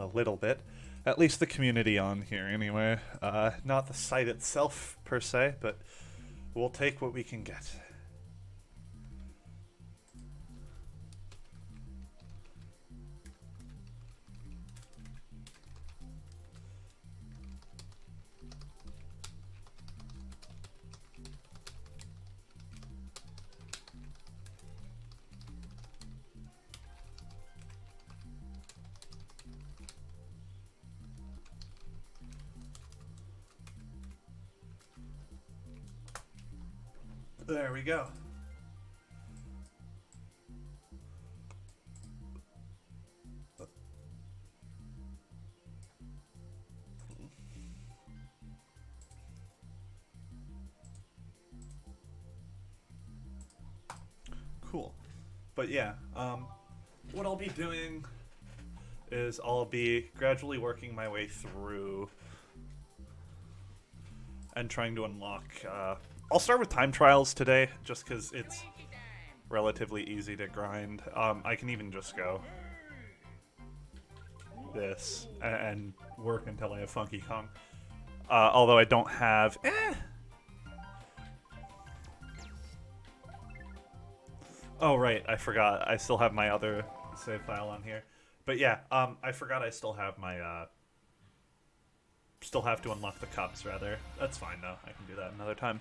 a little bit. At least the community on here, anyway. Not the site itself, per se, but we'll take what we can get. There we go. Cool. But yeah, what I'll be doing is I'll be gradually working my way through and trying to unlock. I'll start with time trials today, just because it's relatively easy to grind. I can even just go this and work until I have Funky Kong. Although I don't have... Oh, right, I forgot. I still have my other save file on here. But yeah, I forgot I still have my... Still have to unlock the cups, rather. That's fine, though. I can do that another time.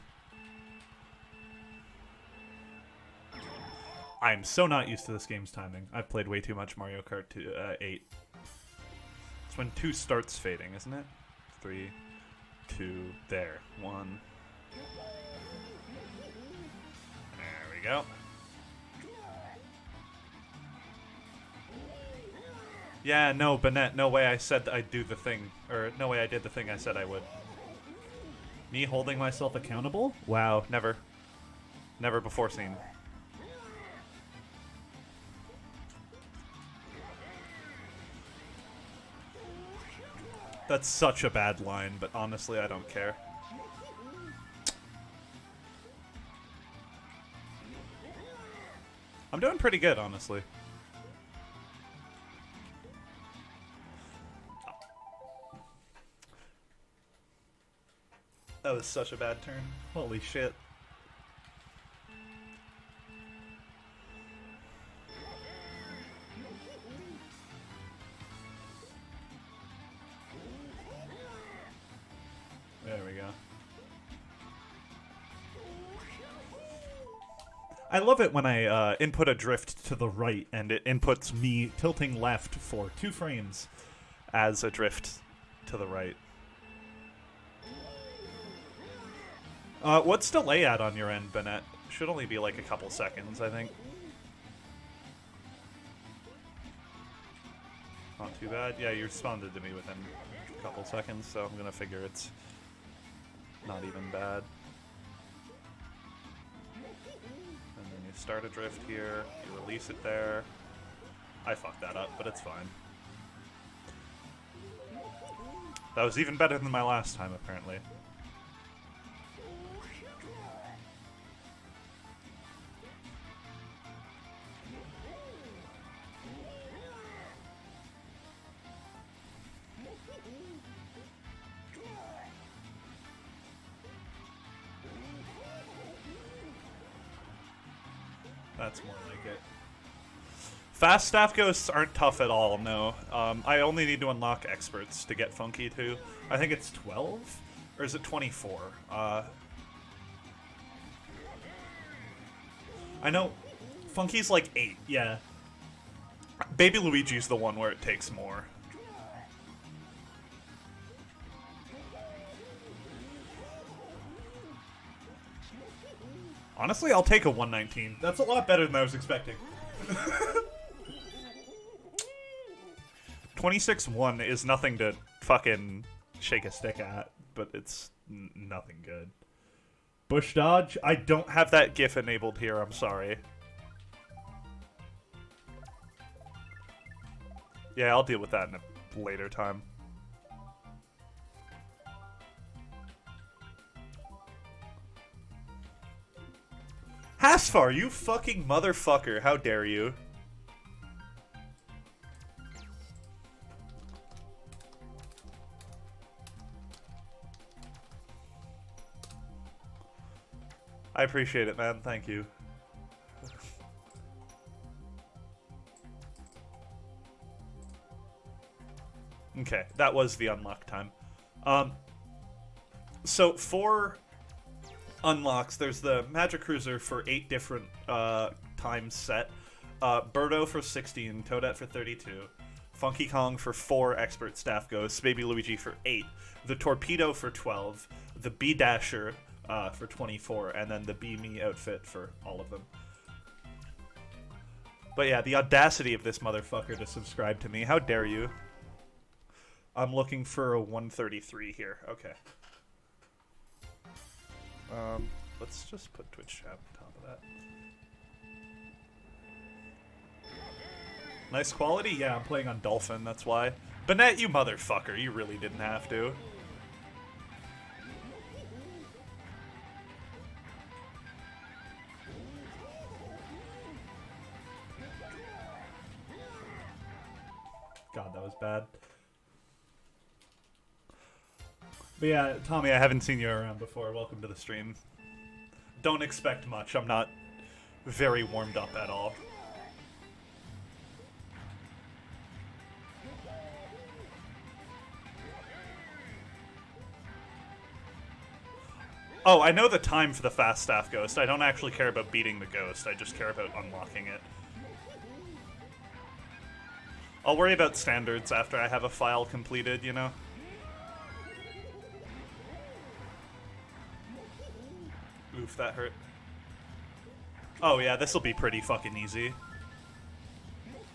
I'm so not used to this game's timing. I've played way too much Mario Kart 8. It's when 2 starts fading, isn't it? 3, 2, there. 1. There we go. Yeah, no, Bennett, no way I said I'd do the thing. Or, no way I did the thing I said I would. Me holding myself accountable? Wow, never. Never before seen. That's such a bad line, but honestly, I don't care. I'm doing pretty good, honestly. That was such a bad turn. Holy shit. There we go. I love it when I input a drift to the right and it inputs me tilting left for 2 frames as a drift to the right. What's delay at on your end, Bennett? Should only be like a couple seconds, I think. Not too bad. Yeah, you responded to me within a couple seconds, so I'm gonna figure it's not even bad. And then you start a drift here, you release it there. I fucked that up, but it's fine. That was even better than my last time, apparently. That's more like it. Fast staff ghosts aren't tough at all, no. I only need to unlock experts to get Funky too. I think it's 12? Or is it 24? I know Funky's like 8, yeah. Baby Luigi's the one where it takes more. Honestly, I'll take a 119. That's a lot better than I was expecting. 26-1 is nothing to fucking shake a stick at, but it's nothing good. Bush dodge? I don't have that GIF enabled here, I'm sorry. Yeah, I'll deal with that in a later time. Hasfar, you fucking motherfucker. How dare you? I appreciate it, man. Thank you. Okay, that was the unlock time. So for unlocks, there's the Magic Cruiser for 8 different times set, Birdo for 16, Toadette for 32, Funky Kong for 4 Expert Staff Ghosts, Baby Luigi for 8, the Torpedo for 12, the Bee Dasher for 24, and then the Bee Me outfit for all of them. But yeah, the audacity of this motherfucker to subscribe to me. How dare you? I'm looking for a 133 here. Okay. Let's just put Twitch chat on top of that. Nice quality? Yeah, I'm playing on Dolphin, that's why. Bennett, you motherfucker, you really didn't have to. God, that was bad. But yeah, Tommy, I haven't seen you around before. Welcome to the stream. Don't expect much. I'm not very warmed up at all. Oh, I know the time for the Fast Staff Ghost. I don't actually care about beating the ghost. I just care about unlocking it. I'll worry about standards after I have a file completed, you know? Oof, that hurt. Oh yeah, this'll be pretty fucking easy.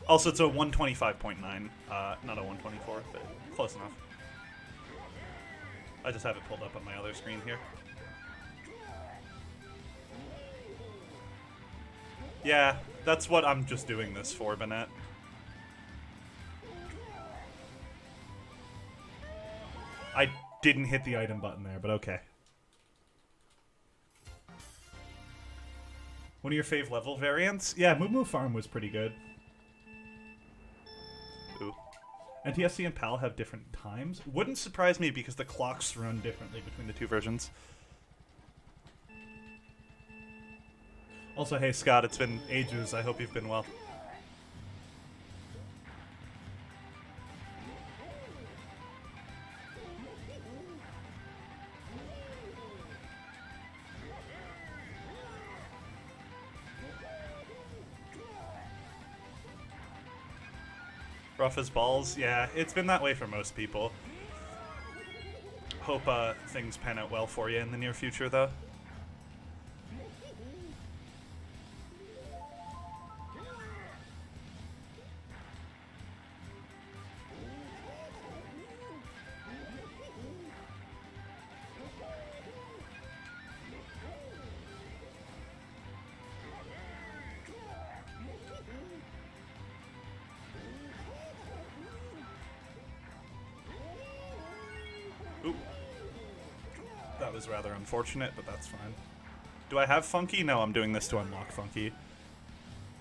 Also, it's a 125.9, not a 124, but close enough. I just have it pulled up on my other screen here. Yeah, that's what I'm just doing this for, Bennett. I didn't hit the item button there, but okay. One of your fave level variants? Yeah, Moo Moo Farm was pretty good. Ooh. NTSC and PAL have different times? Wouldn't surprise me because the clocks run differently between the two versions. Also, hey Scott, it's been ages. I hope you've been well. Rough as balls? Yeah, it's been that way for most people. Hope things pan out well for you in the near future, though. Was rather unfortunate, but that's fine. Do I have Funky? No, I'm doing this to unlock Funky.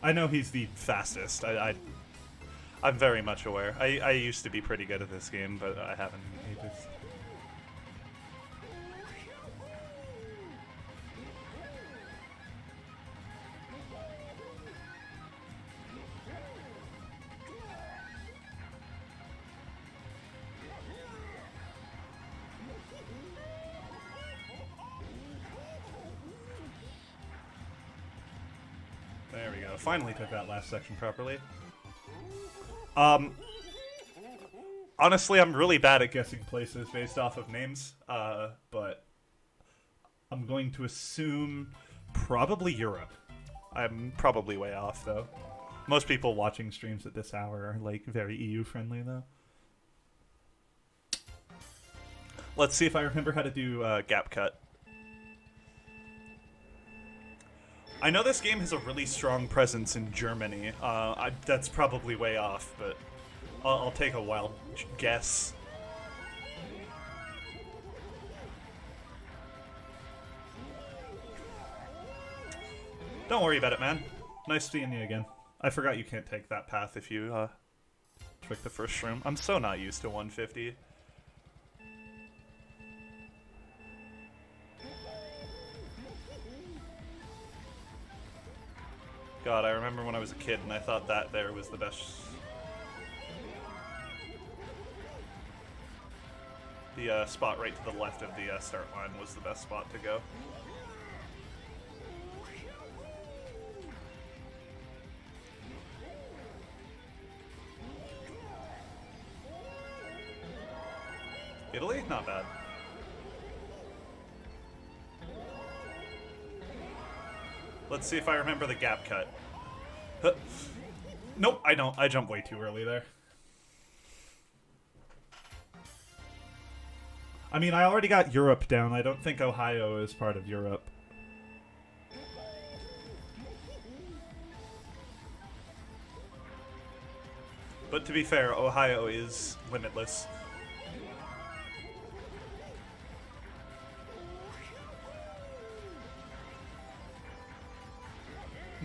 I know he's the fastest. I'm very much aware. I used to be pretty good at this game, but I haven't in ages. There we go. Finally took that last section properly. Honestly, I'm really bad at guessing places based off of names, but I'm going to assume probably Europe. I'm probably way off, though. Most people watching streams at this hour are, like, very EU-friendly, though. Let's see if I remember how to do gap cut. I know this game has a really strong presence in Germany. That's probably way off, but I'll take a wild guess. Don't worry about it, man. Nice seeing you again. I forgot you can't take that path if you trick the first shroom. I'm so not used to 150. God, I remember when I was a kid and I thought that there was the best. The spot right to the left of the start line was the best spot to go. Italy? Not bad. Let's see if I remember the gap cut. Huh. Nope, I don't. I jumped way too early there. I mean, I already got Europe down. I don't think Ohio is part of Europe. But to be fair, Ohio is limitless.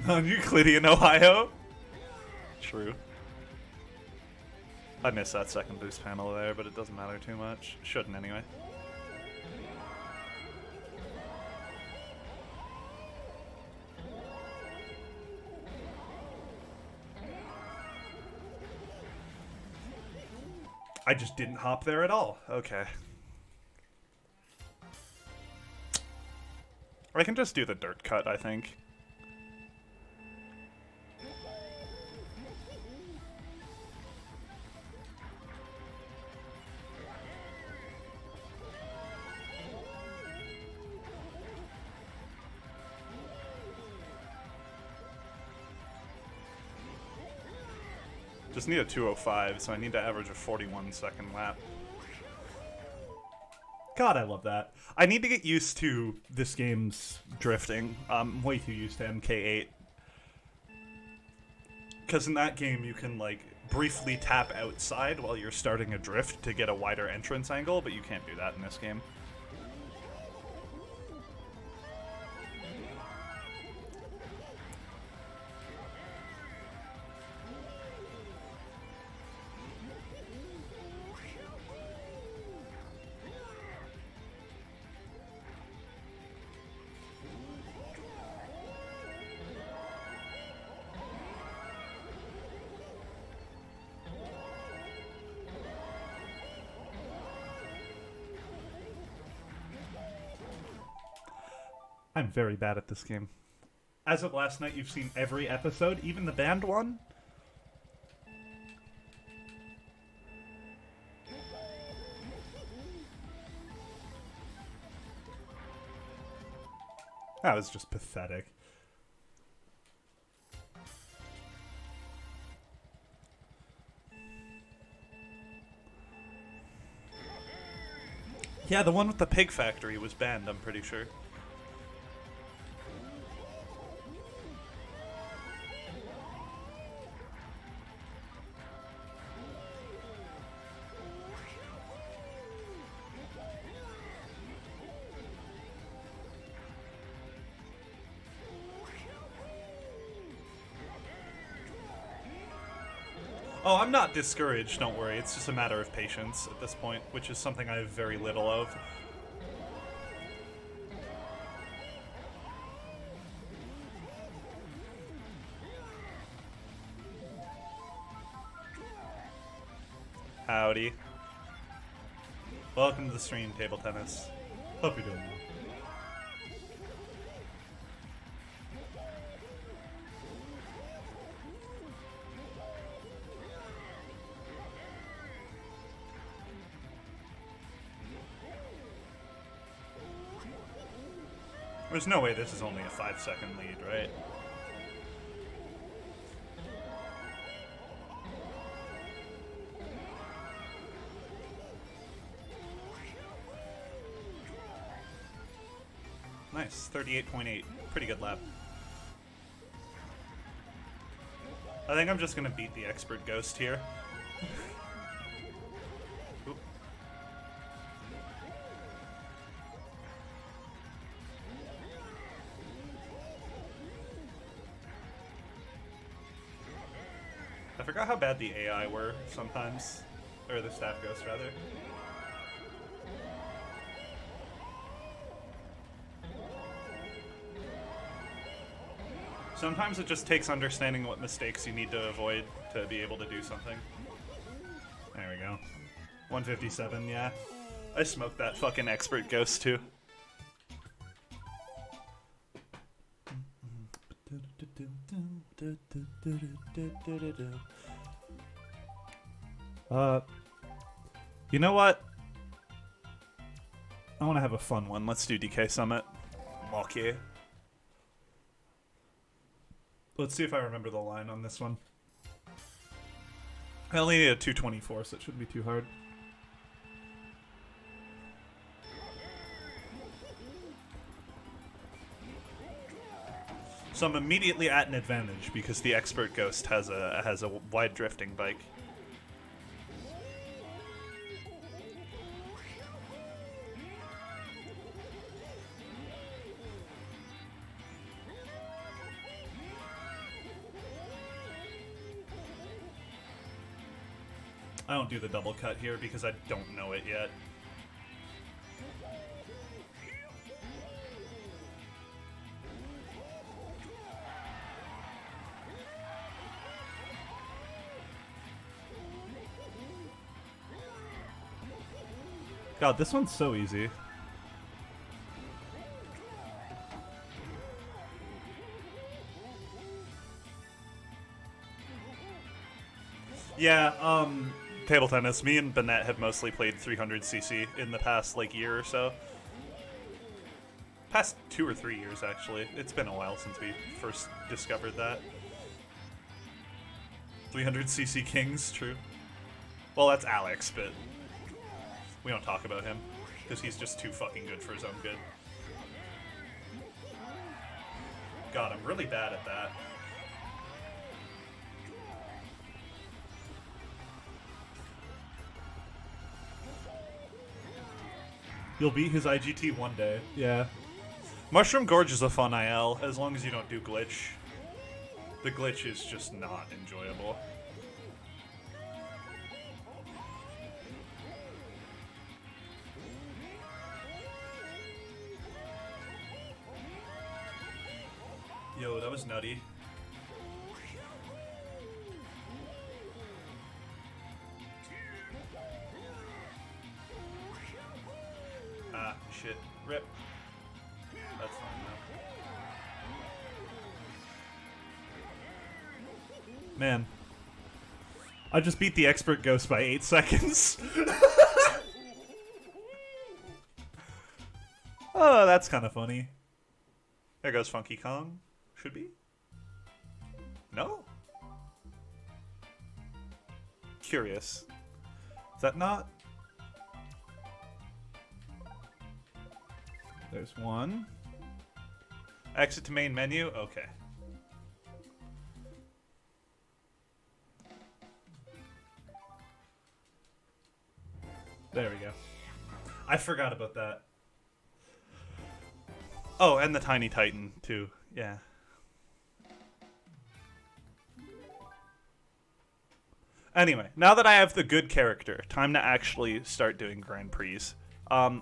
Non-Euclidean Ohio? True. I missed that second boost panel there, but it doesn't matter too much. Shouldn't anyway. I just didn't hop there at all. Okay. I can just do the dirt cut, I think. Just need a 205, so I need to average a 41-second lap. God, I love that. I need to get used to this game's drifting. I'm way too used to MK8. Because in that game, you can, like, briefly tap outside while you're starting a drift to get a wider entrance angle, but you can't do that in this game. I'm very bad at this game. As of last night, you've seen every episode, even the banned one? That was just pathetic. Yeah, the one with the pig factory was banned, I'm pretty sure. Oh, I'm not discouraged, don't worry. It's just a matter of patience at this point, which is something I have very little of. Howdy. Welcome to the stream, Table Tennis. Hope you're doing well. There's no way this is only a 5-second lead, right? Nice, 38.8. Pretty good lap. I think I'm just gonna beat the expert ghost here. Oop. I forgot how bad the AI were sometimes. Or the staff ghosts, rather. Sometimes it just takes understanding what mistakes you need to avoid to be able to do something. There we go. 157, yeah. I smoked that fucking expert ghost too. You know what? I want to have a fun one. Let's do DK Summit. Okay. Let's see if I remember the line on this one. I only need a 224, so it shouldn't be too hard. So I'm immediately at an advantage because the expert ghost has a wide drifting bike. I don't do the double cut here because I don't know it yet. God, this one's so easy. Yeah, table tennis. Me and Bennett have mostly played 300cc in the past, like, year or so. Past 2 or 3 years, actually. It's been a while since we first discovered that. 300cc Kings, true. Well, that's Alex, but we don't talk about him, because he's just too fucking good for his own good. God, I'm really bad at that. You'll beat his IGT one day. Yeah. Mushroom Gorge is a fun IL, as long as you don't do glitch. The glitch is just not enjoyable. Yo, that was nutty. Ah, shit. Rip. That's fine now. Man. I just beat the expert ghost by 8 seconds. Oh, that's kind of funny. There goes Funky Kong. Should be? No? Curious. Is that not? There's one. Exit to main menu? Okay. There we go. I forgot about that. Oh, and the Tiny Titan, too. Yeah. Anyway, now that I have the good character, time to actually start doing Grand Prix. I'm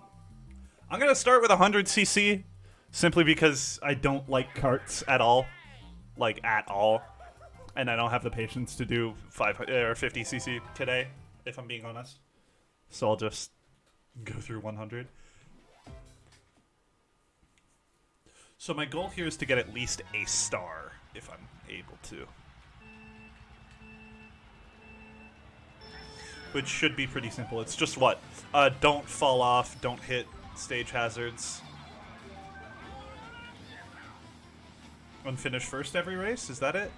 going to start with 100cc, simply because I don't like karts at all. Like, at all. And I don't have the patience to do 500 or 50cc today, if I'm being honest. So I'll just go through 100. So my goal here is to get at least a star, if I'm able to. Which should be pretty simple. It's just what? Don't fall off, don't hit stage hazards. And finish first every race? Is that it?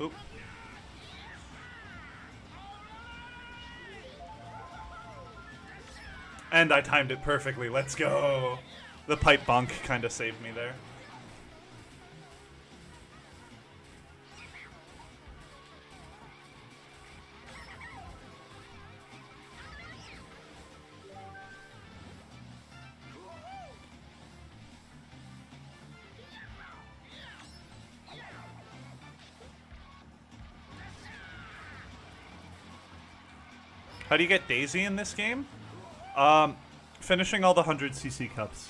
Oop. And I timed it perfectly. Let's go. The pipe bonk kind of saved me there. How do you get Daisy in this game? Finishing all the 100cc cups.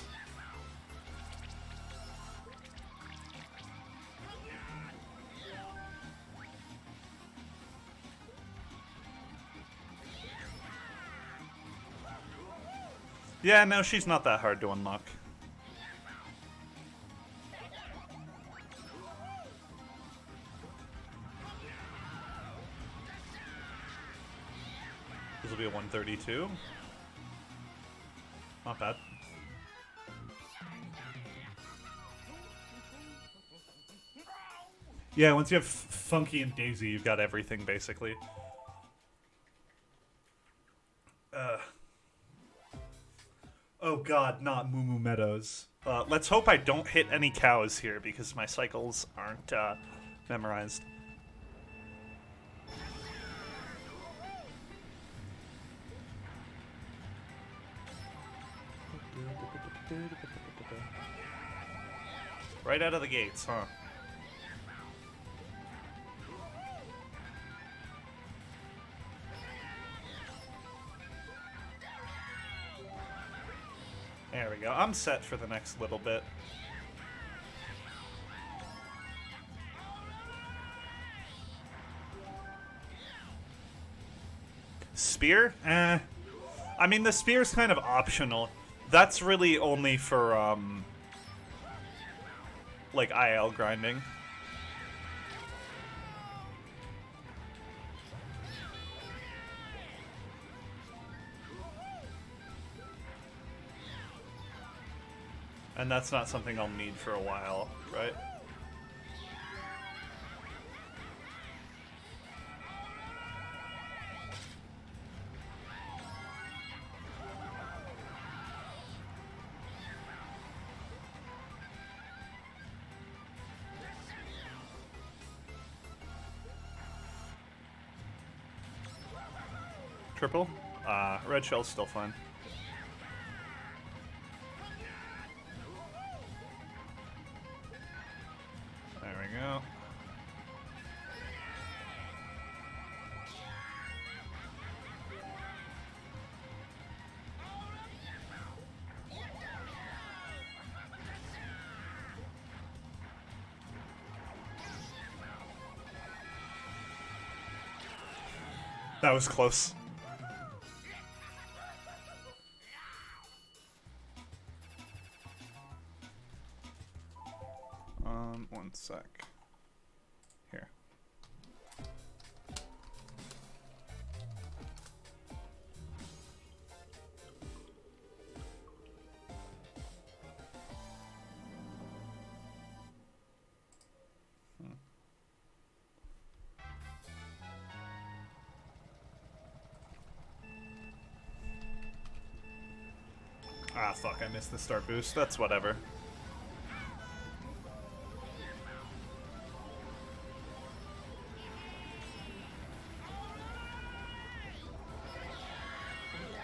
Yeah, no, she's not that hard to unlock. This will be a 132. Not bad. Yeah, once you have Funky and Daisy, you've got everything, basically. Oh god, not Moo Moo Meadows. Let's hope I don't hit any cows here, because my cycles aren't, memorized. Right out of the gates, huh? There we go. I'm set for the next little bit. Spear? I mean, the spear's kind of optional. That's really only for, like, IL grinding. And that's not something I'll need for a while, right? Triple? Red shell's still fine. There we go. That was close. One sec. Here. Ah, fuck, I missed the start boost. That's whatever.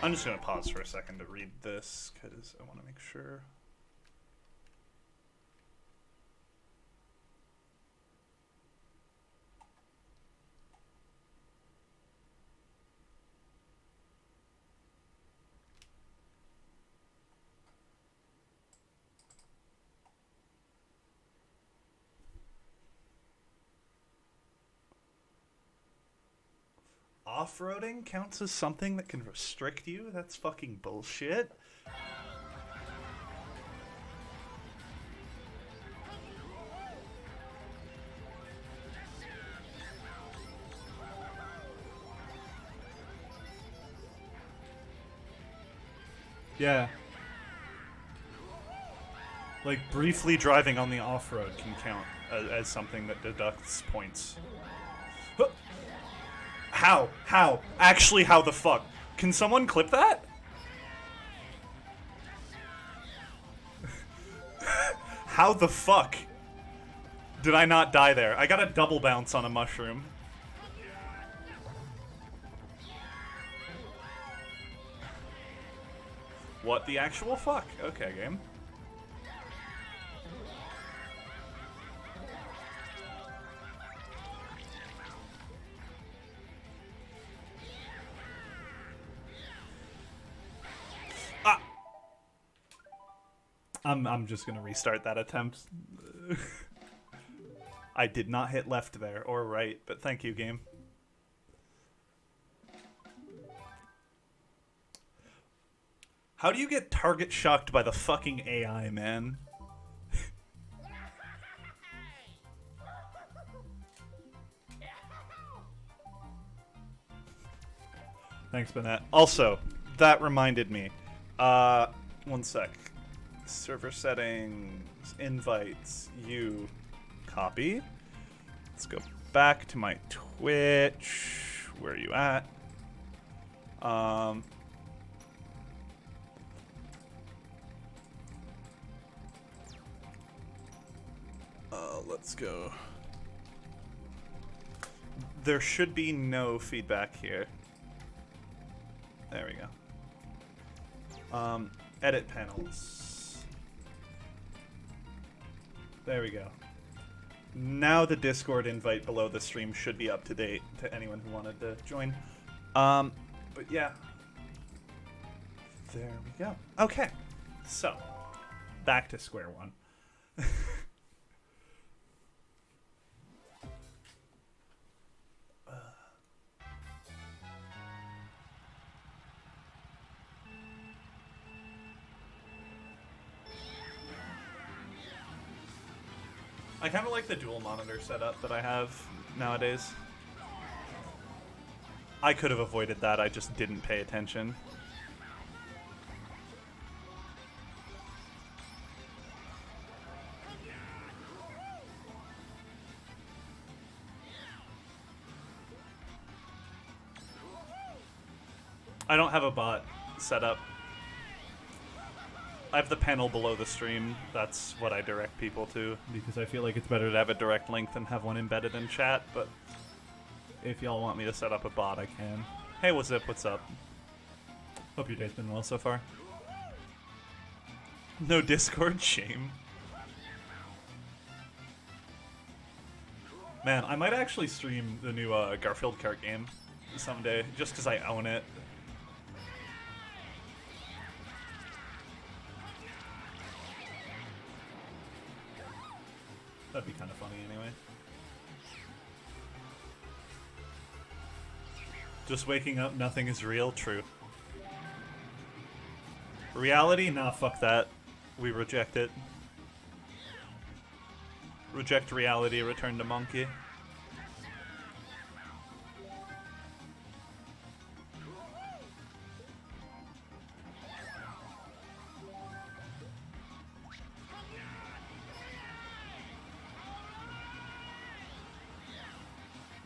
I'm just gonna pause for a second to read this, because I want to make sure. Off-roading counts as something that can restrict you? That's fucking bullshit. Yeah. Like, briefly driving on the off-road can count as something that deducts points. How? How? Actually, how the fuck? Can someone clip that? How the fuck did I not die there? I got a double bounce on a mushroom. What the actual fuck? Okay, game. I'm just gonna restart that attempt. I did not hit left there, or right, but thank you, game. How do you get target shocked by the fucking AI, man? Thanks, Bennett. Also, that reminded me. One sec. Server settings, invites, you, copy. Let's go back to my Twitch. Where are you at? Let's go. There should be no feedback here. There we go. Edit panels. There we go. Now the Discord invite below the stream should be up to date to anyone who wanted to join. But yeah. There we go. Okay. So, back to square one. I kind of like the dual monitor setup that I have nowadays. I could have avoided that, I just didn't pay attention. I don't have a bot set up. I have the panel below the stream. That's what I direct people to, because I feel like it's better to have a direct link than have one embedded in chat, but if y'all want me to set up a bot, I can. Hey, what's up? What's up? Hope your day's been well so far. No Discord? Shame. Man, I might actually stream the new Garfield Kart game someday, just because I own it. That'd be kind of funny anyway. Just waking up, nothing is real? True. Reality? Nah, fuck that. We reject it. Reject reality, return to monkey.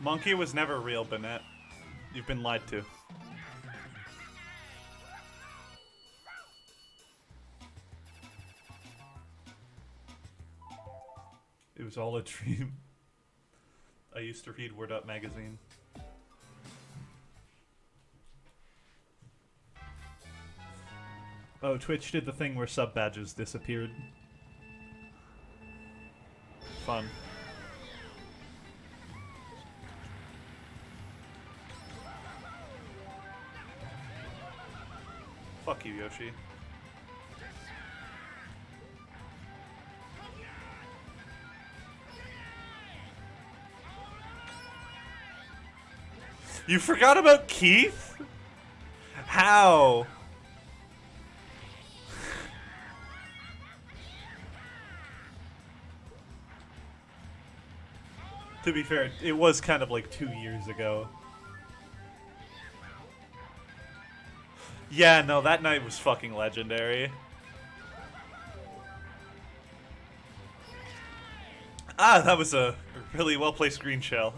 Monkey was never real, Bennett. You've been lied to. It was all a dream. I used to read Word Up magazine. Oh, Twitch did the thing where sub badges disappeared. Fun. Fuck you, Yoshi. You forgot about Keith? How? To be fair, it was kind of like 2 years ago. Yeah, no, that night was fucking legendary. Ah, that was a really well-placed green shell.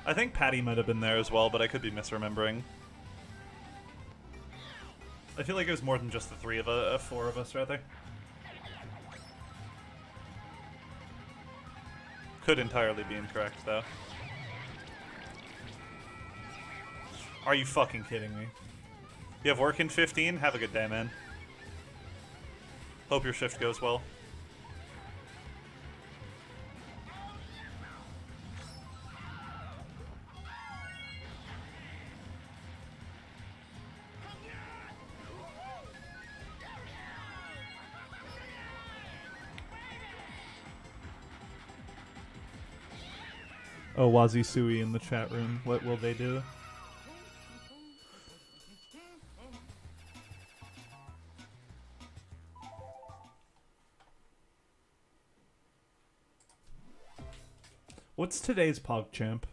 I think Patty might have been there as well, but I could be misremembering. I feel like it was more than just the four of us, rather. Could entirely be incorrect, though. Are you fucking kidding me? You have work in 15? Have a good day, man. Hope your shift goes well. Oh, Wazisui in the chat room. What will they do? What's today's PogChamp?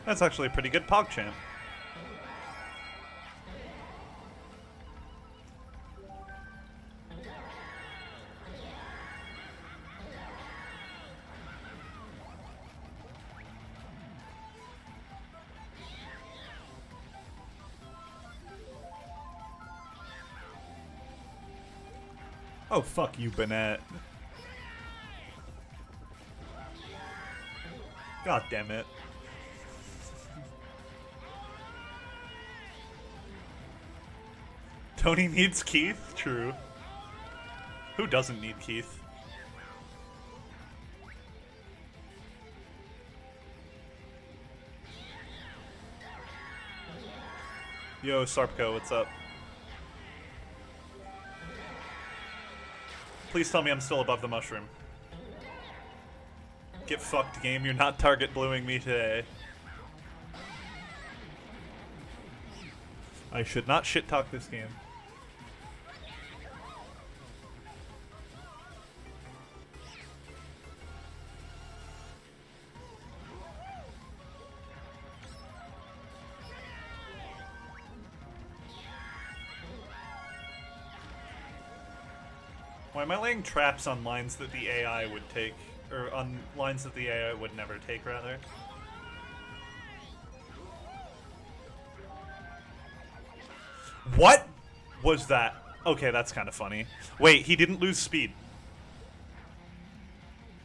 That's actually a pretty good PogChamp. Oh, fuck you, Bennett. God damn it. Tony needs Keith? True. Who doesn't need Keith? Yo, Sarpko, what's up? Please tell me I'm still above the mushroom. Get fucked, game. You're not target bluing me today. I should not shit talk this game. Why am I laying traps on lines that the AI would take? Or on lines that the AI would never take, rather? What was that? Okay, that's kind of funny. Wait, he didn't lose speed.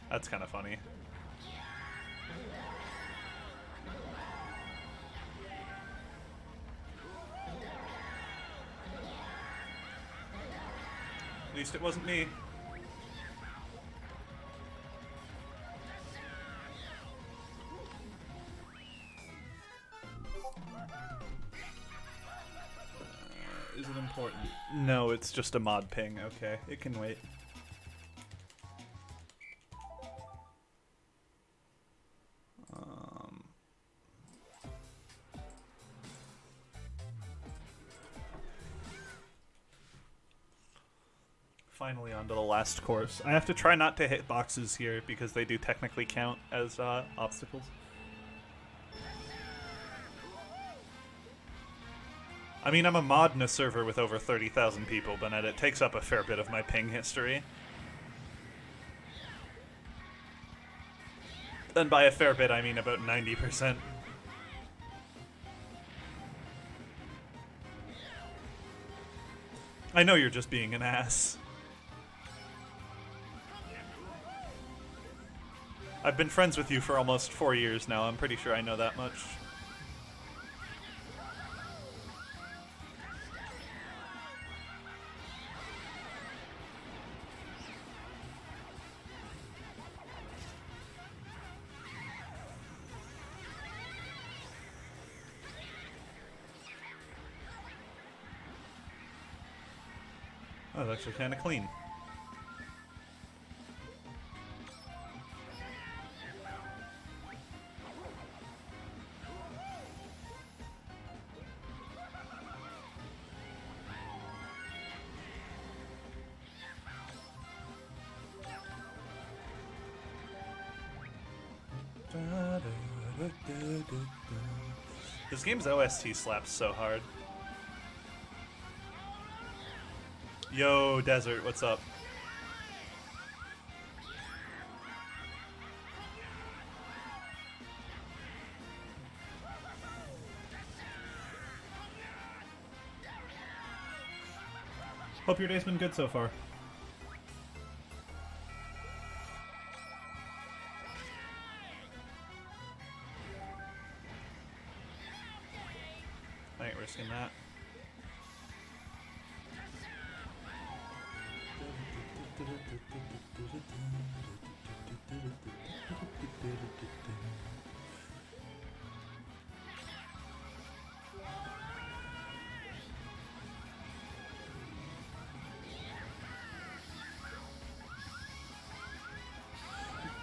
That's kind of funny. At least it wasn't me. Is it important? No, it's just a mod ping. Okay, it can wait. Finally onto the last course. I have to try not to hit boxes here because they do technically count as obstacles. I mean, I'm a mod in a server with over 30,000 people, but it takes up a fair bit of my ping history. And by a fair bit, I mean about 90%. I know you're just being an ass. I've been friends with you for almost 4 years now. I'm pretty sure I know that much. Oh, that's actually kind of clean. This game's OST slaps so hard. Yo, Desert, what's up? Hope your day's been good so far. I ain't risking that.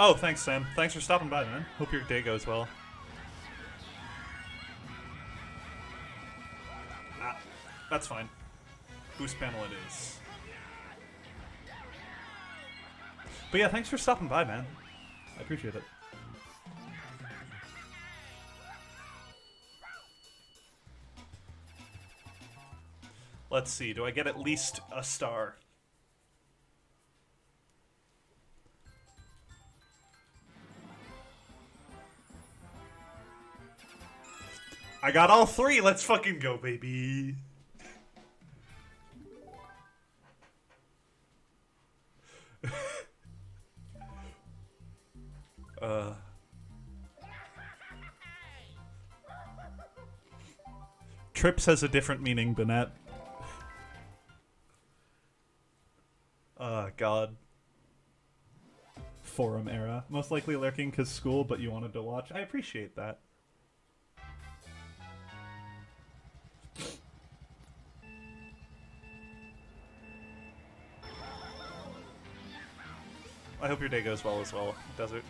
Oh, thanks, Sam. Thanks for stopping by, man. Hope your day goes well. Ah, that's fine. Boost panel it is. But yeah, thanks for stopping by, man. I appreciate it. Let's see, do I get at least a star? I got all three, let's fucking go, baby. Trips has a different meaning, Bennett. God. Forum era. Most likely lurking because school, but you wanted to watch. I appreciate that. I hope your day goes well as well, Desert.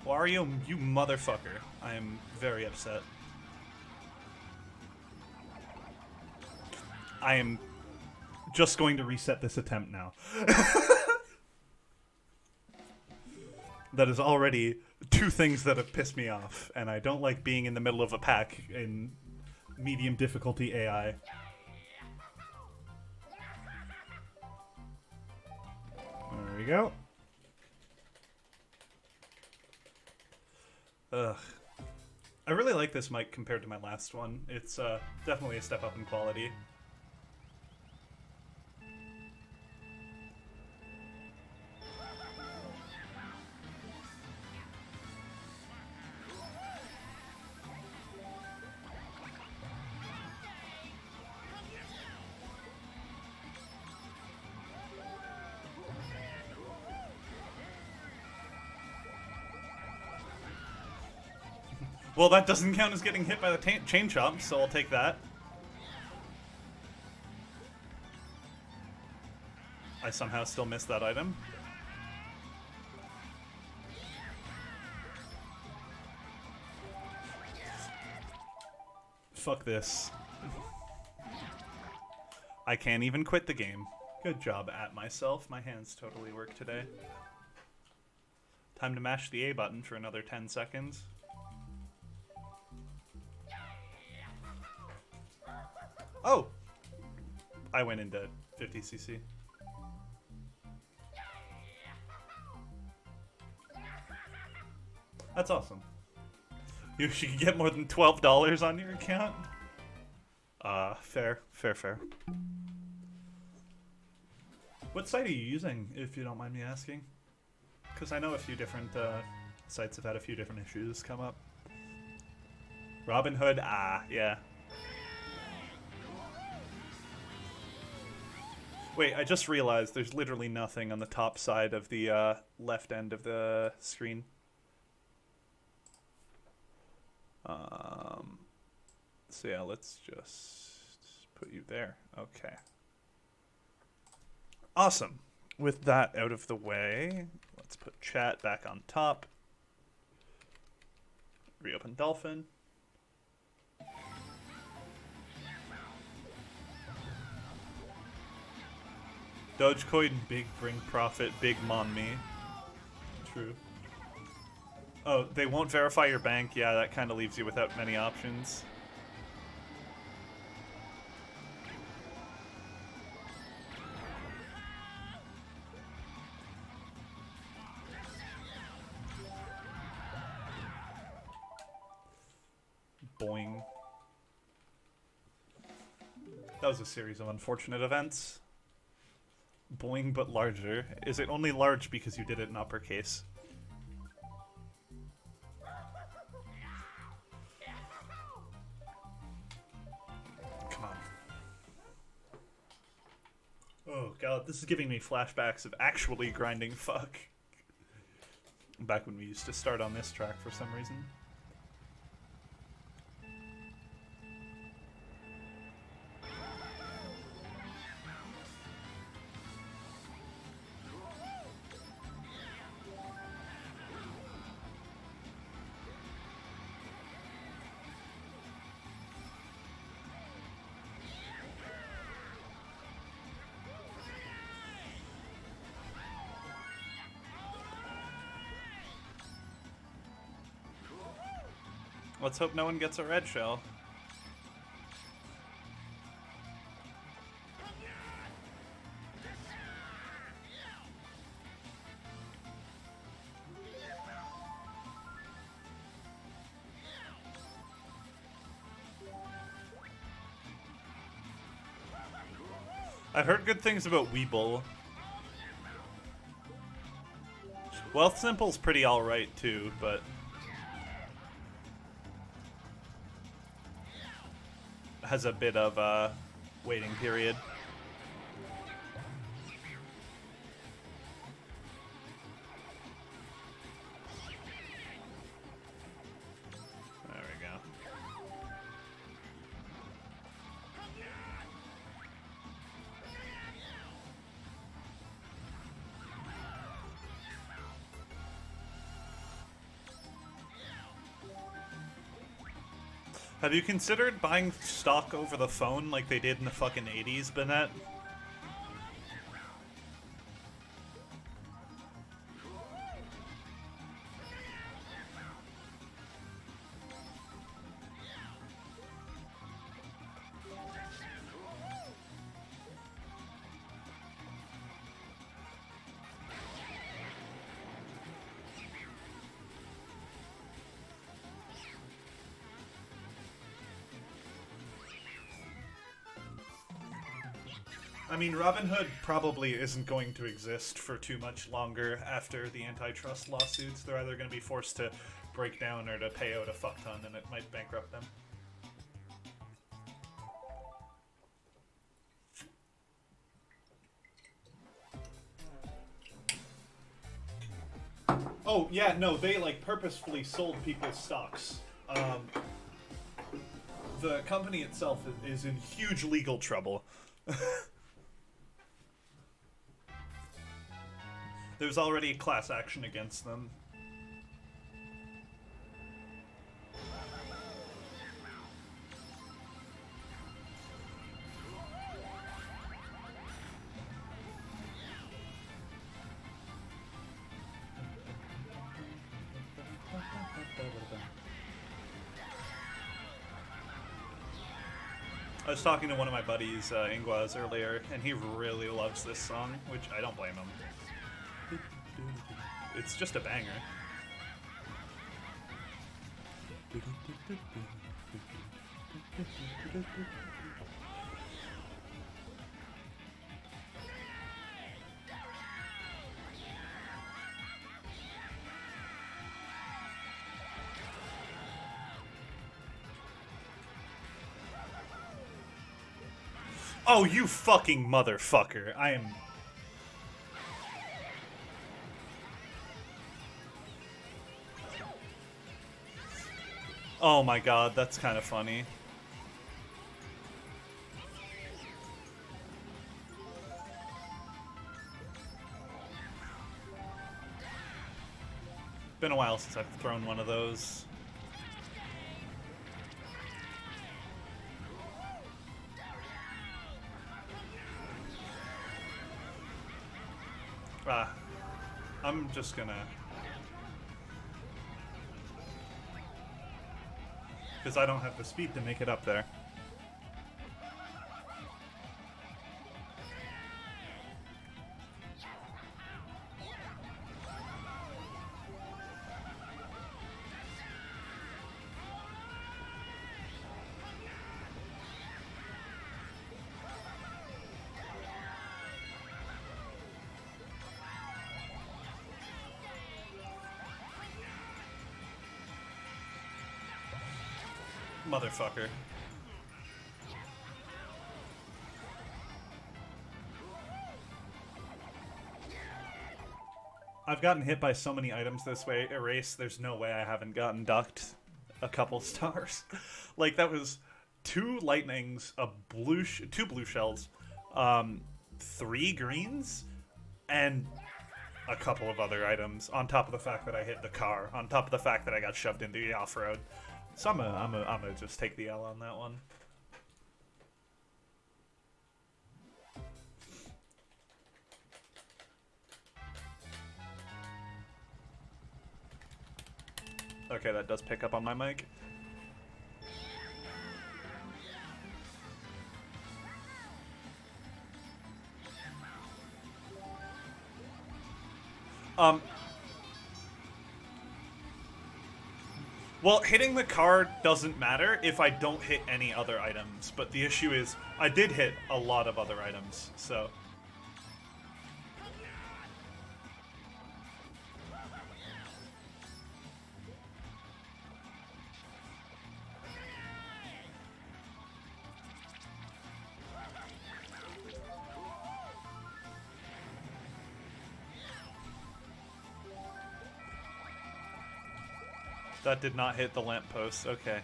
Wario, you motherfucker. I am very upset. I am just going to reset this attempt now. That is already two things that have pissed me off, and I don't like being in the middle of a pack in medium difficulty AI. There we go. Ugh. I really like this mic compared to my last one. It's definitely a step up in quality. Well, that doesn't count as getting hit by the chain chomp, so I'll take that. I somehow still missed that item. Fuck this. I can't even quit the game. Good job at myself. My hands totally work today. Time to mash the A button for another 10 seconds. Oh! I went into 50cc. That's awesome. You should get more than $12 on your account? Fair. What site are you using, if you don't mind me asking? Because I know a few different sites have had a few different issues come up. Robinhood, yeah. Wait, I just realized there's literally nothing on the top side of the left end of the screen. So yeah, let's just put you there. Okay. Awesome. With that out of the way, let's put chat back on top. Reopen Dolphin. Dogecoin, big bring profit, big mon me. True. Oh, they won't verify your bank. Yeah, that kind of leaves you without many options. Boing. That was a series of unfortunate events. Boing, but larger. Is it only large because you did it in uppercase? Come on. Oh god, this is giving me flashbacks of actually grinding fuck. Back when we used to start on this track for some reason. Let's hope no one gets a red shell. I've heard good things about Weeble. Wealth Simple's pretty alright too, but... has a bit of a waiting period. There we go. Have you considered buying stock over the phone like they did in the fucking 80s, Bennett? I mean, Robinhood probably isn't going to exist for too much longer after the antitrust lawsuits. They're either going to be forced to break down or to pay out a fuck ton, and it might bankrupt them. Oh, yeah, no, they, like, purposefully sold people's stocks. The company itself is in huge legal trouble. There's already a class action against them. I was talking to one of my buddies, Ingwaz, earlier, and he really loves this song, which I don't blame him. It's just a banger. Oh, you fucking motherfucker. I am... Oh my god, that's kind of funny. Been a while since I've thrown one of those. I'm just gonna... Because I don't have the speed to make it up there. Motherfucker. I've gotten hit by so many items this way. Erase, there's no way I haven't gotten ducked a couple stars. Like, that was 2 lightnings, two blue shells, 3 greens, and a couple of other items, on top of the fact that I hit the car, on top of the fact that I got shoved into the off-road. So I'm gonna just take the L on that one. Okay, that does pick up on my mic. Well, hitting the car doesn't matter if I don't hit any other items, but the issue is I did hit a lot of other items, so... That did not hit the lamppost. Okay.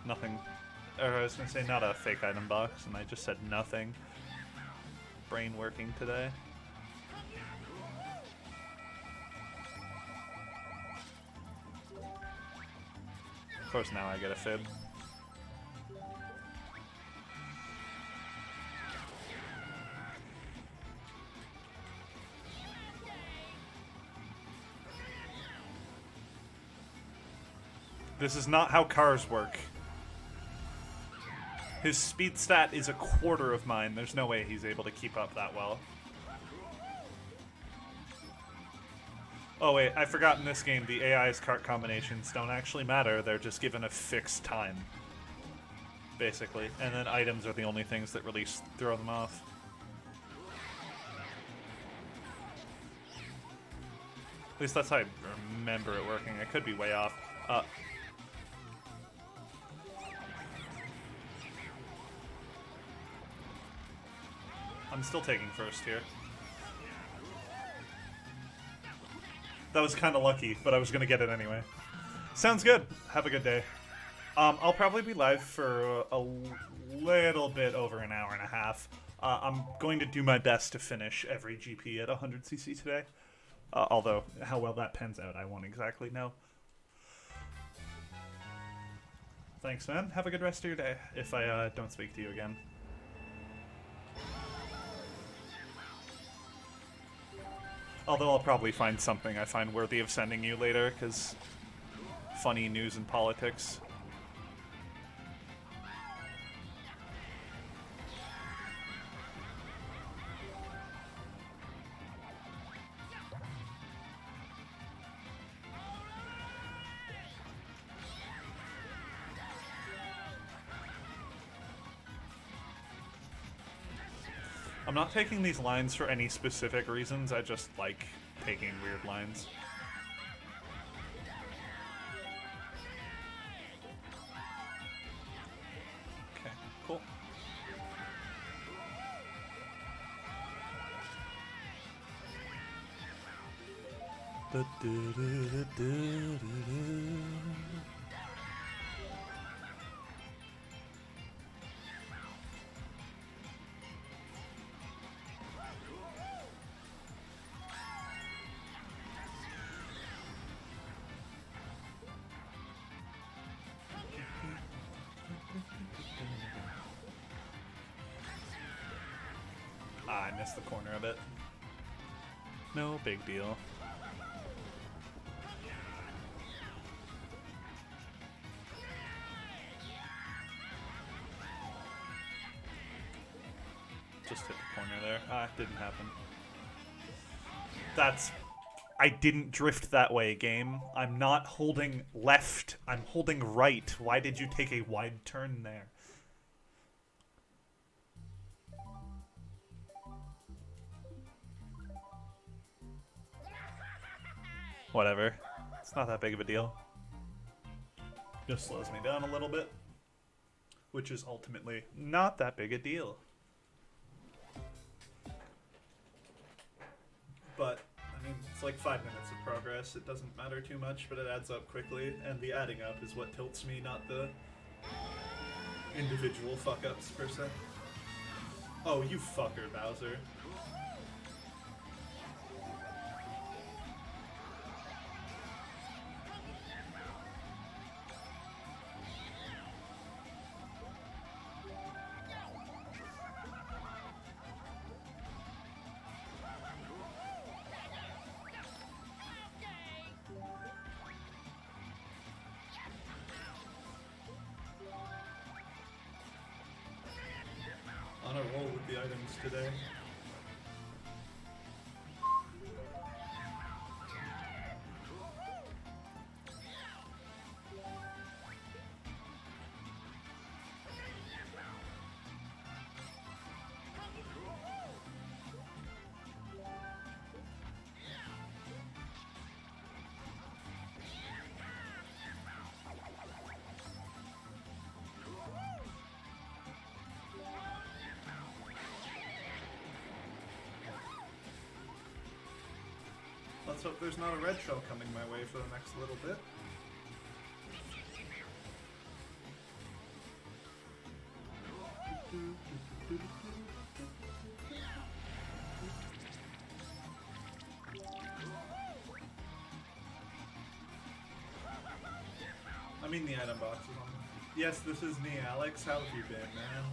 Nothing. Or I was gonna say not a fake item box, and I just said nothing. Brain working today. Of course, now I get a fib. This is not how cars work. His speed stat is a quarter of mine. There's no way he's able to keep up that well. Oh wait, I forgot in this game the AI's kart combinations don't actually matter. They're just given a fixed time, basically. And then items are the only things that really throw them off. At least that's how I remember it working. I could be way off. I'm still taking first here. That was kind of lucky, but I was going to get it anyway. Sounds good. Have a good day. I'll probably be live for a little bit over an hour and a half. I'm going to do my best to finish every GP at 100cc today. Although, how well that pans out, I won't exactly know. Thanks, man. Have a good rest of your day, if I don't speak to you again. Although I'll probably find something I find worthy of sending you later, because funny news and politics. I'm not taking these lines for any specific reasons, I just like taking weird lines. Okay, cool. I missed the corner of it. No big deal. Just hit the corner there. Ah, didn't happen. That's... I didn't drift that way, game. I'm not holding left. I'm holding right. Why did you take a wide turn there? Whatever. It's not that big of a deal. Just slows me down a little bit. Which is ultimately not that big a deal. But, I mean, it's like 5 minutes of progress. It doesn't matter too much, but it adds up quickly. And the adding up is what tilts me, not the individual fuck-ups, per se. Oh, you fucker, Bowser. On a roll with the items today. Let's hope there's not a red shell coming my way for the next little bit. I mean the item box is on. Yes, this is me, Alex. How have you been, man?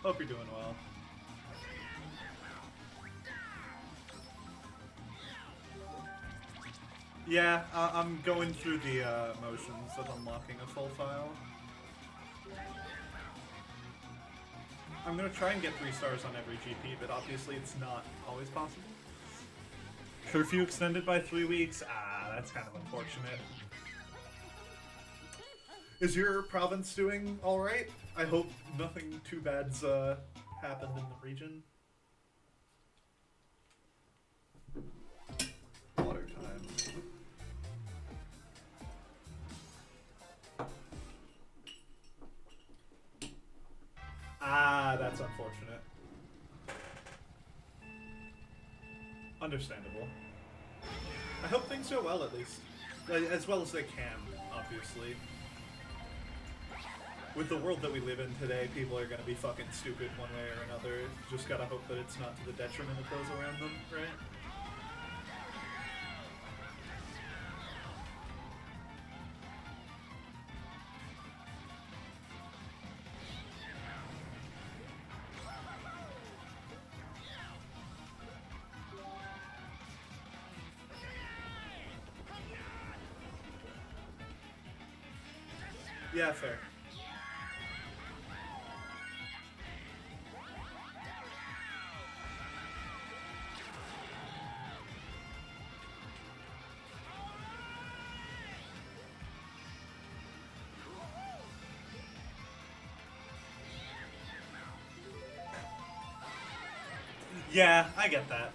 Hope you're doing well. Yeah, I'm going through the motions of unlocking a full file. I'm gonna try and get 3 stars on every GP, but obviously it's not always possible. Curfew extended by 3 weeks? Ah, that's kind of unfortunate. Is your province doing alright? I hope nothing too bad's happened in the region. Water time. Ah, that's unfortunate. Understandable. I hope things go well, at least. As well as they can, obviously. With the world that we live in today, people are gonna be fucking stupid one way or another. Just gotta hope that it's not to the detriment of those around them, right? Yeah, fair. Yeah, I get that.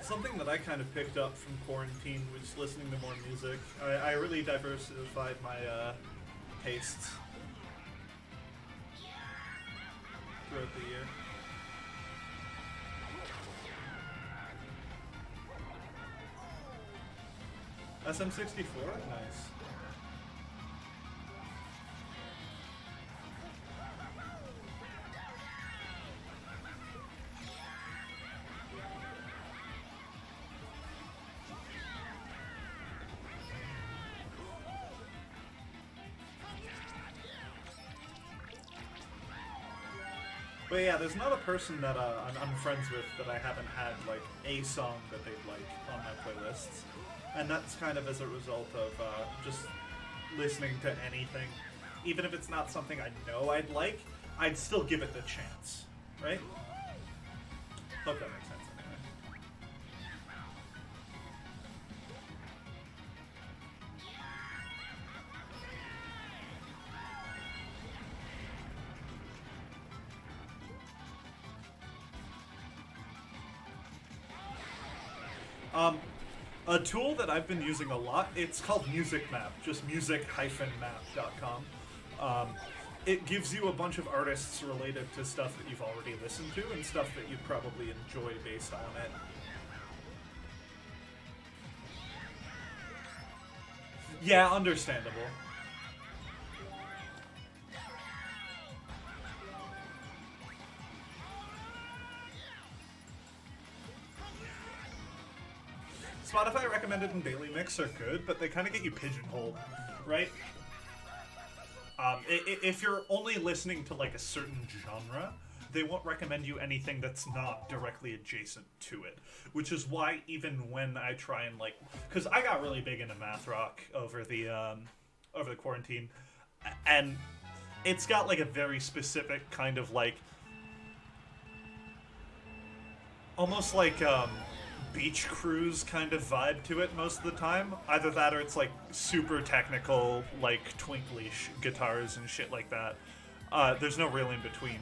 Something that I kind of picked up from quarantine was listening to more music. I really diversified my tastes throughout the year. SM64? Nice. But yeah, there's not a person that I'm friends with that I haven't had like a song that they'd like on my playlists, and that's kind of as a result of just listening to anything, even if it's not something I know I'd like, I'd still give it the chance, right? Hope that makes sense anyway. A tool that I've been using a lot, it's called Music Map, just music-map.com. It gives you a bunch of artists related to stuff that you've already listened to and stuff that you'd probably enjoy based on it. Yeah, understandable. Spotify recommended and Daily Mix are good, but they kind of get you pigeonholed, right? If you're only listening to like a certain genre, they won't recommend you anything that's not directly adjacent to it. Which is why even when I try and like, because I got really big into math rock over the quarantine, and it's got like a very specific kind of like, almost like beach cruise kind of vibe to it most of the time. Either that or it's like super technical, like twinkly guitars and shit like that. There's no real in between.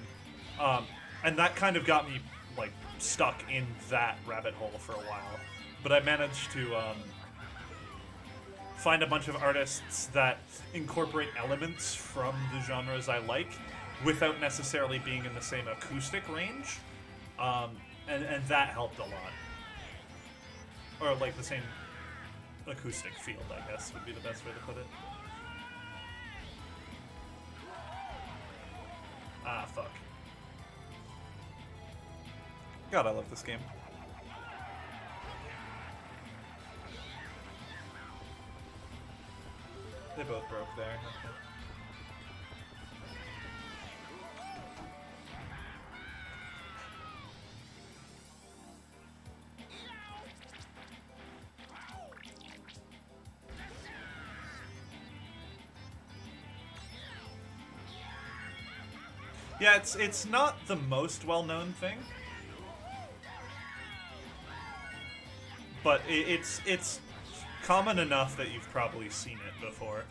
And that kind of got me like stuck in that rabbit hole for a while. But I managed to find a bunch of artists that incorporate elements from the genres I like without necessarily being in the same acoustic range. And that helped a lot. Or like the same acoustic field, I guess, would be the best way to put it. Ah, fuck. God, I love this game. They both broke there. Okay. Yeah, it's not the most well-known thing, but it's common enough that you've probably seen it before.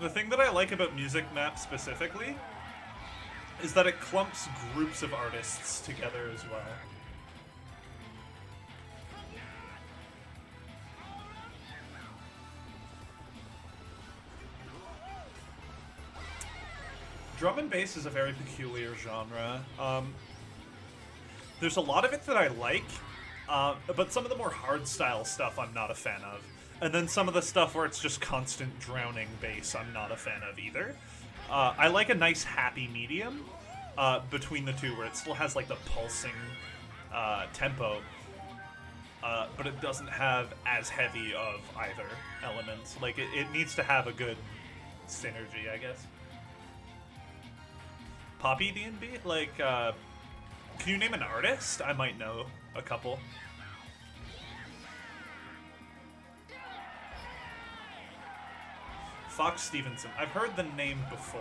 The thing that I like about Music Map specifically is that it clumps groups of artists together as well. Drum and bass is a very peculiar genre. There's a lot of it that I like, but some of the more hardstyle stuff I'm not a fan of. And then some of the stuff where it's just constant drowning bass I'm not a fan of either. I like a nice happy medium between the two where it still has like the pulsing tempo, but it doesn't have as heavy of either element. Like it needs to have a good synergy, I guess. Poppy D&B? Like, can you name an artist? I might know a couple. Fox Stevenson. I've heard the name before.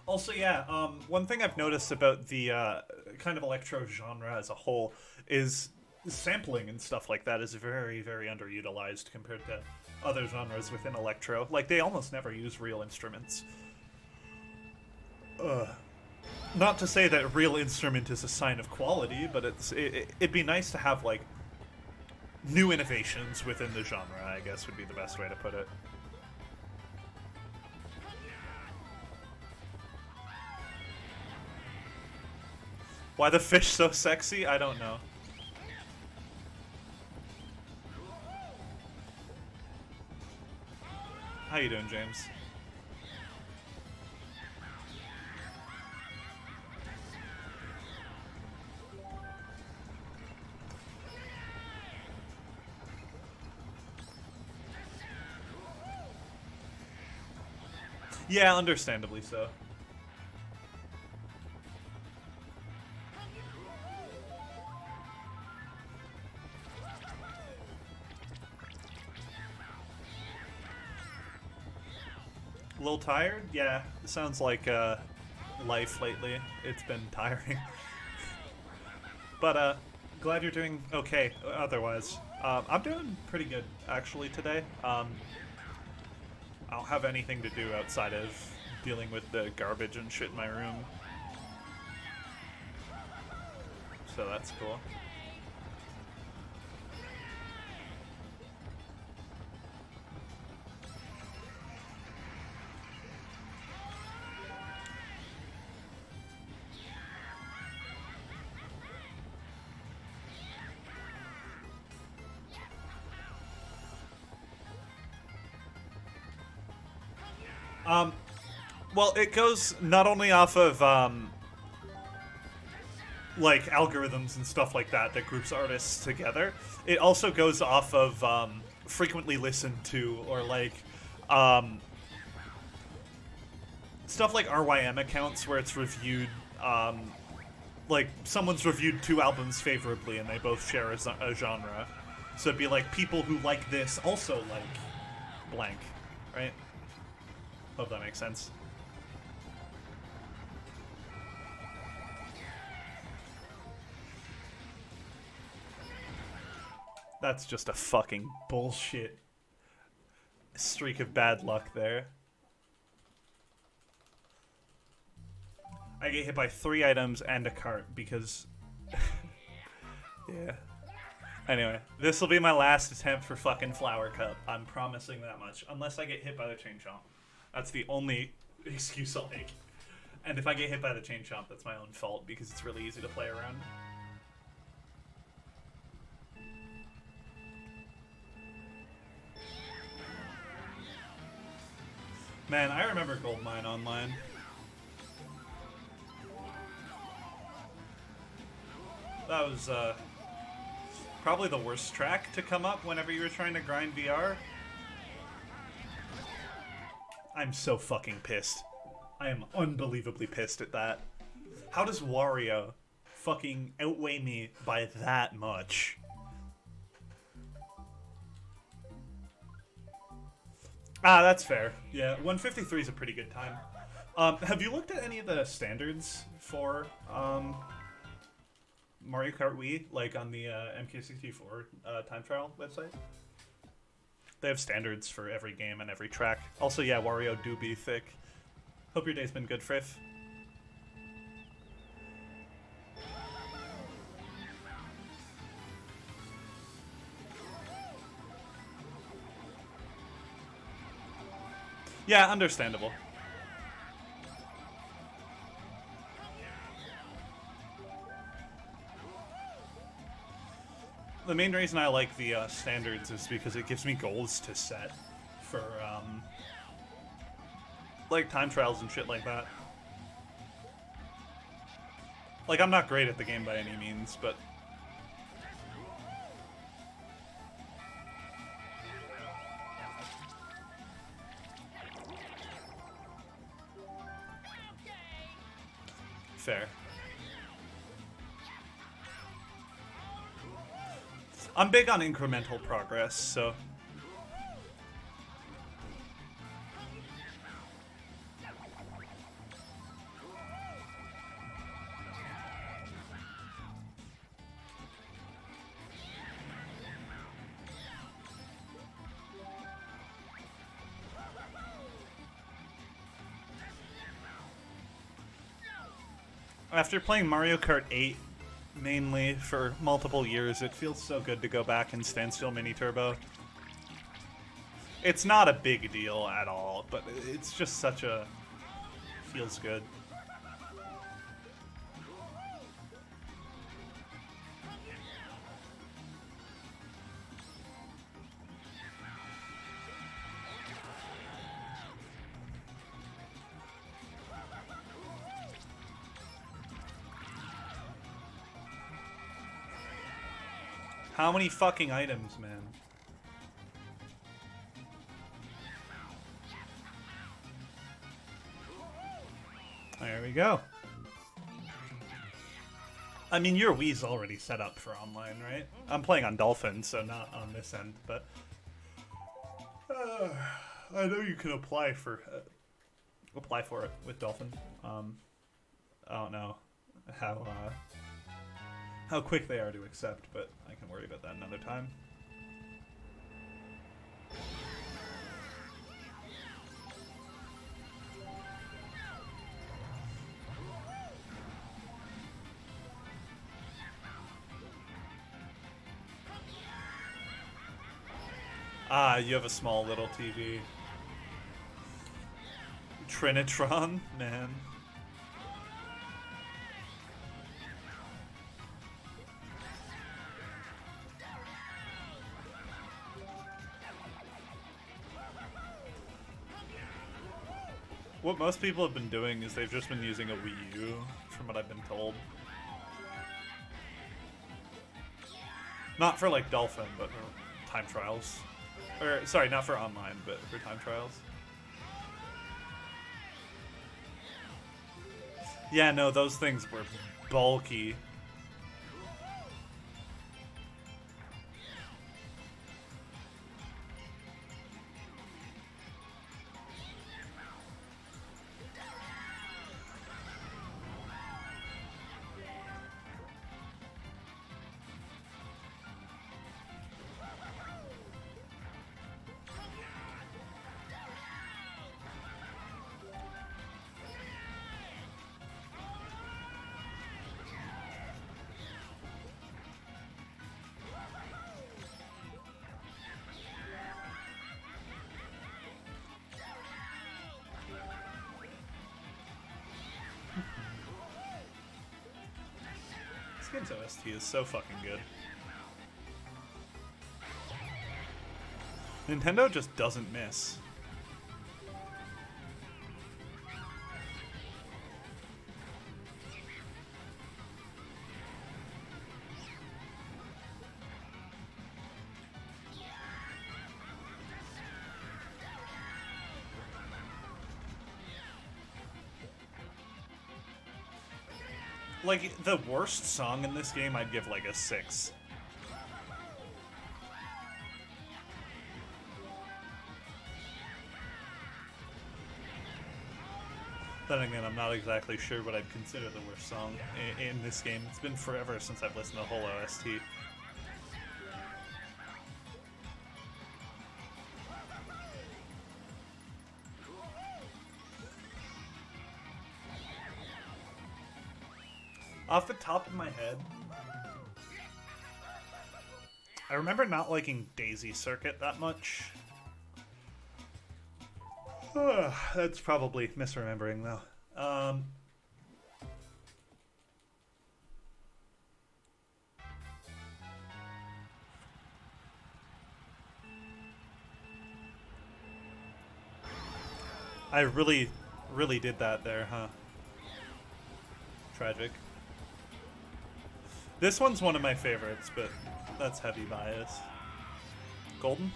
Also, yeah, one thing I've noticed about the kind of electro genre as a whole is sampling and stuff like that is very, very underutilized compared to other genres within electro. Like, they almost never use real instruments. Not to say that a real instrument is a sign of quality, but it'd be nice to have, like, new innovations within the genre, I guess would be the best way to put it. Why the fish so sexy? I don't know. How you doing, James? Yeah, understandably so. A little tired? Yeah, it sounds like life lately. It's been tiring. But glad you're doing okay otherwise. I'm doing pretty good actually today. I don't have anything to do outside of dealing with the garbage and shit in my room. So that's cool. Well, it goes not only off of, like, algorithms and stuff like that that groups artists together, it also goes off of, frequently listened to, or, like, stuff like RYM accounts where it's reviewed, like, someone's reviewed 2 albums favorably and they both share a genre. So it'd be like, people who like this also like blank, right? Hope that makes sense. That's just a fucking bullshit streak of bad luck there. I get hit by 3 items and a cart because... yeah. Anyway, this will be my last attempt for fucking Flower Cup. I'm promising that much. Unless I get hit by the Chain Chomp. That's the only excuse I'll make. And if I get hit by the Chain Chomp, that's my own fault because it's really easy to play around. Man, I remember Goldmine Online. That was, probably the worst track to come up whenever you were trying to grind VR. I'm so fucking pissed. I am unbelievably pissed at that. How does Wario fucking outweigh me by that much? Ah, that's fair. Yeah, 153 is a pretty good time. Have you looked at any of the standards for Mario Kart Wii, like on the MK64 time trial website? They have standards for every game and every track. Also, yeah, Wario do be thick. Hope your day's been good, Friff. Yeah, understandable. The main reason I like the standards is because it gives me goals to set for, like, time trials and shit like that. Like, I'm not great at the game by any means, but... fair. I'm big on incremental progress, so... After playing Mario Kart 8 mainly for multiple years, it feels so good to go back and Standstill Mini Turbo. It's not a big deal at all, but it's just such a... feels good. How many fucking items, man? There we go. I mean, your Wii's already set up for online, right? I'm playing on Dolphin, so not on this end, but I know you can apply for it with Dolphin. I don't know how quick they are to accept, but I can worry about that another time. Ah, you have a small little TV. Trinitron, man. What most people have been doing is they've just been using a Wii U, from what I've been told. Not for like Dolphin, but for time trials. Or, sorry, not for online, but for time trials. Yeah, no, those things were bulky. This game's OST is so fucking good. Nintendo just doesn't miss. Like, the worst song in this game, I'd give like a 6. Then again, I'm not exactly sure what I'd consider the worst song in this game. It's been forever since I've listened to the whole OST. Off the top of my head, I remember not liking Daisy Circuit that much. That's probably misremembering, though. I really did that there, huh? Tragic. This one's one of my favorites, but that's heavy bias. Golden?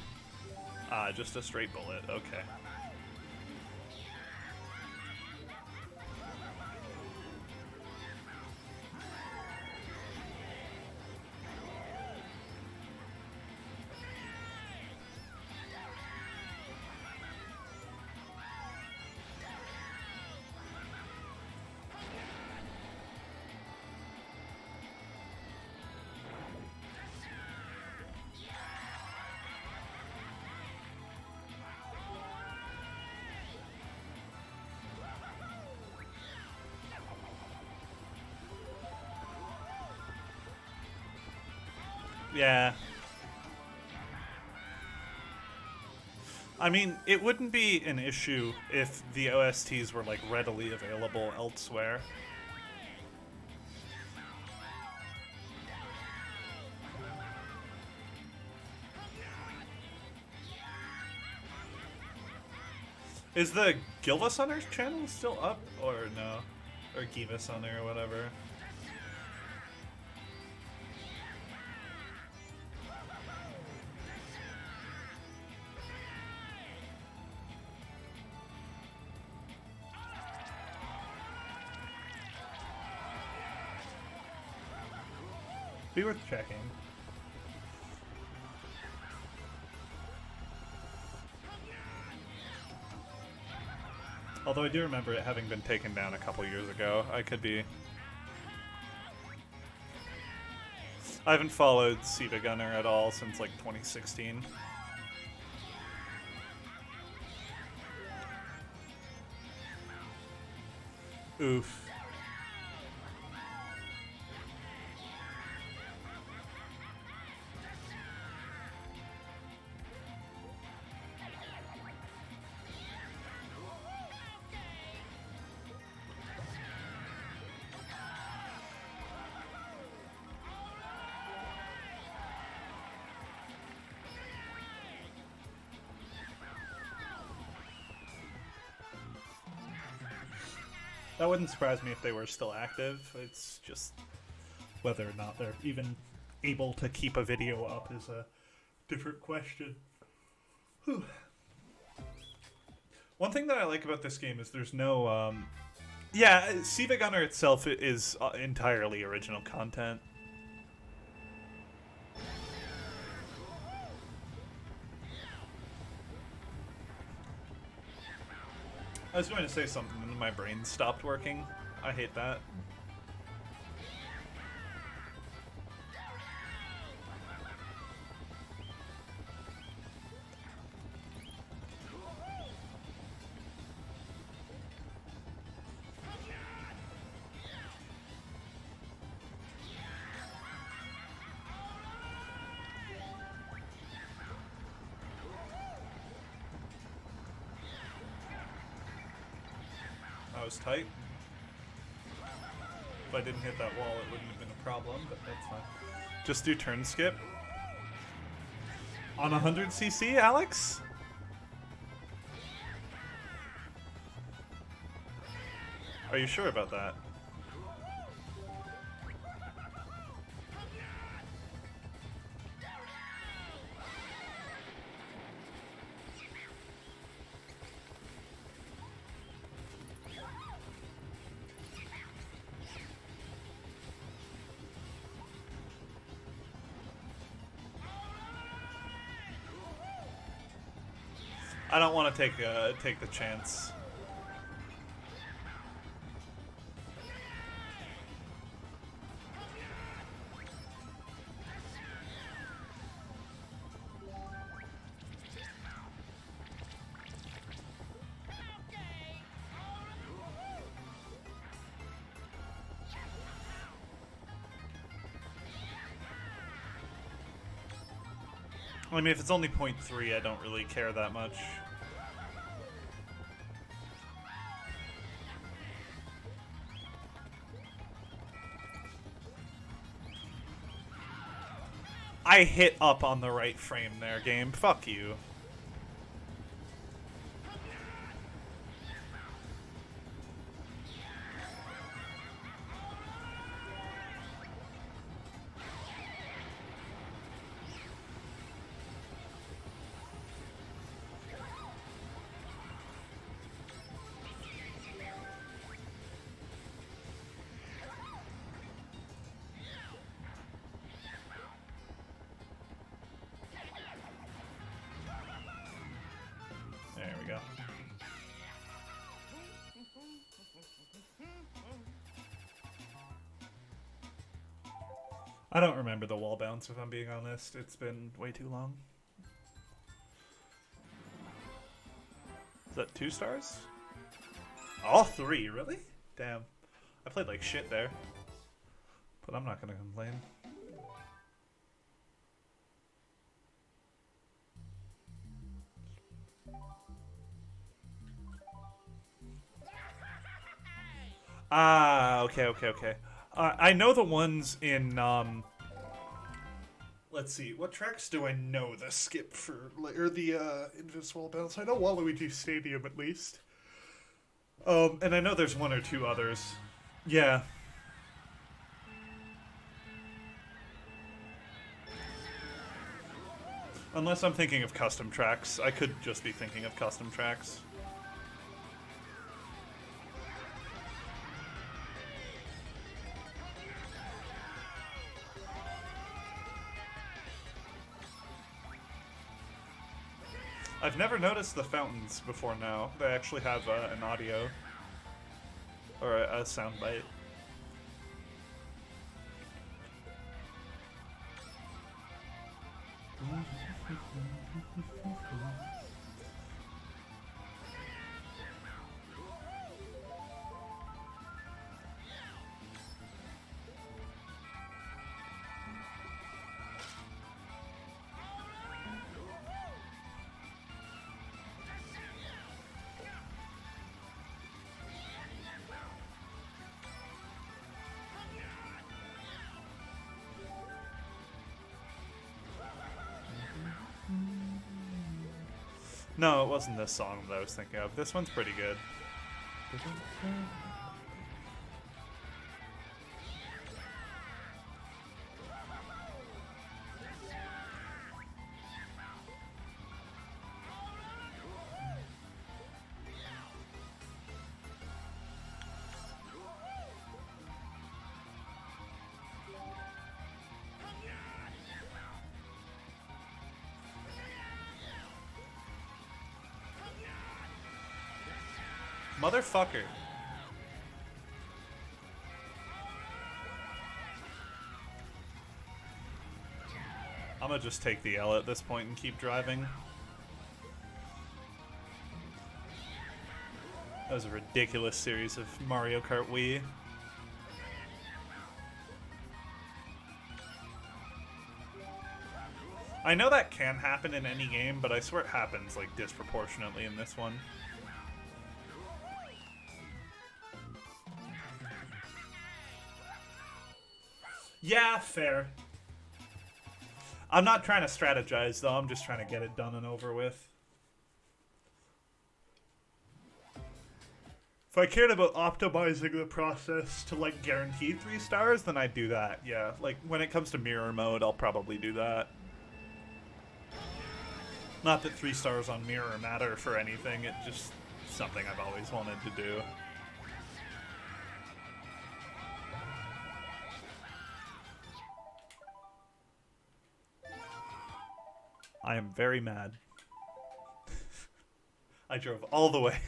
Ah, just a straight bullet. Okay. Yeah. I mean, it wouldn't be an issue if the OSTs were, like, readily available elsewhere. Is the Gilva Sunner channel still up, or no? Or Giva Sunner, or whatever? Be worth checking. Although I do remember it having been taken down a couple years ago. I could be... I haven't followed Siva Gunner at all since like 2016. Oof. That wouldn't surprise me if they were still active. It's just whether or not they're even able to keep a video up is a different question. Whew. One thing that I like about this game is there's no, yeah, Siva Gunner itself is entirely original content. I was going to say something and my brain stopped working. I hate that. That was tight. If I didn't hit that wall, it wouldn't have been a problem, but that's fine. Just do turn skip. On 100cc, Alex? Are you sure about that? I don't want to take the chance. I mean, if it's only 0.3, I don't really care that much. I hit up on the right frame there, game. Fuck you. There we go. I don't remember the wall bounce, if I'm being honest. It's been way too long. Is that 2 stars? All 3, really? Damn. I played like shit there. But I'm not gonna complain. Ah, okay. I know the ones in, let's see, what tracks do I know the skip for, or the, Invincible Bounce? I know Waluigi Stadium, at least. And I know there's 1 or 2 others. Yeah. Unless I'm thinking of custom tracks. I could just be thinking of custom tracks. I've never noticed the fountains before now. They actually have an audio or a sound bite. No, it wasn't this song that I was thinking of. This one's pretty good. Motherfucker. I'm gonna just take the L at this point and keep driving. That was a ridiculous series of Mario Kart Wii. I know that can happen in any game, but I swear it happens like disproportionately in this one. Yeah, fair. I'm not trying to strategize, though. I'm just trying to get it done and over with. If I cared about optimizing the process to, like, guarantee 3 stars, then I'd do that, yeah. Like, when it comes to mirror mode, I'll probably do that. Not that 3 stars on mirror matter for anything, it's just something I've always wanted to do. I am very mad. I drove all the way.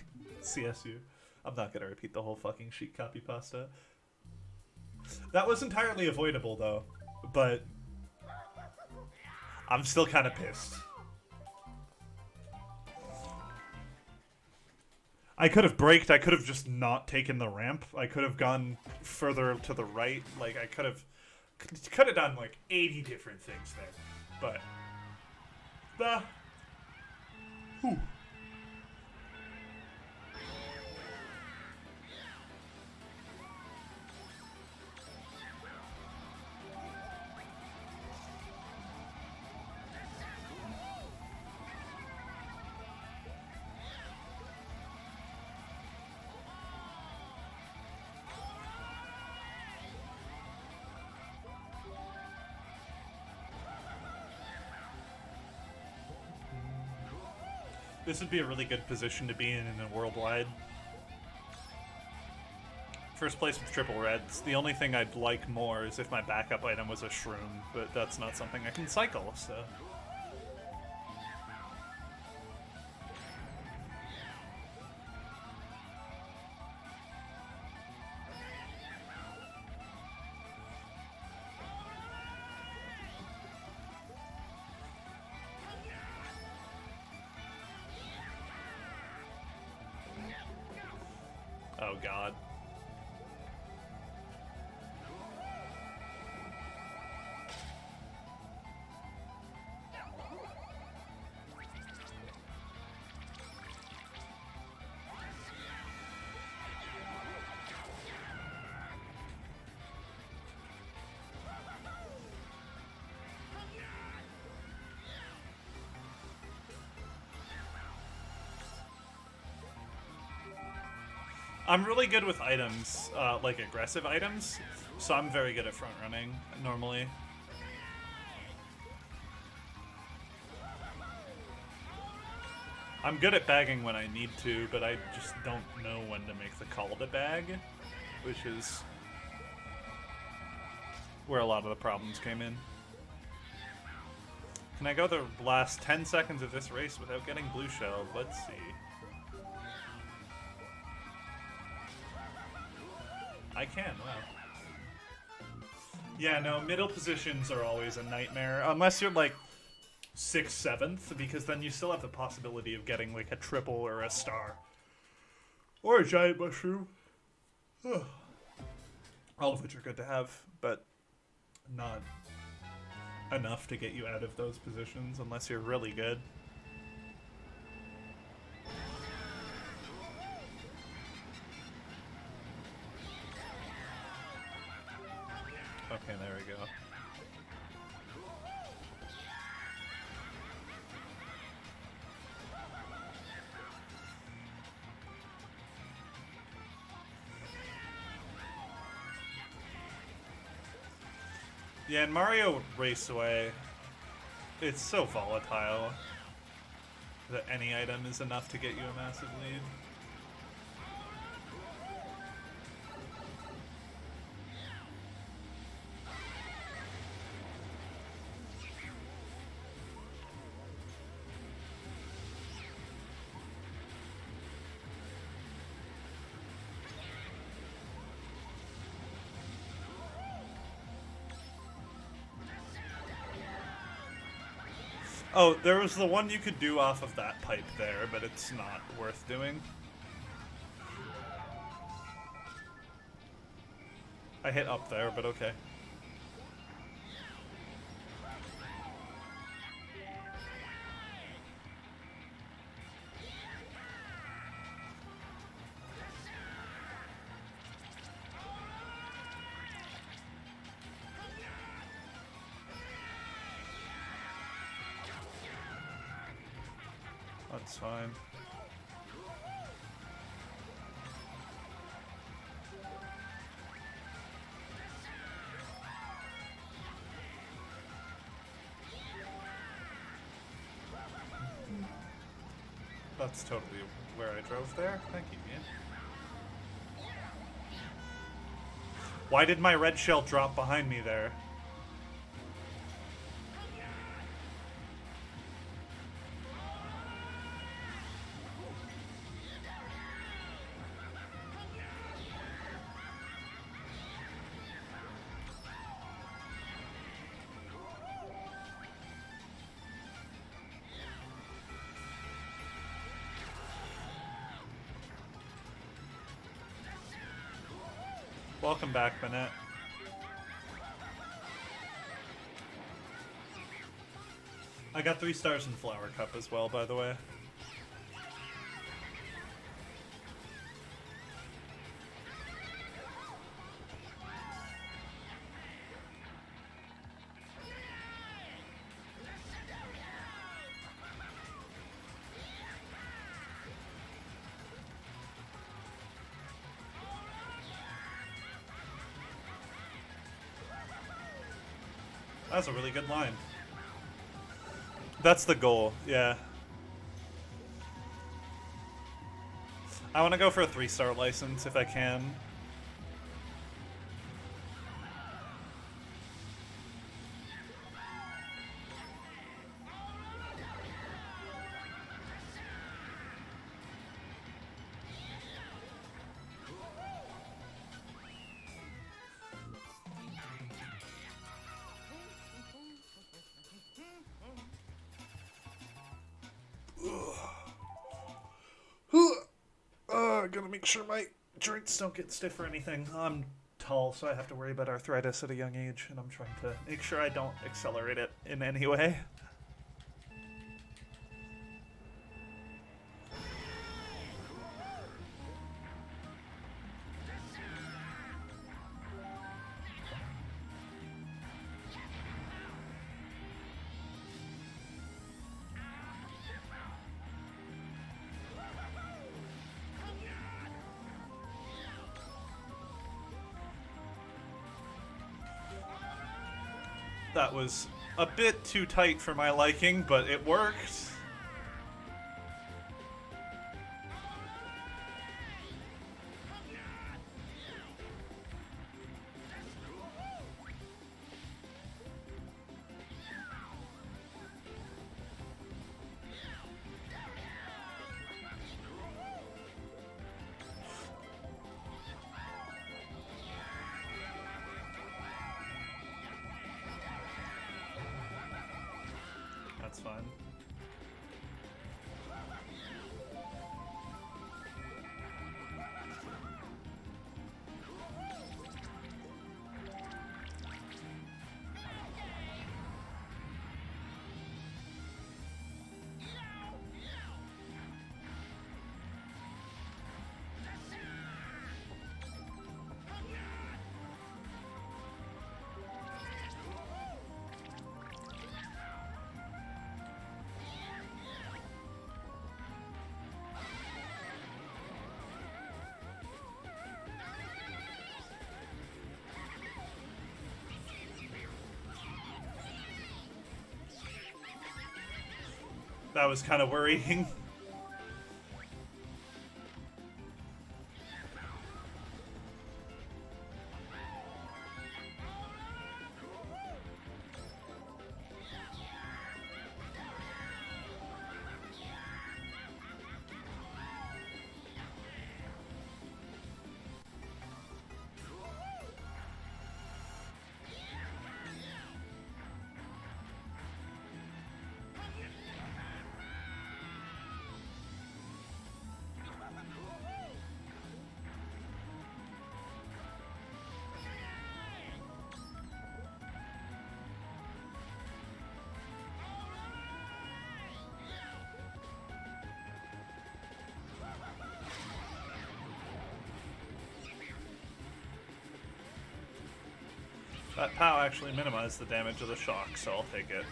CSU. I'm not gonna repeat the whole fucking sheet copy pasta. That was entirely avoidable though, but I'm still kind of pissed. I could have braked, I could have just not taken the ramp, I could have gone further to the right, like I could have done like 80 different things there, but whew. This would be a really good position to be in a worldwide. First place with triple reds. The only thing I'd like more is if my backup item was a shroom, but that's not something I can cycle, so... Oh god. I'm really good with items, like aggressive items, so I'm very good at front running, normally. I'm good at bagging when I need to, but I just don't know when to make the call to bag, which is where a lot of the problems came in. Can I go the last 10 seconds of this race without getting blue shelled? Let's see. I can, wow. Yeah, no, middle positions are always a nightmare. Unless you're like 6th, 7th, because then you still have the possibility of getting like a triple or a star. Or a giant mushroom. All of which are good to have, but not enough to get you out of those positions unless you're really good. Okay, there we go. Yeah, in Mario Raceway, it's so volatile that any item is enough to get you a massive lead. Oh, there was the one you could do off of that pipe there, but it's not worth doing. I hit up there, but okay. That's fine. That's totally where I drove there. Thank you, Ian. Why did my red shell drop behind me there? Welcome back, Bennett. I got 3 stars in Flower Cup as well, by the way. That's a really good line. That's the goal, yeah. I want to go for a 3-star license if I can. Gotta make sure my joints don't get stiff or anything. I'm tall, so I have to worry about arthritis at a young age, and I'm trying to make sure I don't accelerate it in any way. That was a bit too tight for my liking, but it worked. that's fine. That was kind of worrying. That POW actually minimized the damage of the shock, so I'll take it.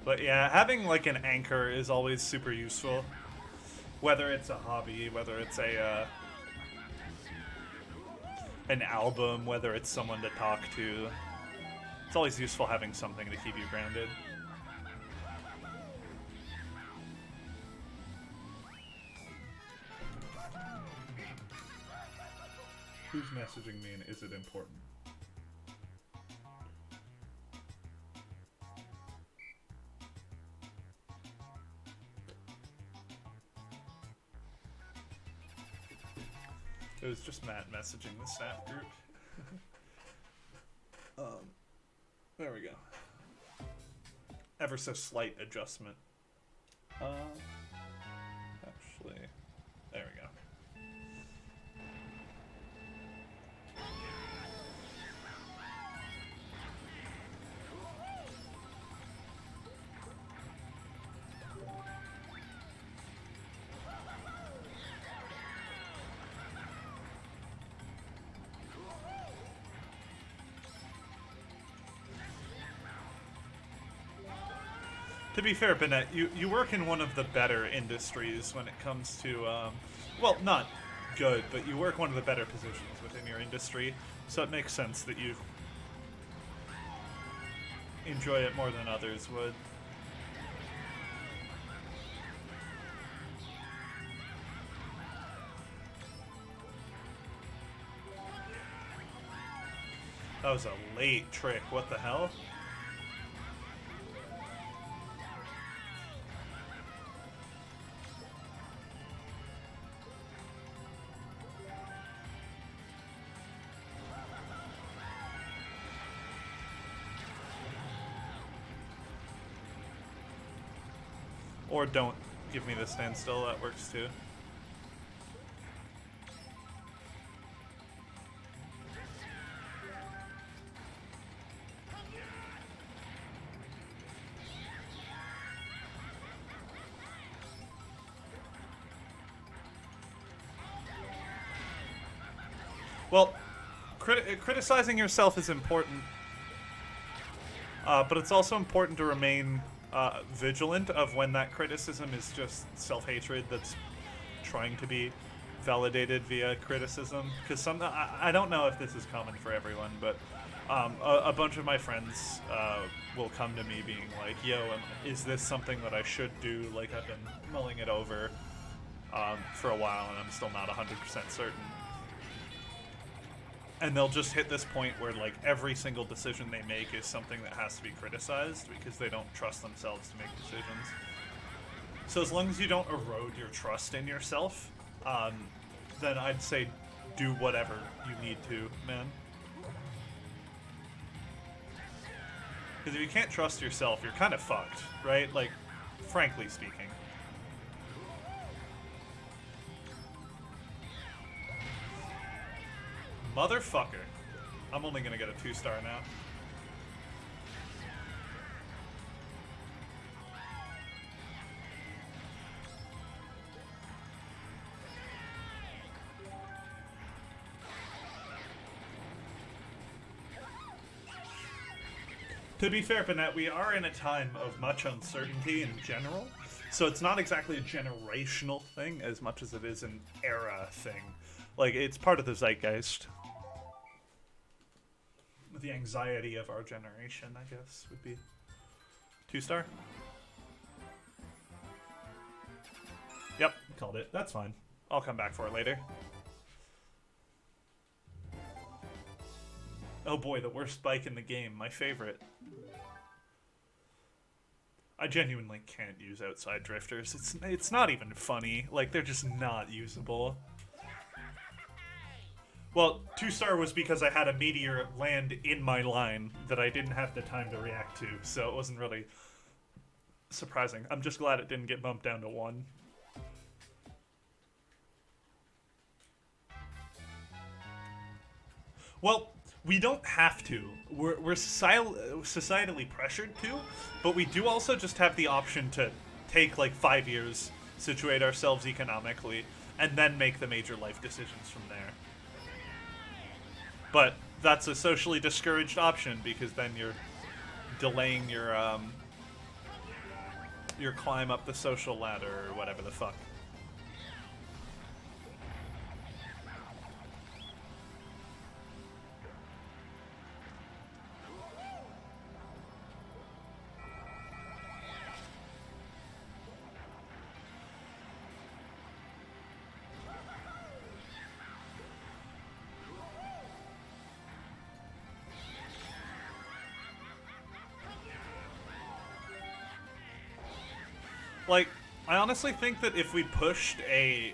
But yeah, having like an anchor is always super useful. Whether it's a hobby, whether it's a an album, whether it's someone to talk to. It's always useful having something to keep you grounded. Who's messaging me and is it important? It was just Matt messaging the Snap group. There we go. Ever so slight adjustment. Actually, there we go. To be fair, Bennett, you work in one of the better industries when it comes to, well, not good, but you work one of the better positions within your industry, so it makes sense that you enjoy it more than others would. That was a late trick, what the hell? Or don't give me the standstill, that works too. Well, criticizing yourself is important, but it's also important to remain vigilant of when that criticism is just self-hatred that's trying to be validated via criticism. Because I don't know if this is common for everyone, but a bunch of my friends will come to me being like, yo, is this something that I should do? Like, I've been mulling it over for a while and I'm still not 100% certain. And they'll just hit this point where, like, every single decision they make is something that has to be criticized because they don't trust themselves to make decisions. So as long as you don't erode your trust in yourself, then I'd say do whatever you need to, man. Because if you can't trust yourself, you're kind of fucked, right? Like, frankly speaking. Motherfucker. I'm only gonna get a 2-star now. To be fair, Bennett, we are in a time of much uncertainty in general, so it's not exactly a generational thing as much as it is an era thing. Like, it's part of the zeitgeist. The anxiety of our generation, I guess, would be 2-star. Yep, called it. That's fine. I'll come back for it later. Oh boy, the worst bike in the game. My favorite. I genuinely can't use outside drifters. It's not even funny. Like, they're just not usable. Well, 2-star was because I had a meteor land in my line that I didn't have the time to react to, so it wasn't really surprising. I'm just glad it didn't get bumped down to 1. Well, we don't have to. We're societally pressured to, but we do also just have the option to take like 5 years, situate ourselves economically, and then make the major life decisions from there. But that's a socially discouraged option because then you're delaying your climb up the social ladder or whatever the fuck. Like, I honestly think that if we pushed a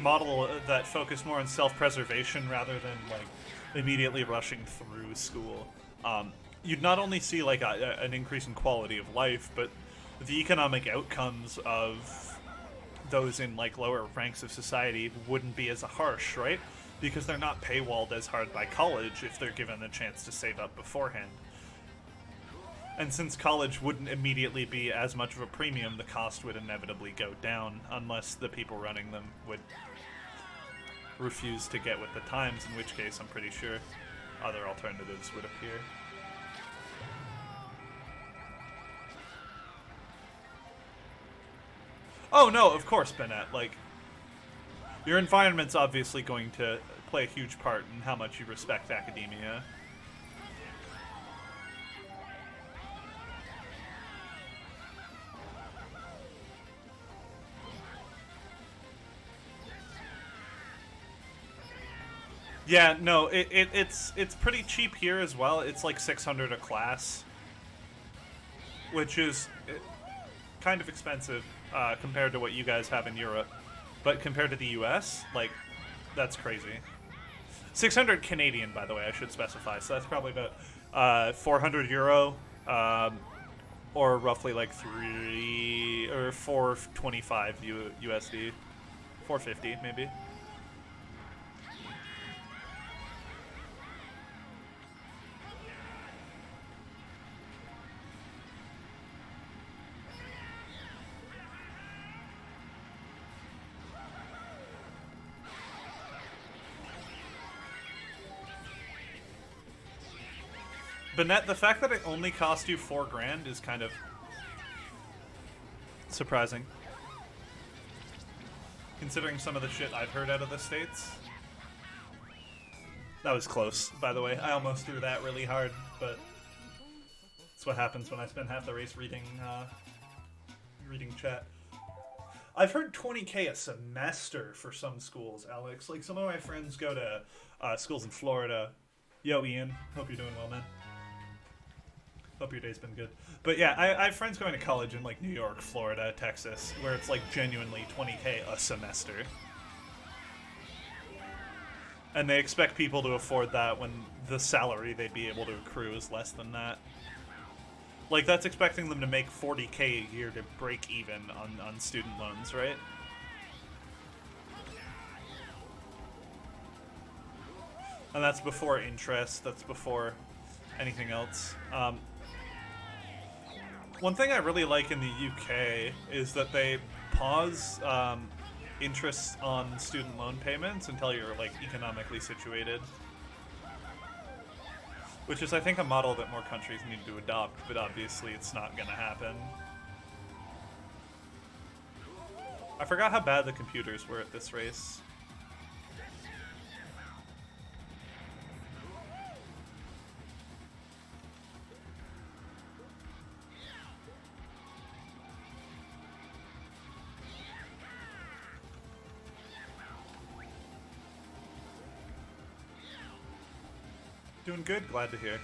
model that focused more on self-preservation rather than like immediately rushing through school, you'd not only see like an increase in quality of life, but the economic outcomes of those in like lower ranks of society wouldn't be as harsh, right? Because they're not paywalled as hard by college if they're given the chance to save up beforehand. And since college wouldn't immediately be as much of a premium, the cost would inevitably go down unless the people running them would refuse to get with the times, in which case I'm pretty sure other alternatives would appear. Oh no, of course, Bennett. Like, your environment's obviously going to play a huge part in how much you respect academia. Yeah, no, it's pretty cheap here as well. It's like 600 a class, which is kind of expensive compared to what you guys have in Europe. But compared to the US, like, that's crazy. 600 Canadian, by the way, I should specify. So that's probably about 400 euro, or roughly like 3 or 425 USD, 450 maybe. Bennett, the fact that it only cost you $4 grand is kind of surprising. Considering some of the shit I've heard out of the States. That was close, by the way. I almost threw that really hard, but that's what happens when I spend half the race reading chat. I've heard 20K a semester for some schools, Alex. Like, some of my friends go to schools in Florida. Yo, Ian. Hope you're doing well, man. Hope your day's been good. But yeah, I have friends going to college in like New York, Florida, Texas, where it's like genuinely 20K a semester. And they expect people to afford that when the salary they'd be able to accrue is less than that. Like, that's expecting them to make $40K a year to break even on student loans, right? And that's before interest, that's before anything else. One thing I really like in the UK is that they pause interest on student loan payments until you're, like, economically situated. Which is, I think, a model that more countries need to adopt, but obviously it's not gonna happen. I forgot how bad the computers were at this race. Doing good, glad to hear.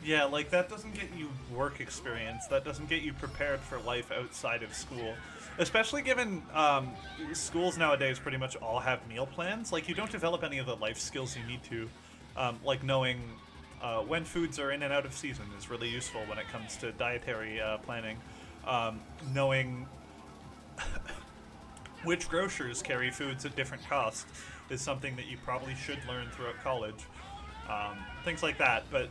Yeah, like, that doesn't get you work experience. That doesn't get you prepared for life outside of school. Especially given schools nowadays pretty much all have meal plans. Like, you don't develop any of the life skills you need to. Like, knowing when foods are in and out of season is really useful when it comes to dietary planning. Knowing which grocers carry foods at different costs is something that you probably should learn throughout college. Things like that, but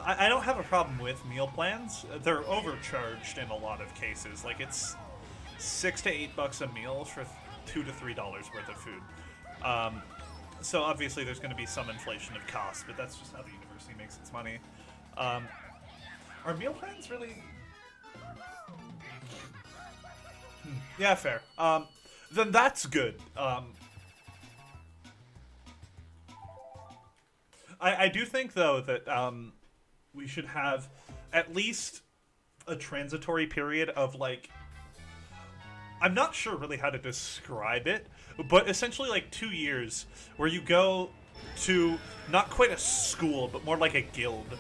I don't have a problem with meal plans. They're overcharged in a lot of cases. Like, it's $6 to $8 a meal for $2 to $3 worth of food. So obviously there's going to be some inflation of cost, but that's just how the university makes its money. Are meal plans really? Yeah, fair. Then that's good. I do think, though, that we should have at least a transitory period of, like, I'm not sure really how to describe it, but essentially like 2 years where you go to not quite a school, but more like a guild,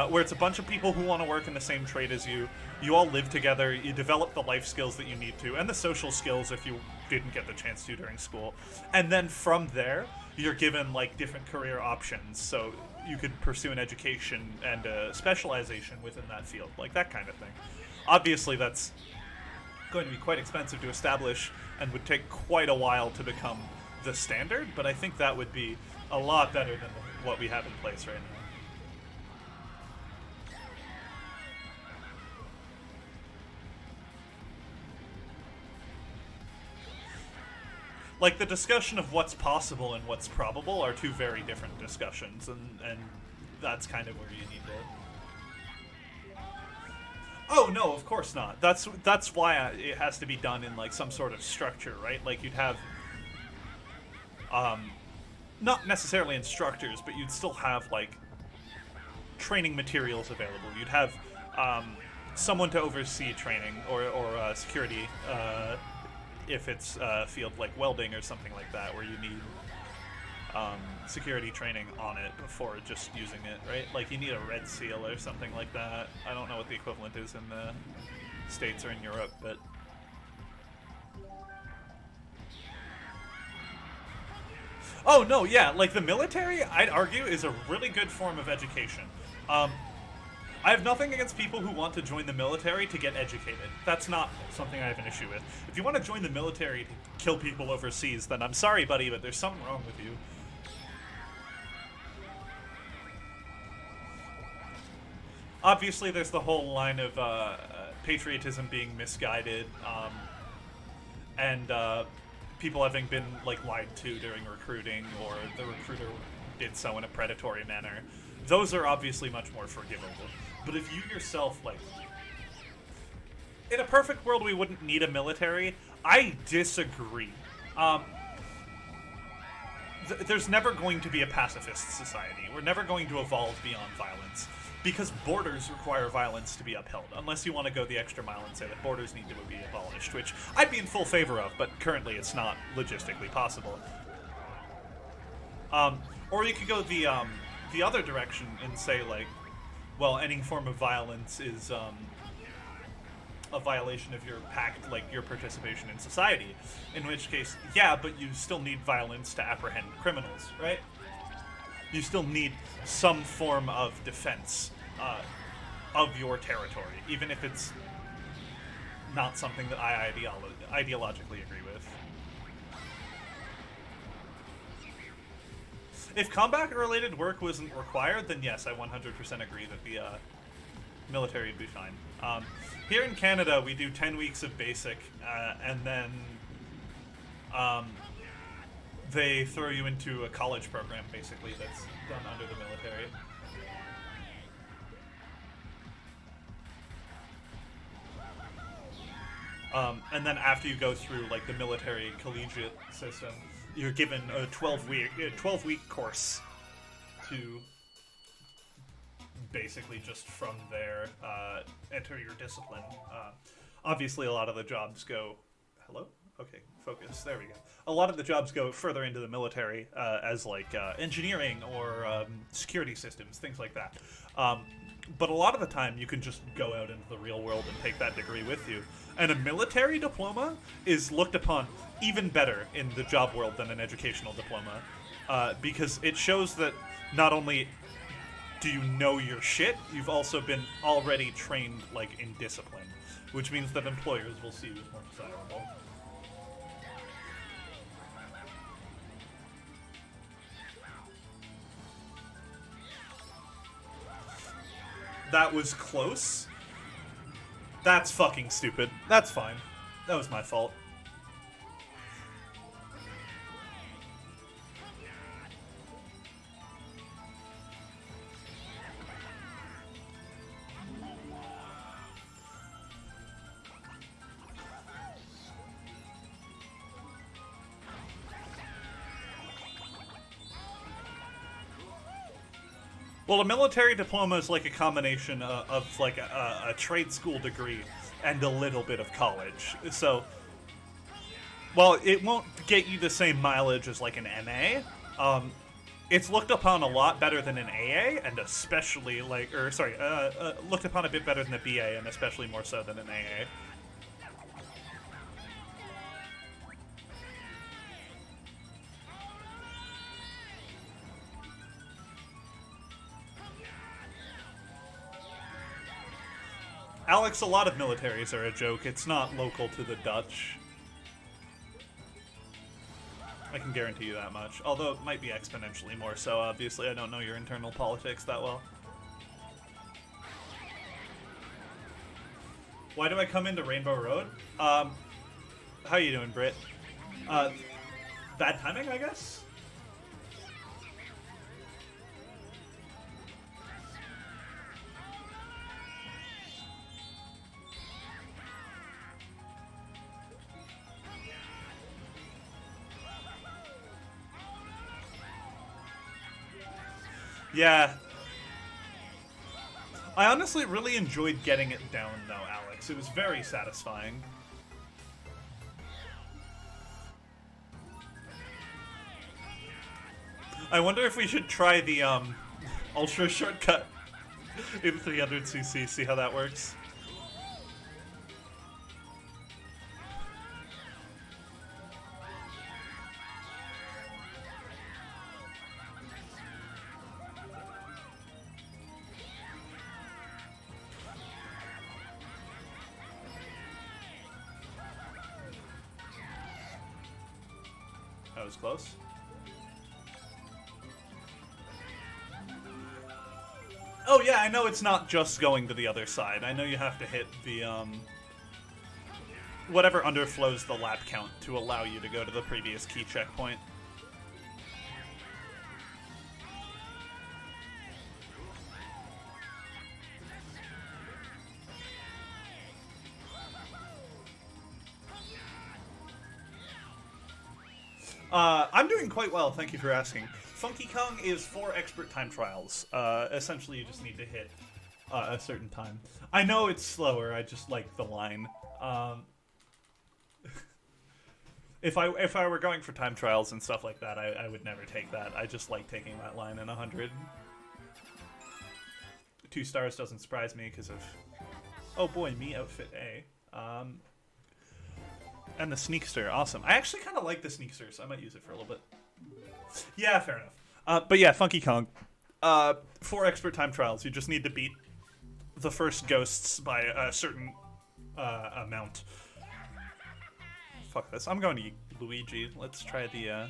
where it's a bunch of people who want to work in the same trade as you. You all live together, you develop the life skills that you need to, and the social skills if you didn't get the chance to during school. And then from there, you're given, like, different career options, so you could pursue an education and a specialization within that field, like that kind of thing. Obviously, that's going to be quite expensive to establish and would take quite a while to become the standard, but I think that would be a lot better than what we have in place right now. Like, the discussion of what's possible and what's probable are two very different discussions, and that's kind of where you need to... Oh, no, of course not. That's why it has to be done in, like, some sort of structure, right? Like, you'd have... not necessarily instructors, but you'd still have, like, training materials available. You'd have someone to oversee training, or security, if it's a field like welding or something like that, where you need security training on it before just using it, right? Like, you need a red seal or something like that. I don't know what the equivalent is in the States or in Europe, but... Oh, no, yeah, like, the military, I'd argue, is a really good form of education. I have nothing against people who want to join the military to get educated. That's not something I have an issue with. If you want to join the military to kill people overseas, then I'm sorry, buddy, but there's something wrong with you. Obviously, there's the whole line of patriotism being misguided, and people having been, like, lied to during recruiting, or the recruiter did so in a predatory manner. Those are obviously much more forgivable. But if you yourself, like... In a perfect world, we wouldn't need a military. I disagree. There's never going to be a pacifist society. We're never going to evolve beyond violence. because borders require violence to be upheld, unless you want to go the extra mile and say that borders need to be abolished, which I'd be in full favor of, but currently it's not logistically possible. Or you could go the other direction and say, like, well, any form of violence is a violation of your pact, like your participation in society. In which case, yeah, but you still need violence to apprehend criminals, right? You still need some form of defense of your territory, even if it's not something that I ideologically agree with. If combat-related work wasn't required, then yes, I 100% agree that the military would be fine. Here in Canada, we do 10 weeks of basic, and then they throw you into a college program, basically, that's done under the military. And then after you go through, like, the military collegiate system, you're given a 12-week course to basically just from there enter your discipline. Obviously, a lot of the jobs go... Hello? Okay, focus. There we go. A lot of the jobs go further into the military as, like, engineering or security systems, things like that. But a lot of the time, you can just go out into the real world and take that degree with you. And a military diploma is looked upon even better in the job world than an educational diploma, because it shows that not only do you know your shit, you've also been already trained, like, in discipline, which means that employers will see you as more desirable. That was close. That's fucking stupid. That's fine. That was my fault. Well, a military diploma is like a combination of like a trade school degree and a little bit of college. So, while it won't get you the same mileage as like an MA, it's looked upon a lot better than an AA, and especially like, or sorry, looked upon a bit better than a BA, and especially more so than an AA. Alex, a lot of militaries are a joke. It's not local to the Dutch. I can guarantee you that much. Although it might be exponentially more so, obviously. I don't know your internal politics that well. Why do I come into Rainbow Road? How you doing, Britt? Bad timing, I guess? Yeah. I honestly really enjoyed getting it down, though, Alex. It was very satisfying. I wonder if we should try the, ultra shortcut in 300cc, see how that works. That was close. Oh yeah, I know it's not just going to the other side. I know you have to hit the, whatever underflows the lap count to allow you to go to the previous key checkpoint. I'm doing quite well, thank you for asking. Funky Kong is 4 expert time trials. Essentially, you just need to hit a certain time. I know it's slower. I just like the line. If I were going for time trials and stuff like that, I would never take that. I just like taking that line in 100. 2 stars doesn't surprise me because of, oh boy, me outfit A. And the Sneakster, awesome. I actually kind of like the Sneakster, so I might use it for a little bit. Yeah, fair enough. But yeah, Funky Kong. 4 expert time trials. You just need to beat the first ghosts by a certain amount. Fuck this. I'm going to Luigi. Let's try the...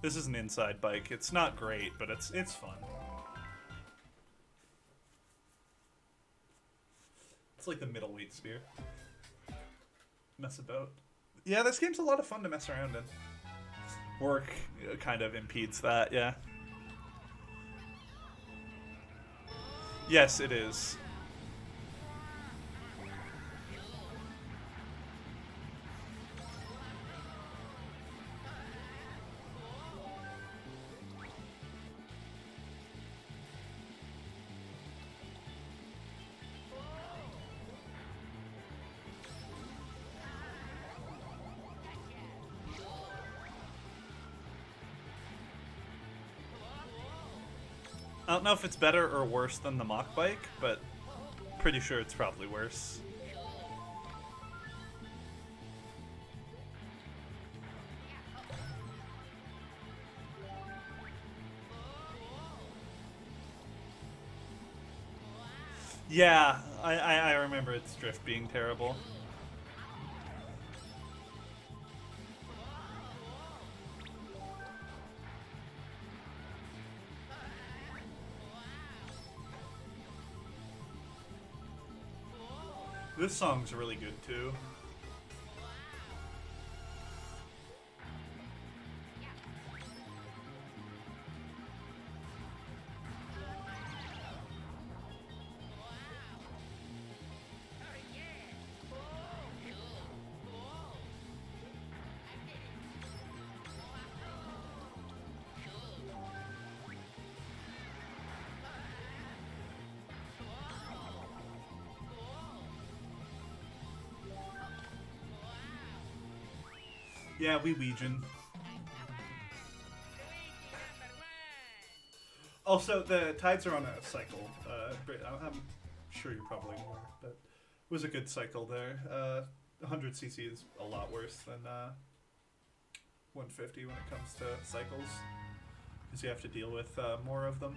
This is an inside bike. It's not great, but it's fun. It's like the middleweight spear. Mess about. Yeah, this game's a lot of fun to mess around in. Work kind of impedes that, yeah. Yes, it is. I don't know if it's better or worse than the mock bike, but pretty sure it's probably worse. Yeah, I remember its drift being terrible. This song's really good too. Yeah, we Weegian. Also, the tides are on a cycle. I'm sure you're probably aware, but it was a good cycle there. 100cc is a lot worse than 150 when it comes to cycles, because you have to deal with more of them.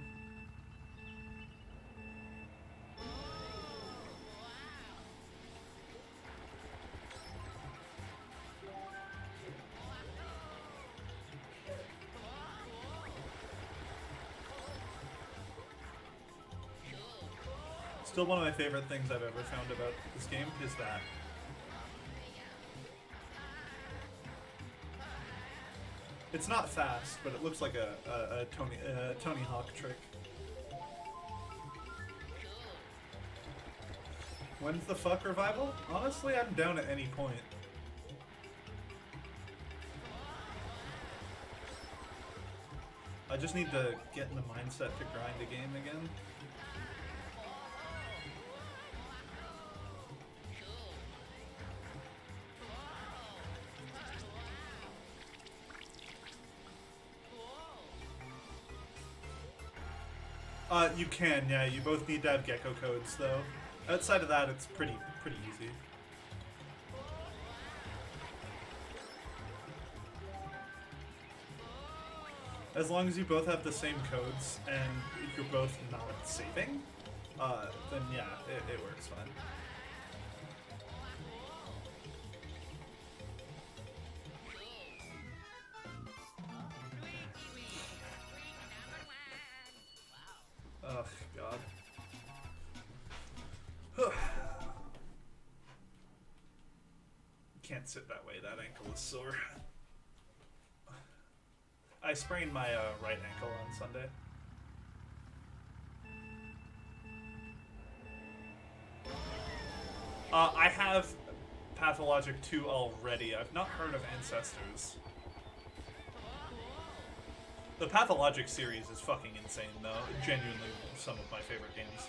Still one of my favorite things I've ever found about this game is that it's not fast, but it looks like a Tony Hawk trick. When's the fuck revival? Honestly, I'm down at any point. I just need to get in the mindset to grind a game again. You can, yeah. You both need to have gecko codes, though. Outside of that, it's pretty easy. As long as you both have the same codes and you're both not saving, then yeah, it works fine. Ugh, God. Can't sit that way, that ankle is sore. I sprained my right ankle on Sunday. I have Pathologic 2 already. I've not heard of Ancestors. The Pathologic series is fucking insane, though. Genuinely some of my favorite games.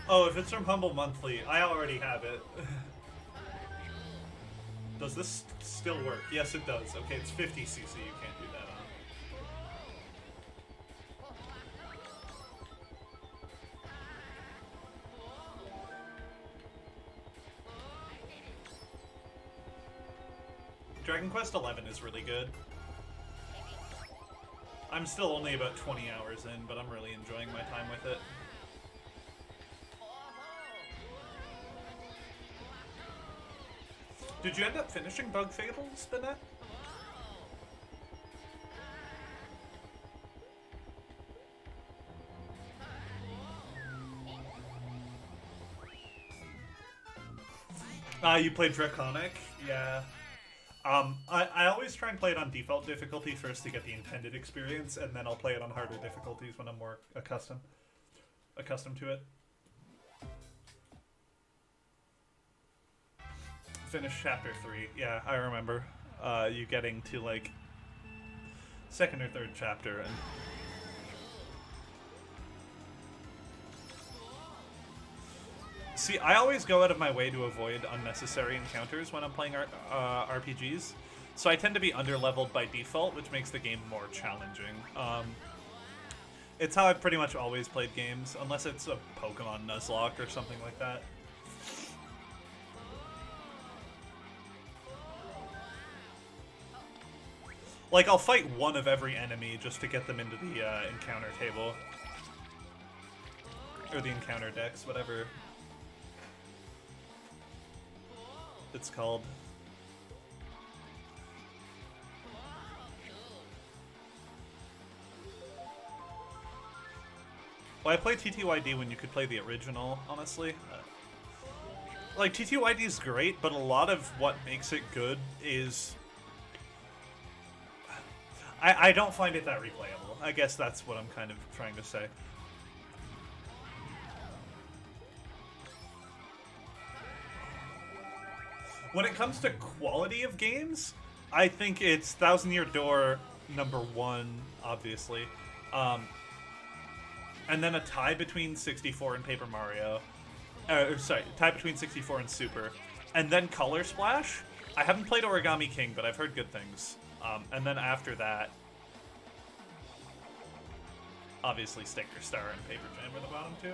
Oh, if it's from Humble Monthly, I already have it. Does this still work? Yes, it does. Okay, it's 50cc. You can't do that on. Dragon Quest XI is really good. I'm still only about 20 hours in, but I'm really enjoying my time with it. Did you end up finishing Bug Fables, Banette? You played Draconic? Yeah. I always try and play it on default difficulty first to get the intended experience, and then I'll play it on harder difficulties when I'm more accustomed to it. Finish chapter 3. Yeah, I remember you getting to like second or third chapter and see, I always go out of my way to avoid unnecessary encounters when I'm playing RPGs, so I tend to be underleveled by default, which makes the game more challenging. It's how I've pretty much always played games, unless it's a Pokemon Nuzlocke or something like that. Like, I'll fight one of every enemy just to get them into the encounter table. Or the encounter decks, whatever it's called. Well, I play TTYD when you could play the original, honestly. Like, TTYD is great, but a lot of what makes it good is... I don't find it that replayable. I guess that's what I'm kind of trying to say. When it comes to quality of games, I think it's Thousand Year Door #1, obviously. And then a tie between 64 and Paper Mario. Sorry, tie between 64 and Super. And then Color Splash. I haven't played Origami King, but I've heard good things. And then after that, obviously Sticker Star and Paper Jam are the bottom two.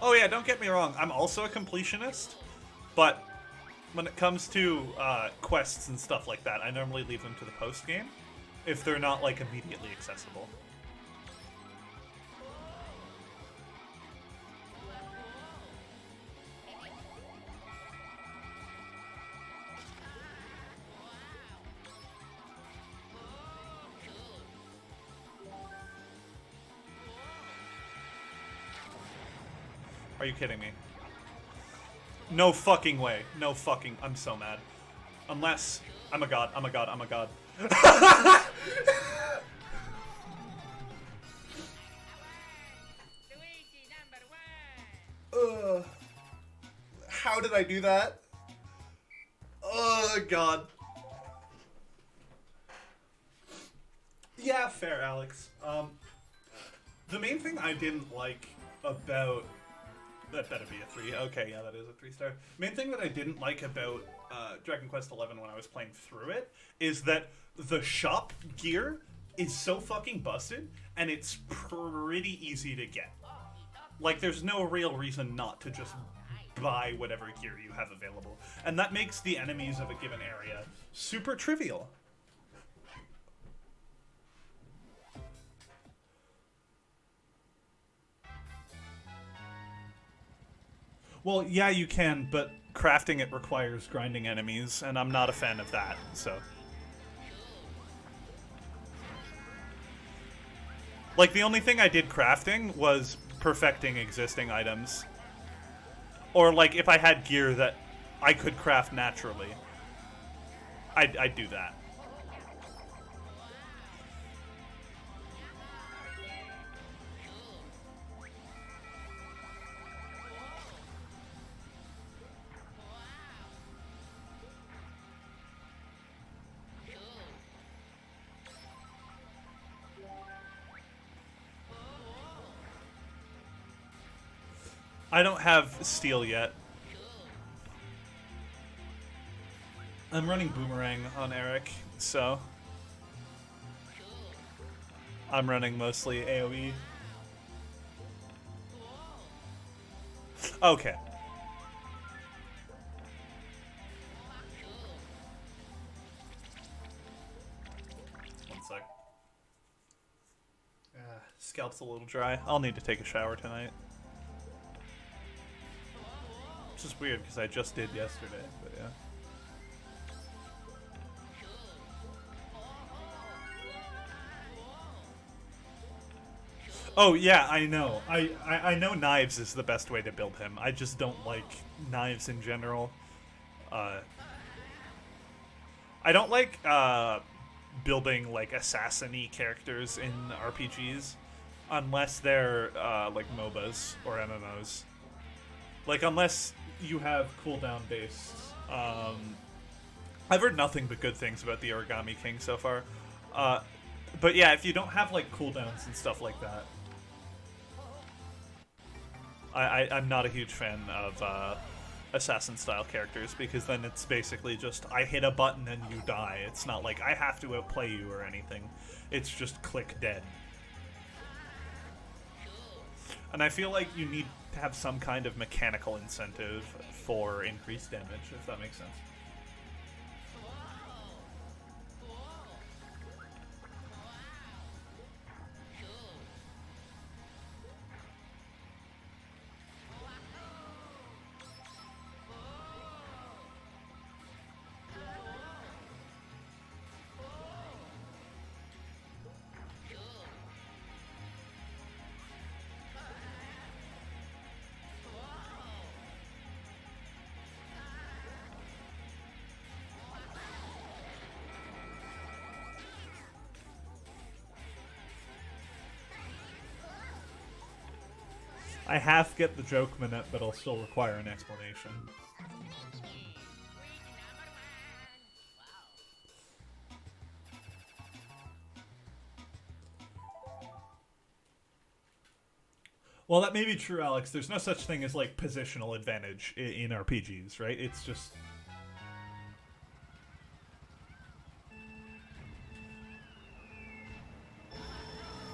Oh yeah, don't get me wrong, I'm also a completionist, but when it comes to quests and stuff like that, I normally leave them to the post-game, if they're not, like, immediately accessible. Are you kidding me? No fucking way. No fucking... I'm so mad. Unless... I'm a god. I'm a god. I'm a god. How did I do that? Oh, God. Yeah, fair, Alex. The main thing I didn't like about... That better be a 3. Okay, yeah, that is a 3-star. Main thing that I didn't like about Dragon Quest XI when I was playing through it is that the shop gear is so fucking busted, and it's pretty easy to get. Like, there's no real reason not to just buy whatever gear you have available. And that makes the enemies of a given area super trivial. Well, yeah, you can, but crafting it requires grinding enemies, and I'm not a fan of that, so... Like, the only thing I did crafting was perfecting existing items. Or like if I had gear that I could craft naturally, I'd do that. I don't have steel yet. I'm running Boomerang on Eric, so I'm running mostly AoE. Okay. One sec. Scalp's a little dry. I'll need to take a shower tonight. Which is weird because I just did yesterday, but yeah. Oh yeah, I know. I know knives is the best way to build him. I just don't like knives in general. I don't like building like assassin-y characters in RPGs unless they're like MOBAs or MMOs. Like unless you have cooldown based. I've heard nothing but good things about the Origami King so far. But yeah, if you don't have like cooldowns and stuff like that, I'm not a huge fan of assassin-style characters because then it's basically just I hit a button and you die. It's not like I have to outplay you or anything. It's just click dead. And I feel like you need to have some kind of mechanical incentive for increased damage, if that makes sense. I half get the joke minute, but I'll still require an explanation. Well, that may be true, Alex. There's no such thing as like positional advantage in RPGs, right? It's just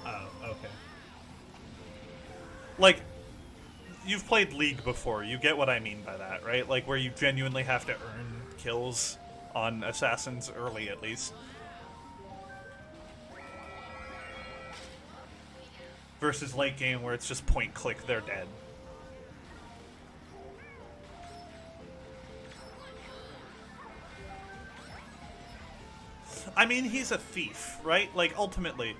oh, okay. Like you've played League before. You get what I mean by that, right? Like where you genuinely have to earn kills on assassins early, at least. Versus late game where it's just point click, they're dead. I mean, he's a thief, right? Like, ultimately,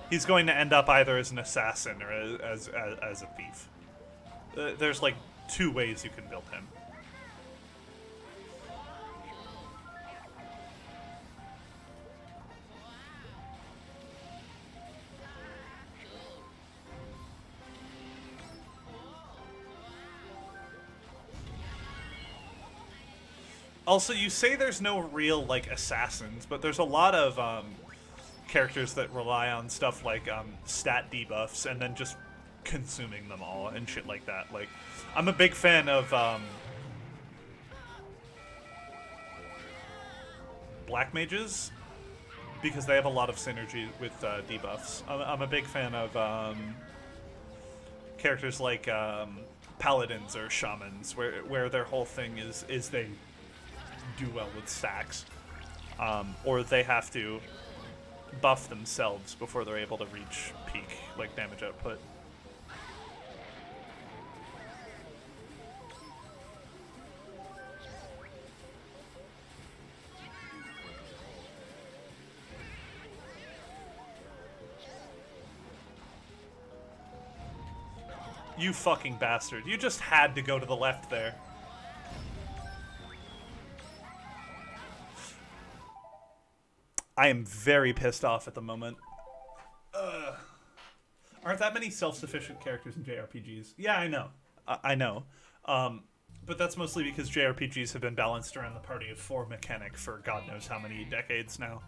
he's going to end up either as an assassin or as a thief. There's, like, two ways you can build him. Also, you say there's no real, like, assassins, but there's a lot of characters that rely on stuff like stat debuffs and then just consuming them all and shit like that. Like, I'm a big fan of black mages because they have a lot of synergy with debuffs. I'm a big fan of characters like paladins or shamans where their whole thing is they do well with stacks, or they have to buff themselves before they're able to reach peak like damage output. You fucking bastard. You just had to go to the left there. I am very pissed off at the moment. Aren't that many self-sufficient characters in JRPGs? Yeah, I know. I know. But that's mostly because JRPGs have been balanced around the party of 4 mechanic for God knows how many decades now.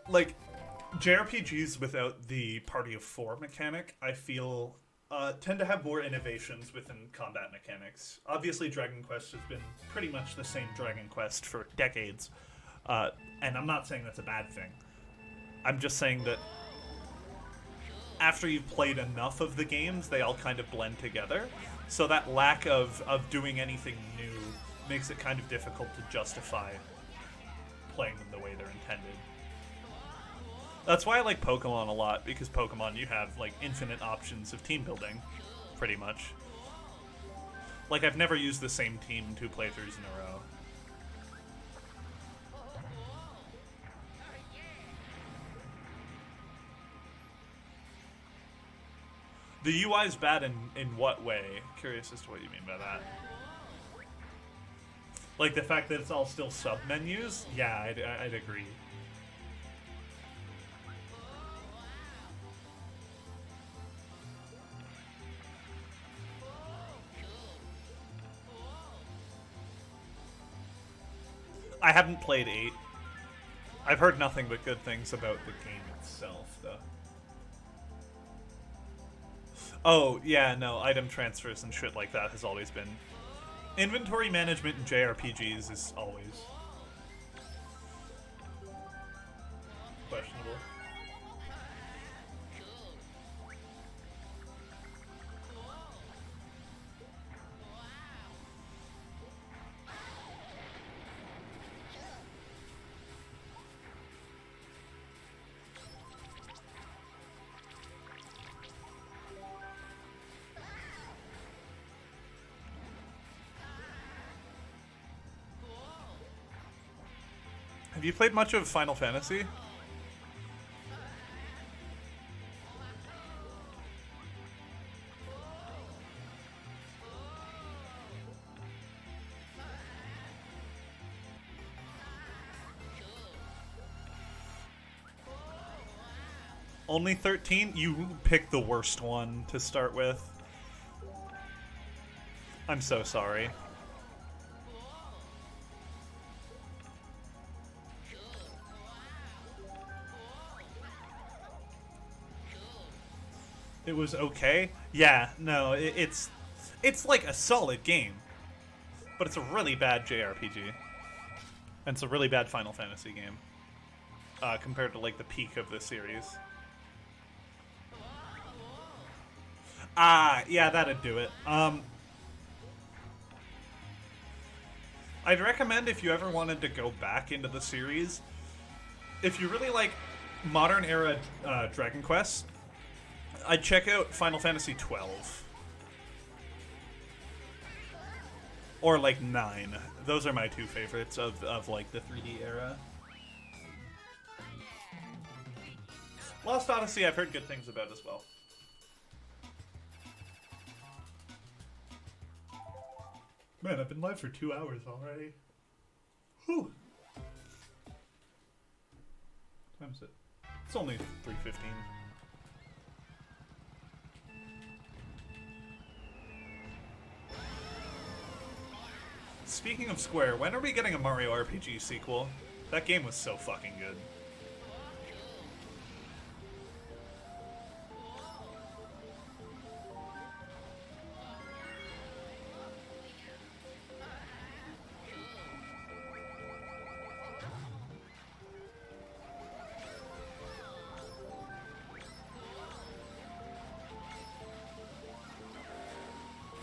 Like, JRPGs without the party of 4 mechanic, I feel, tend to have more innovations within combat mechanics. Obviously, Dragon Quest has been pretty much the same Dragon Quest for decades. And I'm not saying that's a bad thing. I'm just saying that after you've played enough of the games, they all kind of blend together. So that lack of doing anything new makes it kind of difficult to justify playing them the way they're intended. That's why I like Pokemon a lot, because Pokemon, you have, like, infinite options of team building, pretty much. Like, I've never used the same team 2 playthroughs in a row. The UI's bad in what way? Curious as to what you mean by that. Like, the fact that it's all still sub-menus? Yeah, I'd agree. I haven't played 8. I've heard nothing but good things about the game itself, though. Oh, yeah, no, item transfers and shit like that has always been... Inventory management in JRPGs is always questionable. Have you played much of Final Fantasy? Only 13? You picked the worst one to start with. I'm so sorry. It was okay? Yeah, no, it's like a solid game. But it's a really bad JRPG. And it's a really bad Final Fantasy game. Compared to, like, the peak of the series. Yeah, that'd do it. I'd recommend, if you ever wanted to go back into the series, if you really like modern era Dragon Quest, I'd check out Final Fantasy 12. Or, like, 9. Those are my 2 favorites of like, the 3D era. Lost Odyssey, I've heard good things about as well. Man, I've been live for 2 hours already. Whew. What time is it? It's only 3:15. Speaking of Square, when are we getting a Mario RPG sequel? That game was so fucking good.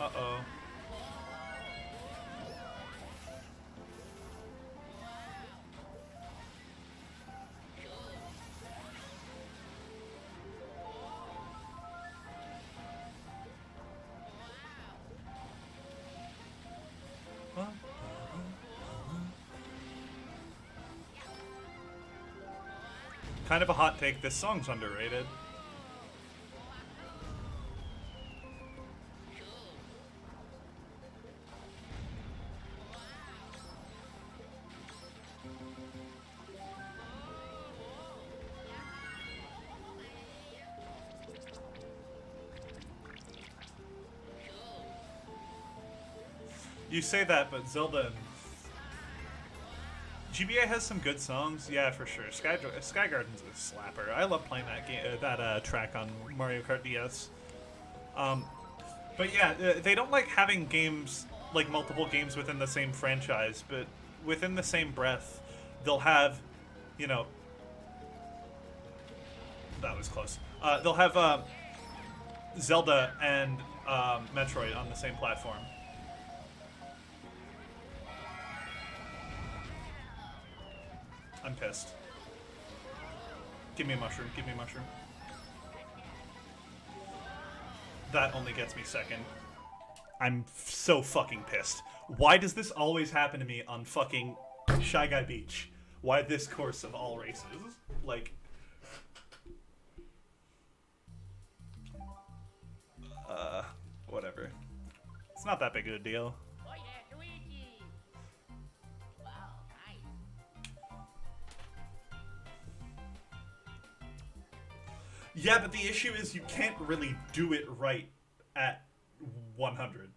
Uh-oh. Kind of a hot take, this song's underrated. You say that, but Zelda and GBA has some good songs. Yeah, for sure. Sky Garden's a slapper. I love playing that game, track on Mario Kart DS. Um, but yeah, they don't like having games like multiple games within the same franchise, but within the same breath, they'll have, you know, that was close. They'll have Zelda and Metroid on the same platform. I'm pissed. Give me a mushroom. Give me a mushroom. That only gets me second. I'm so fucking pissed. Why does this always happen to me on fucking Shy Guy Beach? Why this course of all races? Like... whatever. It's not that big of a deal. Yeah, but the issue is you can't really do it right at 100.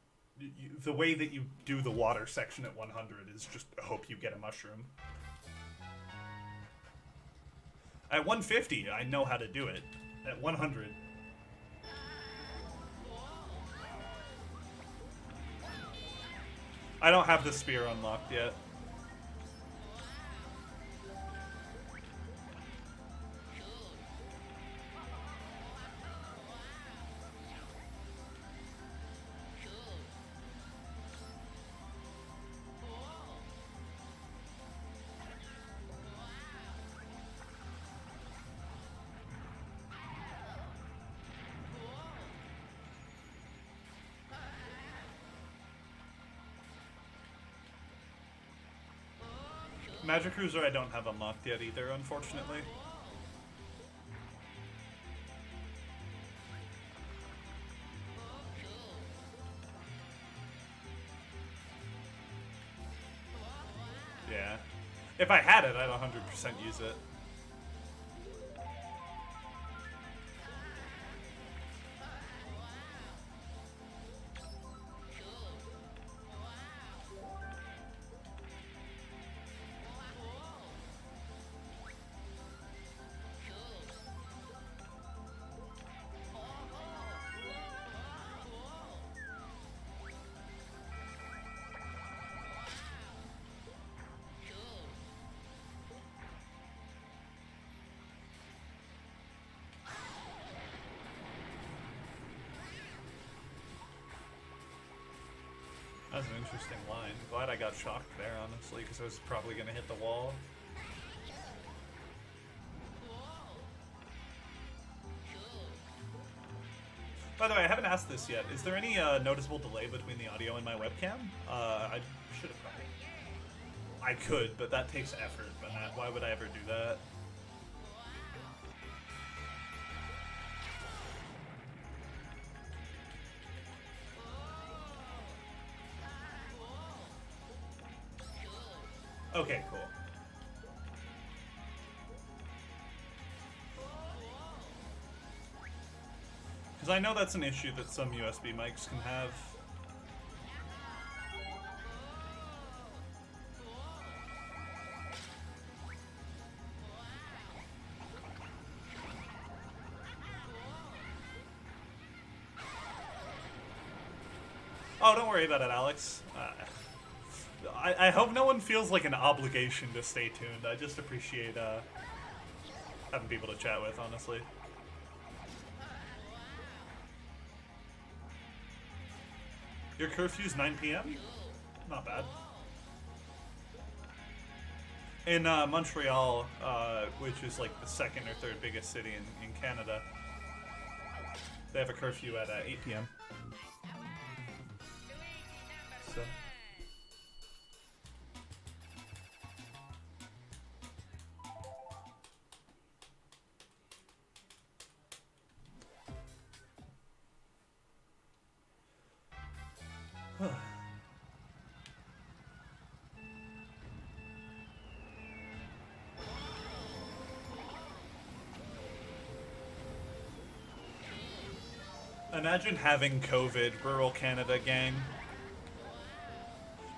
The way that you do the water section at 100 is just hope you get a mushroom. At 150, I know how to do it. At 100... I don't have the spear unlocked yet. Magic Cruiser I don't have unlocked yet either, unfortunately. Yeah. If I had it, I'd 100% use it. That's an interesting line. Glad I got shocked there, honestly, because I was probably going to hit the wall. By the way, I haven't asked this yet. Is there any noticeable delay between the audio and my webcam? I should have probably... I could, but that takes effort. But why would I ever do that? Okay, cool. Because I know that's an issue that some USB mics can have. Oh, don't worry about it, Alex. I hope no one feels like an obligation to stay tuned. I just appreciate having people to chat with, honestly. Your curfew's 9 p.m.? Not bad. In Montreal, which is like the second or third biggest city in Canada, they have a curfew at 8 p.m. So... Imagine having COVID, rural Canada gang.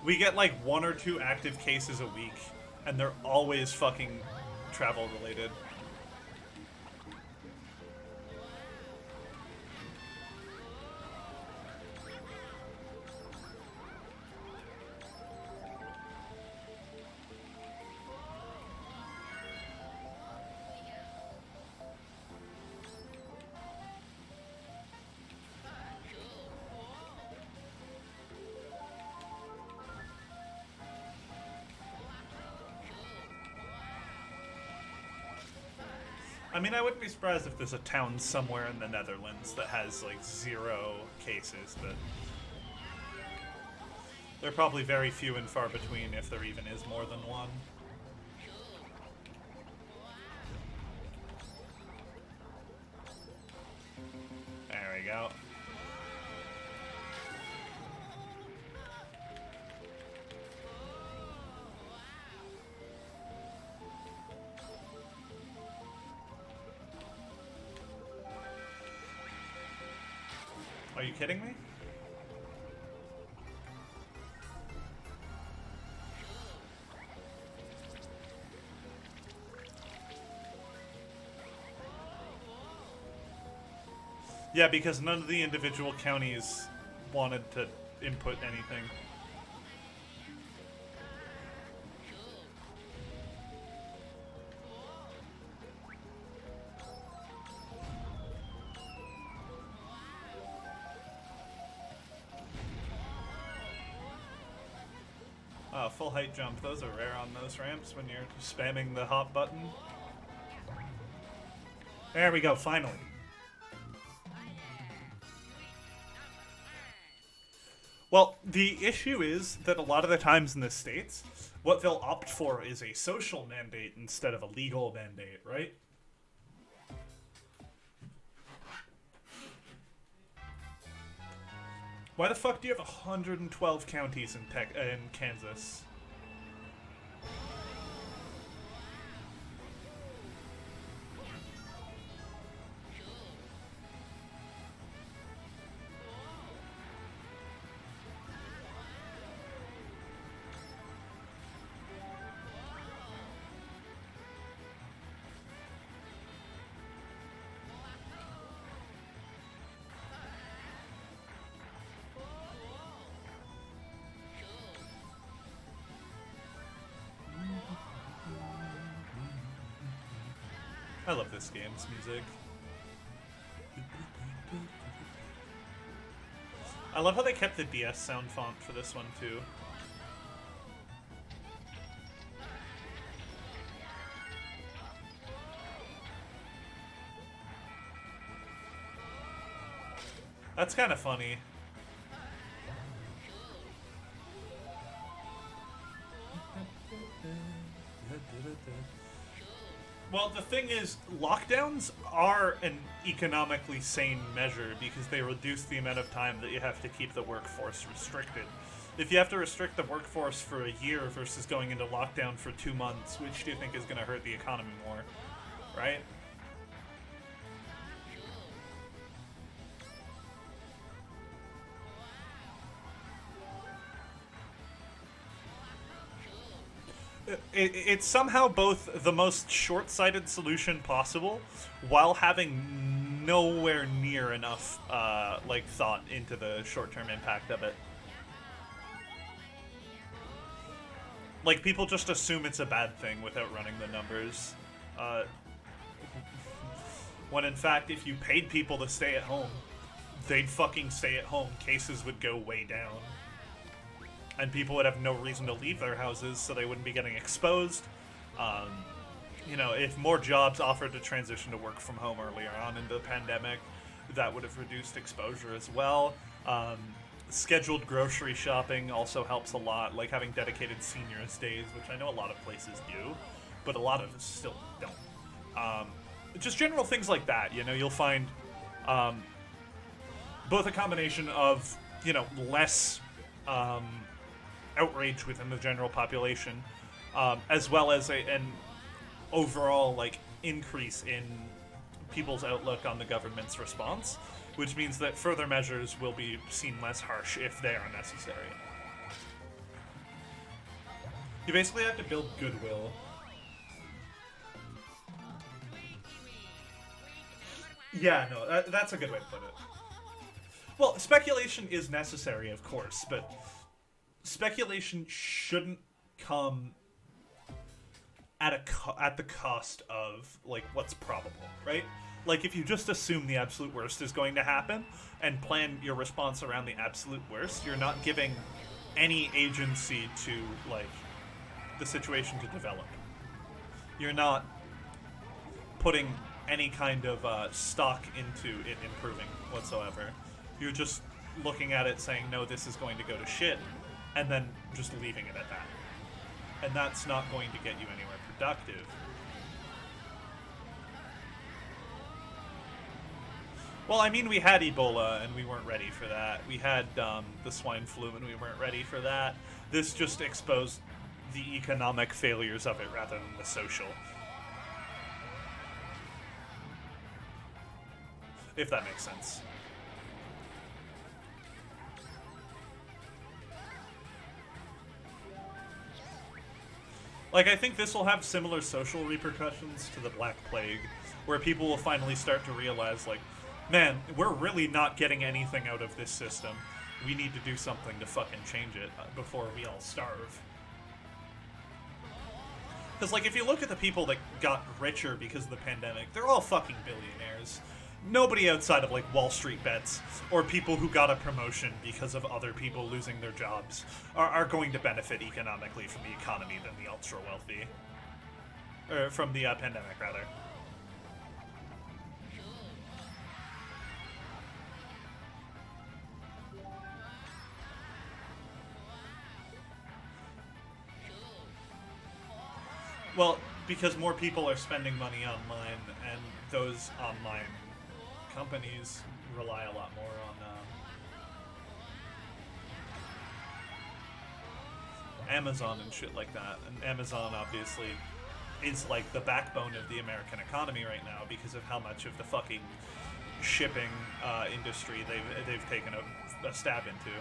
We get like 1 or 2 active cases a week, and they're always fucking travel related. I mean, I wouldn't be surprised if there's a town somewhere in the Netherlands that has, like, 0 cases, but they're probably very few and far between if there even is more than one. There we go. Are you kidding me? Yeah, because none of the individual counties wanted to input anything. Full height jump. Those are rare on those ramps when you're spamming the hop button. There we go, finally. Well, the issue is that a lot of the times in the States, what they'll opt for is a social mandate instead of a legal mandate, right? Why the fuck do you have 112 counties in Kansas? I love this game's music. I love how they kept the DS sound font for this one, too. That's kind of funny. Well, the thing is, lockdowns are an economically sane measure because they reduce the amount of time that you have to keep the workforce restricted. If you have to restrict the workforce for a year versus going into lockdown for 2 months, which do you think is going to hurt the economy more, right? It's somehow both the most short-sighted solution possible while having nowhere near enough like thought into the short-term impact of it. Like, people just assume it's a bad thing without running the numbers. When in fact, if you paid people to stay at home, they'd fucking stay at home. Cases would go way down. And people would have no reason to leave their houses, so they wouldn't be getting exposed. You know, if more jobs offered to transition to work from home earlier on in the pandemic, that would have reduced exposure as well. Scheduled grocery shopping also helps a lot, like having dedicated seniors days, which I know a lot of places do, but a lot of us still don't. Just general things like that, you know, you'll find both a combination of, you know, less outrage within the general population, as well as an overall, like, increase in people's outlook on the government's response, which means that further measures will be seen less harsh if they are necessary. You basically have to build goodwill. Yeah, no, that's a good way to put it. Well, speculation is necessary, of course, but speculation shouldn't come at the cost of like what's probable, right? Like if you just assume the absolute worst is going to happen and plan your response around the absolute worst, you're not giving any agency to like the situation to develop. You're not putting any kind of stock into it improving whatsoever. You're just looking at it saying, no, this is going to go to shit, and then just leaving it at that. And that's not going to get you anywhere productive. Well, I mean, we had Ebola, and we weren't ready for that. We had the swine flu, and we weren't ready for that. This just exposed the economic failures of it rather than the social. If that makes sense. Like, I think this will have similar social repercussions to the Black Plague, where people will finally start to realize, like, man, we're really not getting anything out of this system. We need to do something to fucking change it before we all starve. Because, like, if you look at the people that got richer because of the pandemic, they're all fucking billionaires. Nobody outside of, like, Wall Street bets or people who got a promotion because of other people losing their jobs are going to benefit economically from the economy than the ultra-wealthy. Or from the pandemic, rather. Well, because more people are spending money online, and those online companies rely a lot more on Amazon and shit like that. And Amazon, obviously, is like the backbone of the American economy right now because of how much of the fucking shipping industry they've taken a stab into.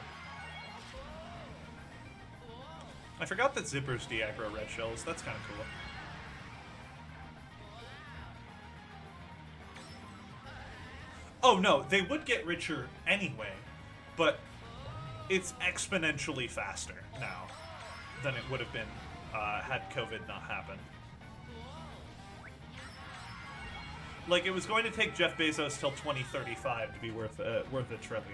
I forgot that zippers de-aggro red shells. That's kind of cool. Oh no, they would get richer anyway, but it's exponentially faster now than it would have been had COVID not happened. Like, it was going to take Jeff Bezos till 2035 to be worth $1 trillion.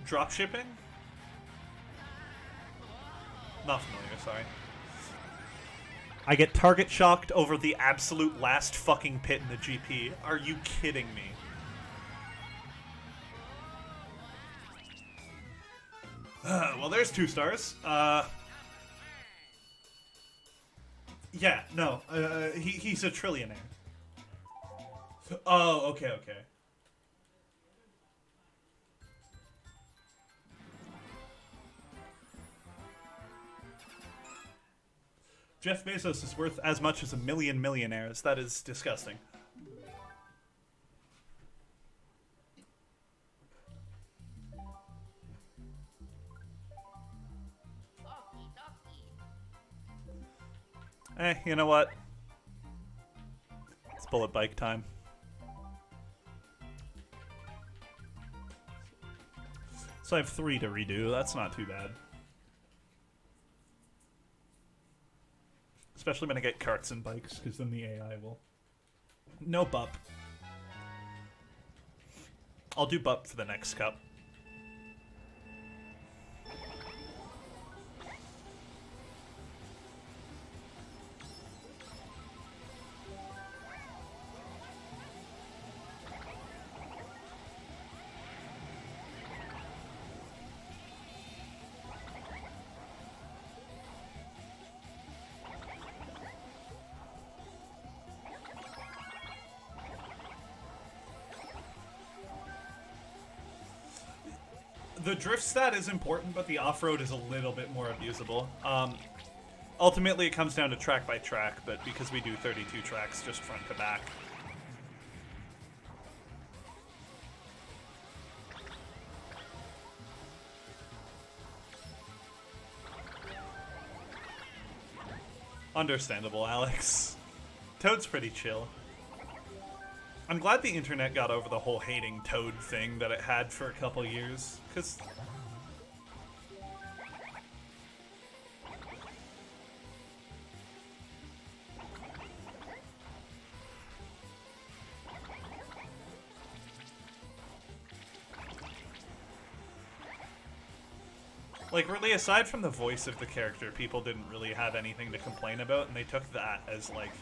Dropshipping? Not familiar, sorry. I get target shocked over the absolute last fucking pit in the GP. Are you kidding me? Well, there's 2 stars. Yeah, no. He's a trillionaire. Oh, okay. Jeff Bezos is worth as much as 1 million millionaires. That is disgusting. You know what? It's bullet bike time. So I have 3 to redo. That's not too bad. Especially when I get carts and bikes, because then the AI will... No bup. I'll do bup for the next cup. The drift stat is important, but the off-road is a little bit more abusable. Ultimately, it comes down to track by track, but because we do 32 tracks just front to back. Understandable, Alex. Toad's pretty chill. I'm glad the internet got over the whole hating Toad thing that it had for a couple years, because... like, really, aside from the voice of the character, people didn't really have anything to complain about, and they took that as, like,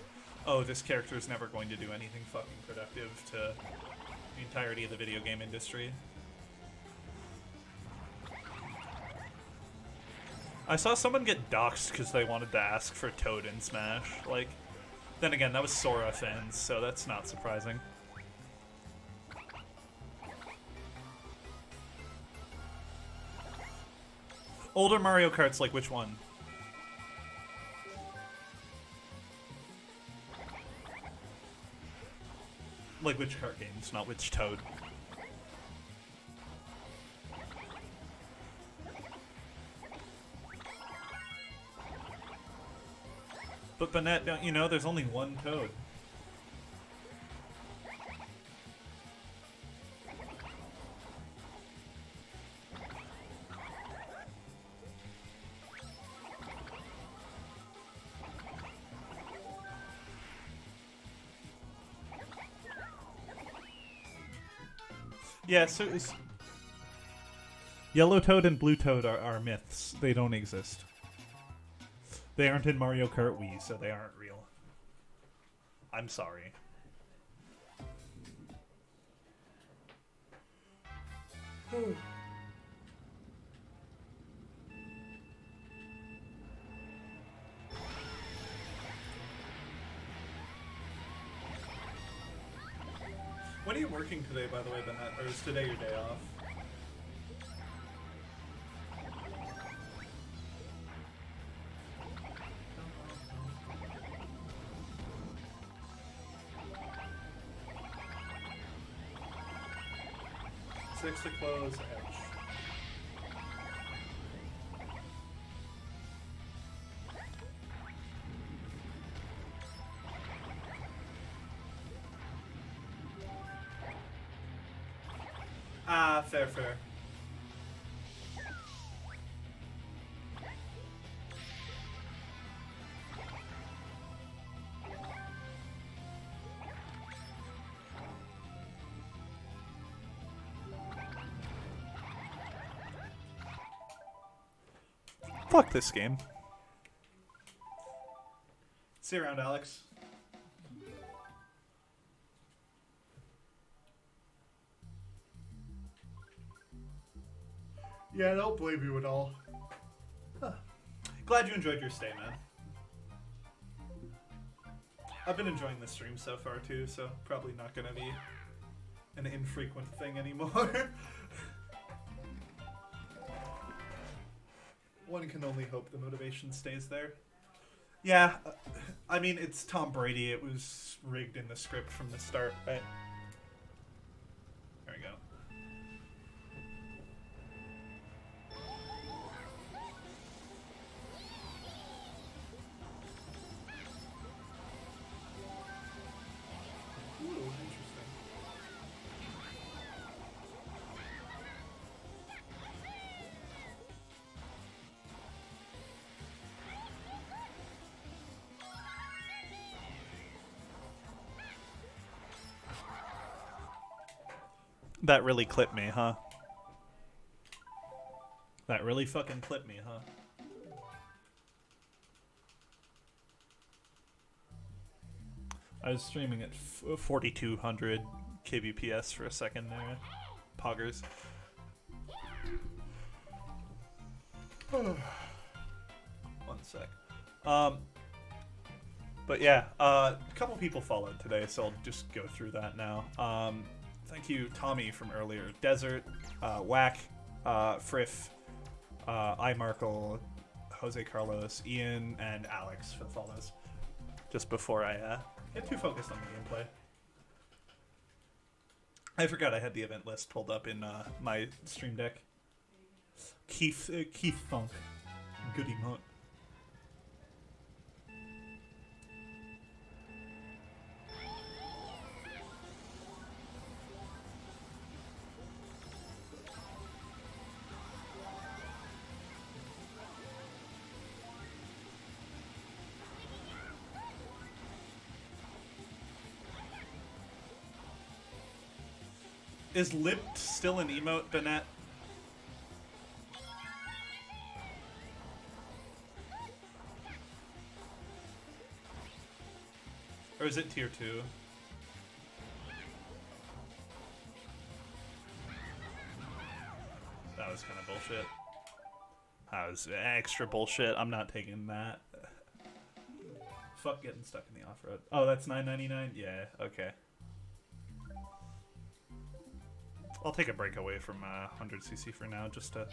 oh, this character is never going to do anything fucking productive to the entirety of the video game industry. I saw someone get doxxed because they wanted to ask for Toad in Smash. Like, then again, that was Sora fans, so that's not surprising. Older Mario Karts, like which one? Like which kart games, not which Toad. But Banette, don't you know there's only one Toad? Yeah, so Yellow Toad and Blue Toad are myths. They don't exist. They aren't in Mario Kart Wii, so they aren't real. I'm sorry. When are you working today, by the way, Bennett? Or is today your day off? Six to close, edge. Ah, fair, fair. Fuck this game. See you around, Alex. Yeah, I don't blame you at all. Huh. Glad you enjoyed your stay, man. I've been enjoying the stream so far, too, so probably not gonna be an infrequent thing anymore. One can only hope the motivation stays there. Yeah, I mean, it's Tom Brady. It was rigged in the script from the start, right? There we go. Ooh, interesting. That really clipped me, huh? That really fucking clipped me, huh? I was streaming at 4200 kbps for a second there. Poggers. One sec. But yeah, a couple people followed today, so I'll just go through that now. Thank you, Tommy from earlier. Desert, Whack, Friff, iMarkle, Jose Carlos, Ian, and Alex for the follows. Just before I get too focused on the gameplay. I forgot I had the event list pulled up in my stream deck. Keith Funk. Goody Mutt. Is lipped still an emote, Bennett? Or is it tier 2? That was kind of bullshit. That was extra bullshit. I'm not taking that. Fuck getting stuck in the off-road. Oh, that's $9.99? Yeah, okay. I'll take a break away from 100cc for now, just to...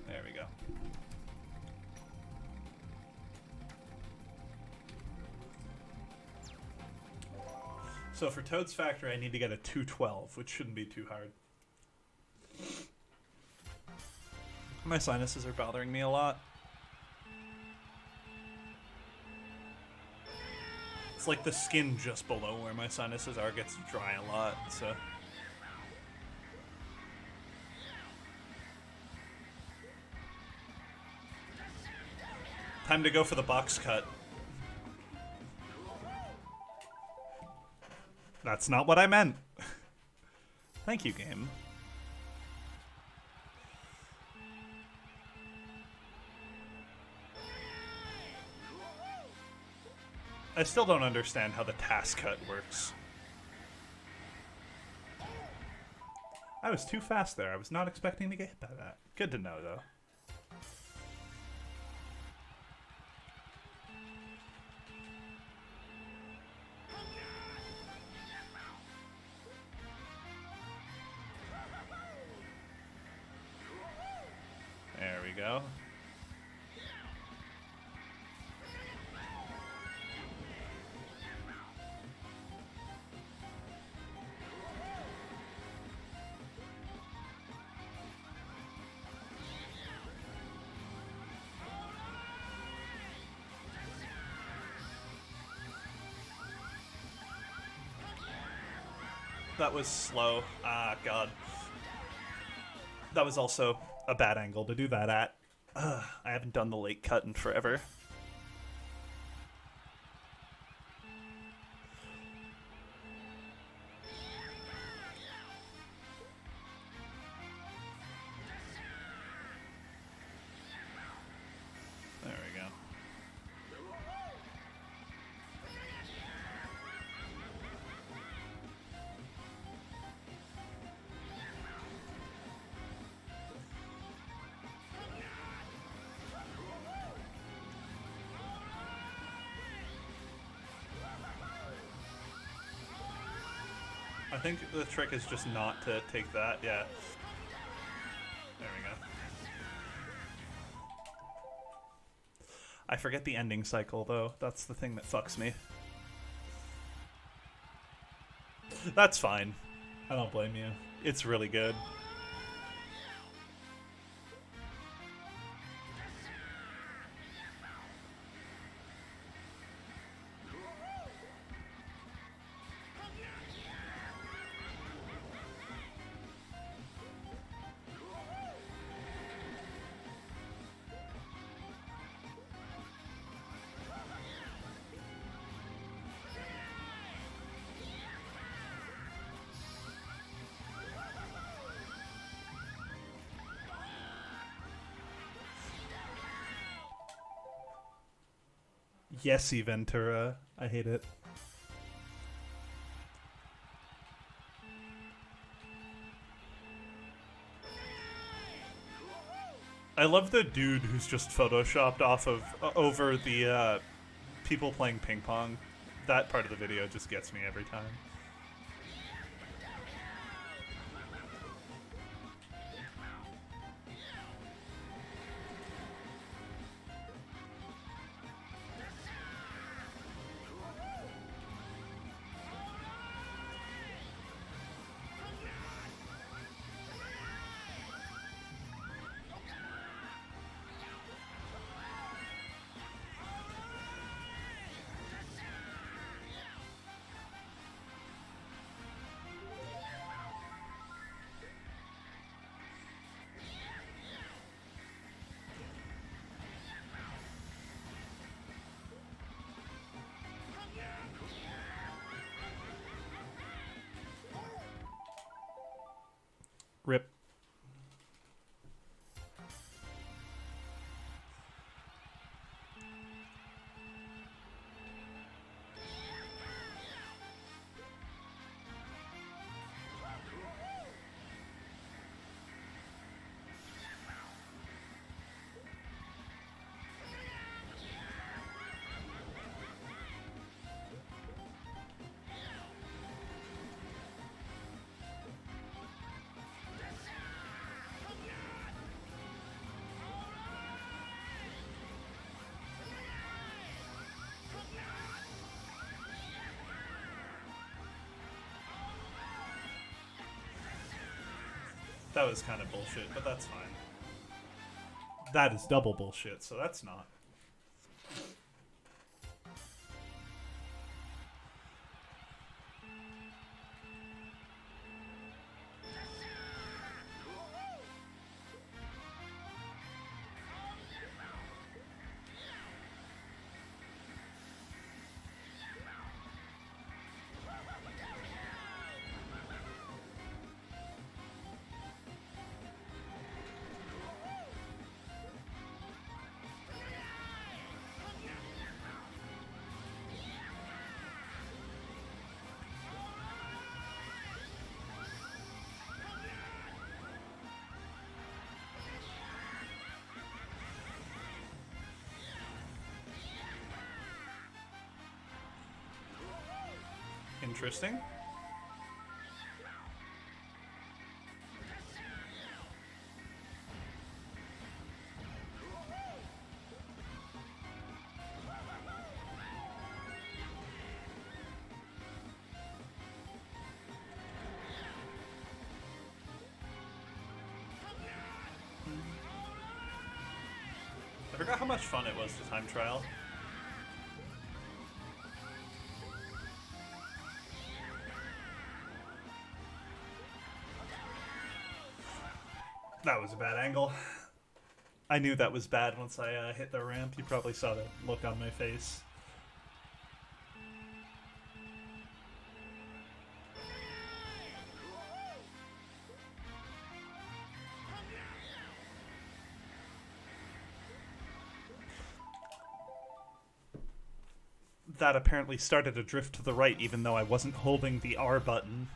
There we go. So for Toad's Factory, I need to get a 212, which shouldn't be too hard. My sinuses are bothering me a lot. It's like the skin just below where my sinuses are gets dry a lot, so... Time to go for the box cut. That's not what I meant. Thank you, game. I still don't understand how the task cut works. I was too fast there. I was not expecting to get hit by that. Good to know, though. There we go. That was slow. Ah, God. That was also a bad angle to do that at. I haven't done the late cut in forever. There we go. I think the trick is just not to take that, yeah. There we go. I forget the ending cycle, though. That's the thing that fucks me. That's fine. I don't blame you. It's really good. Yesy Ventura. I hate it. I love the dude who's just photoshopped off of over the people playing ping pong. That part of the video just gets me every time. That was kind of bullshit, but that's fine. That is double bullshit, so that's not. Interesting. I forgot how much fun it was to time trial. That was a bad angle. I knew that was bad once I hit the ramp. You probably saw the look on my face. That apparently started a drift to the right even though I wasn't holding the R button.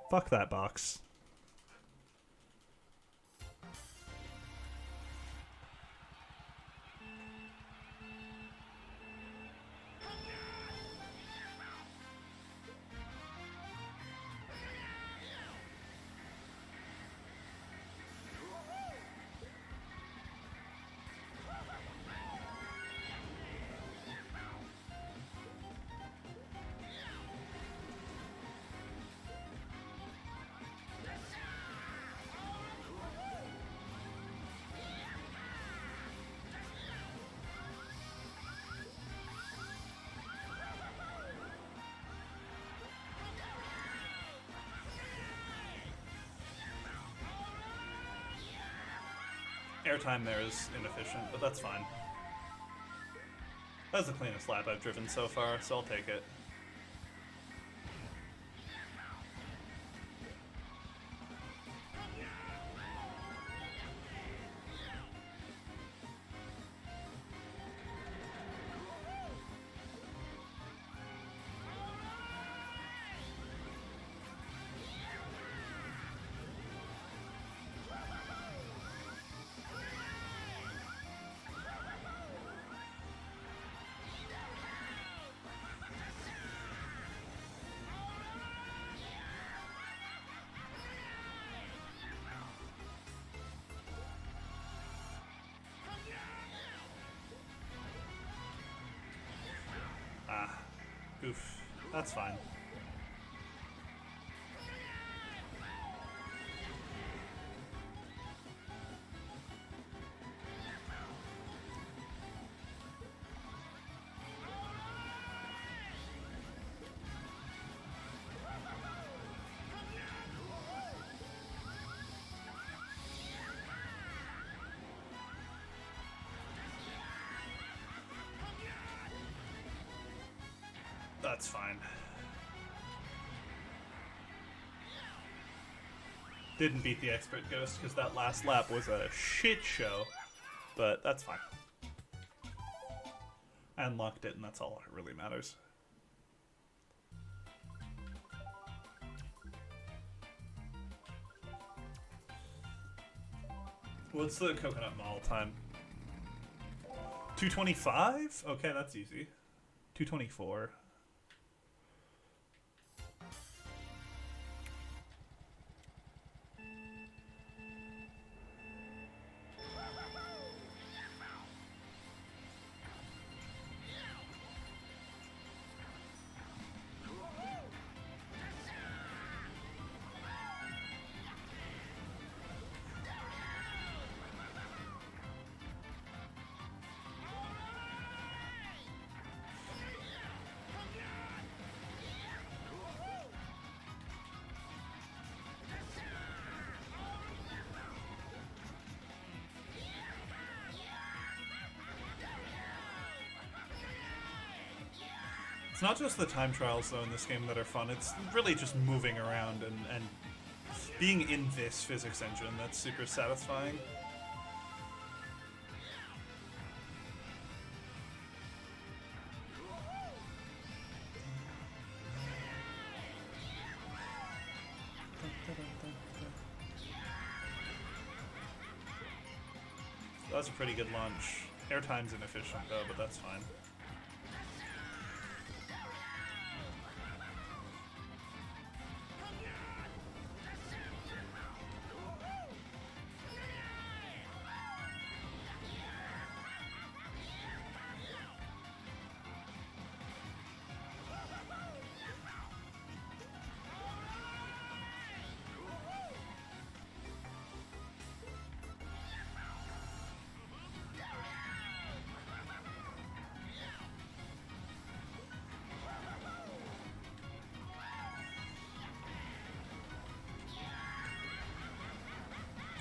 Fuck that box. Airtime there is inefficient, but that's fine. That's the cleanest lap I've driven so far, so I'll take it. Oof. That's fine. That's fine. Didn't beat the Expert Ghost because that last lap was a shit show, but that's fine. I unlocked it, and that's all that really matters. What's the Coconut Mall time? 2:25? Okay, that's easy. 2:24. It's not just the time trials, though, in this game that are fun. It's really just moving around and being in this physics engine that's super satisfying. That was a pretty good launch. Airtime's inefficient, though, but that's fine.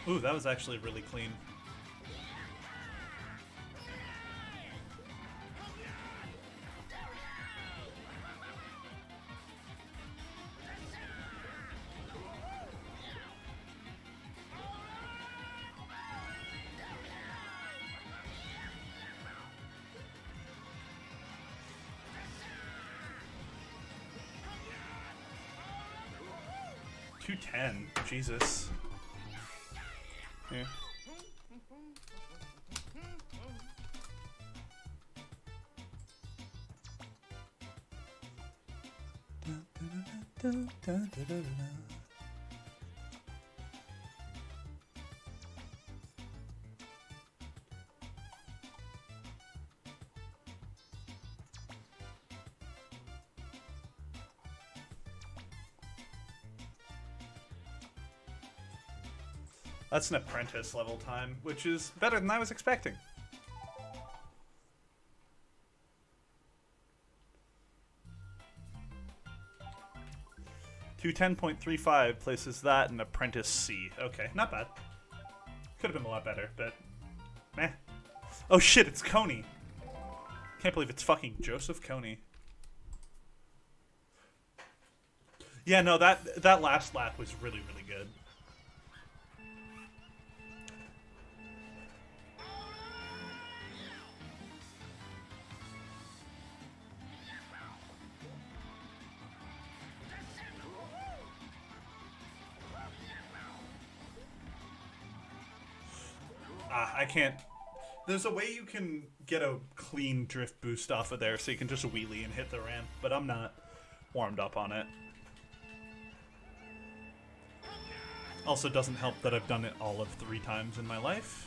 Ooh, that was actually really clean. $210. Jesus. Yeah. That's an apprentice level time, which is better than I was expecting. $210.35 places that in apprentice C. Okay, not bad. Could have been a lot better, but meh. Oh shit, it's Coney. Can't believe it's fucking Joseph Coney. Yeah, no, that last lap was really, really good. I can't. There's a way you can get a clean drift boost off of there, so you can just wheelie and hit the ramp, but I'm not warmed up on it. Also doesn't help that I've done it all of 3 times in my life.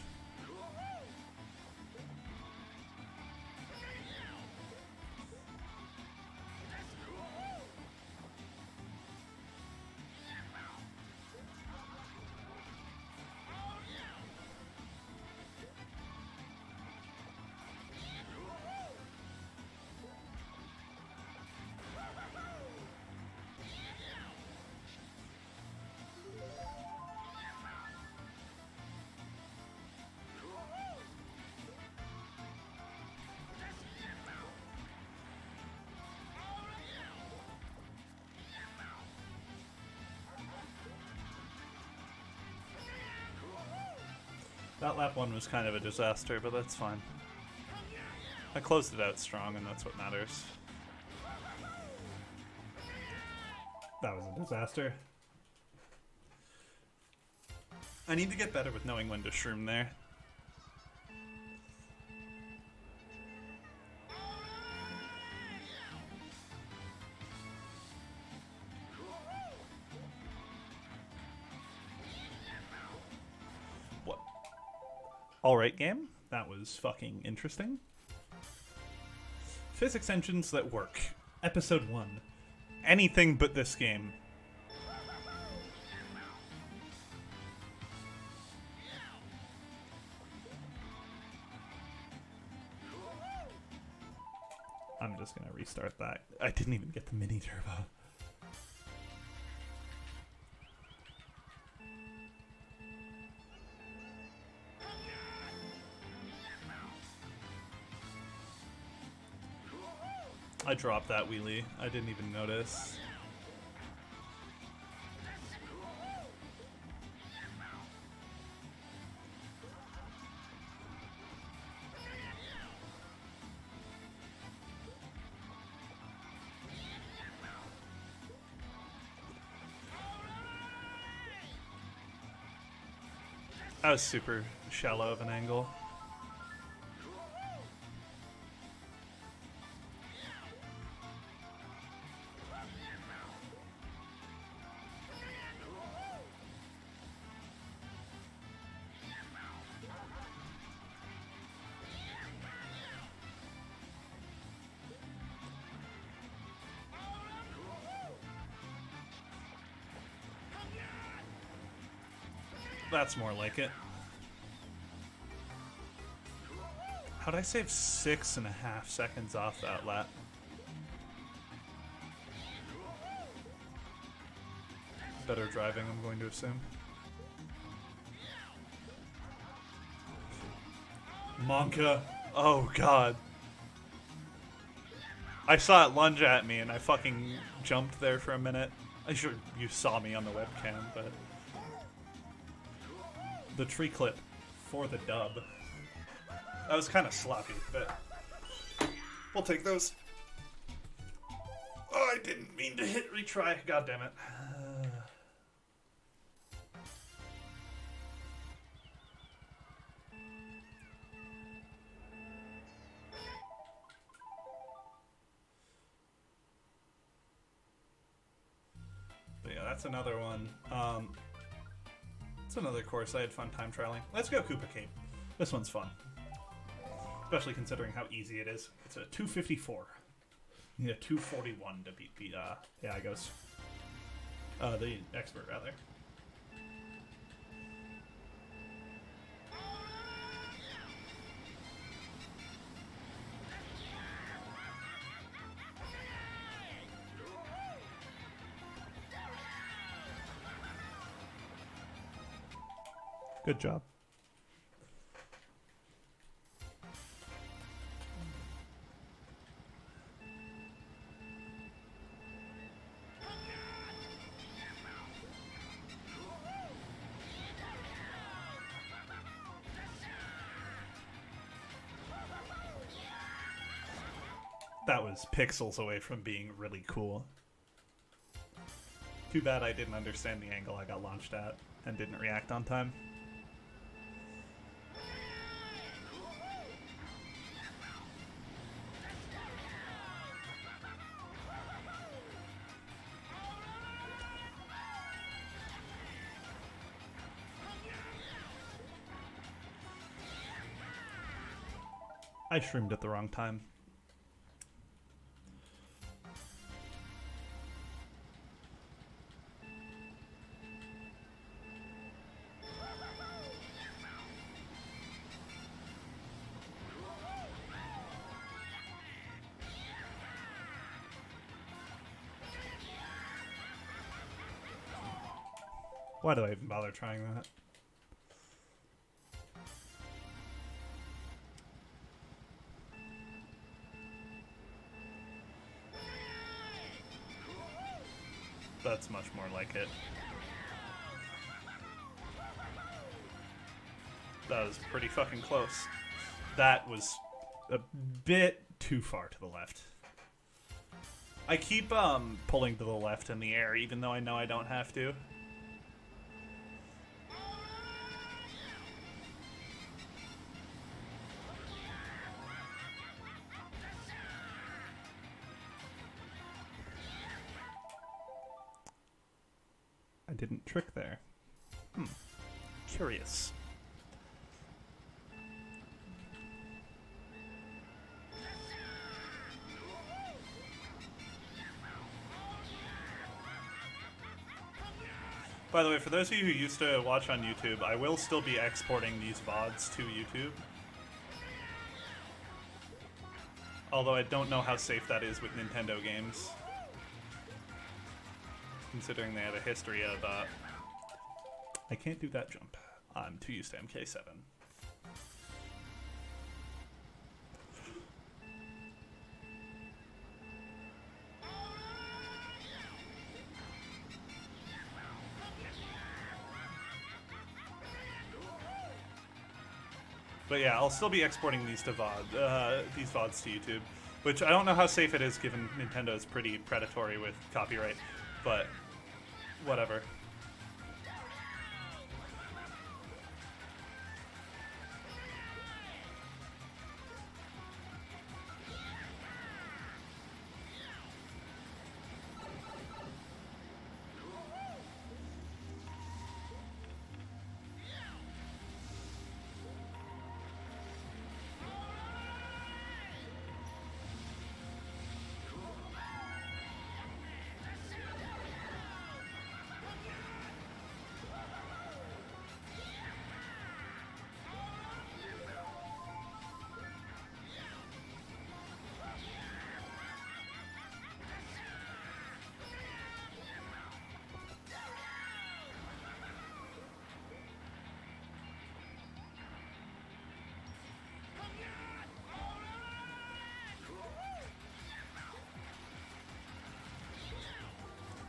That lap 1 was kind of a disaster, but that's fine. I closed it out strong, and that's what matters. That was a disaster. I need to get better with knowing when to shroom there. Alright, game. That was fucking interesting. Physics engines that work. Episode 1. Anything but this game. I'm just gonna restart that. I didn't even get the mini turbo. I dropped that wheelie. I didn't even notice. That was super shallow of an angle. That's more like it. How'd I save 6.5 seconds off that lap? Better driving, I'm going to assume. Monka. Oh, God. I saw it lunge at me and I fucking jumped there for a minute. I'm sure you saw me on the webcam, but... The tree clip for the dub. That was kind of sloppy, but we'll take those. Oh, I didn't mean to hit retry. God damn it. But yeah, that's another one. It's another course I had fun time trialing. Let's go Koopa Cape. This one's fun. Especially considering how easy it is. It's a 254. You need a 241 to beat the, yeah, I guess. The expert, rather. Good job. That was pixels away from being really cool. Too bad I didn't understand the angle I got launched at and didn't react on time. I streamed at the wrong time. Why do I even bother trying that? That's much more like it. That was pretty fucking close. That was a bit too far to the left. I keep pulling to the left in the air, even though I know I don't have to. I didn't trick there. Curious. By the way, for those of you who used to watch on YouTube, I will still be exporting these VODs to YouTube. Although I don't know how safe that is with Nintendo games. Considering they have a history of, I can't do that jump. I'm too used to MK7. But yeah, I'll still be exporting these to these VODs to YouTube, which I don't know how safe it is given Nintendo is pretty predatory with copyright, but whatever.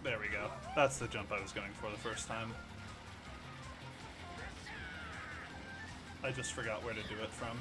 There we go. That's the jump I was going for the first time. I just forgot where to do it from.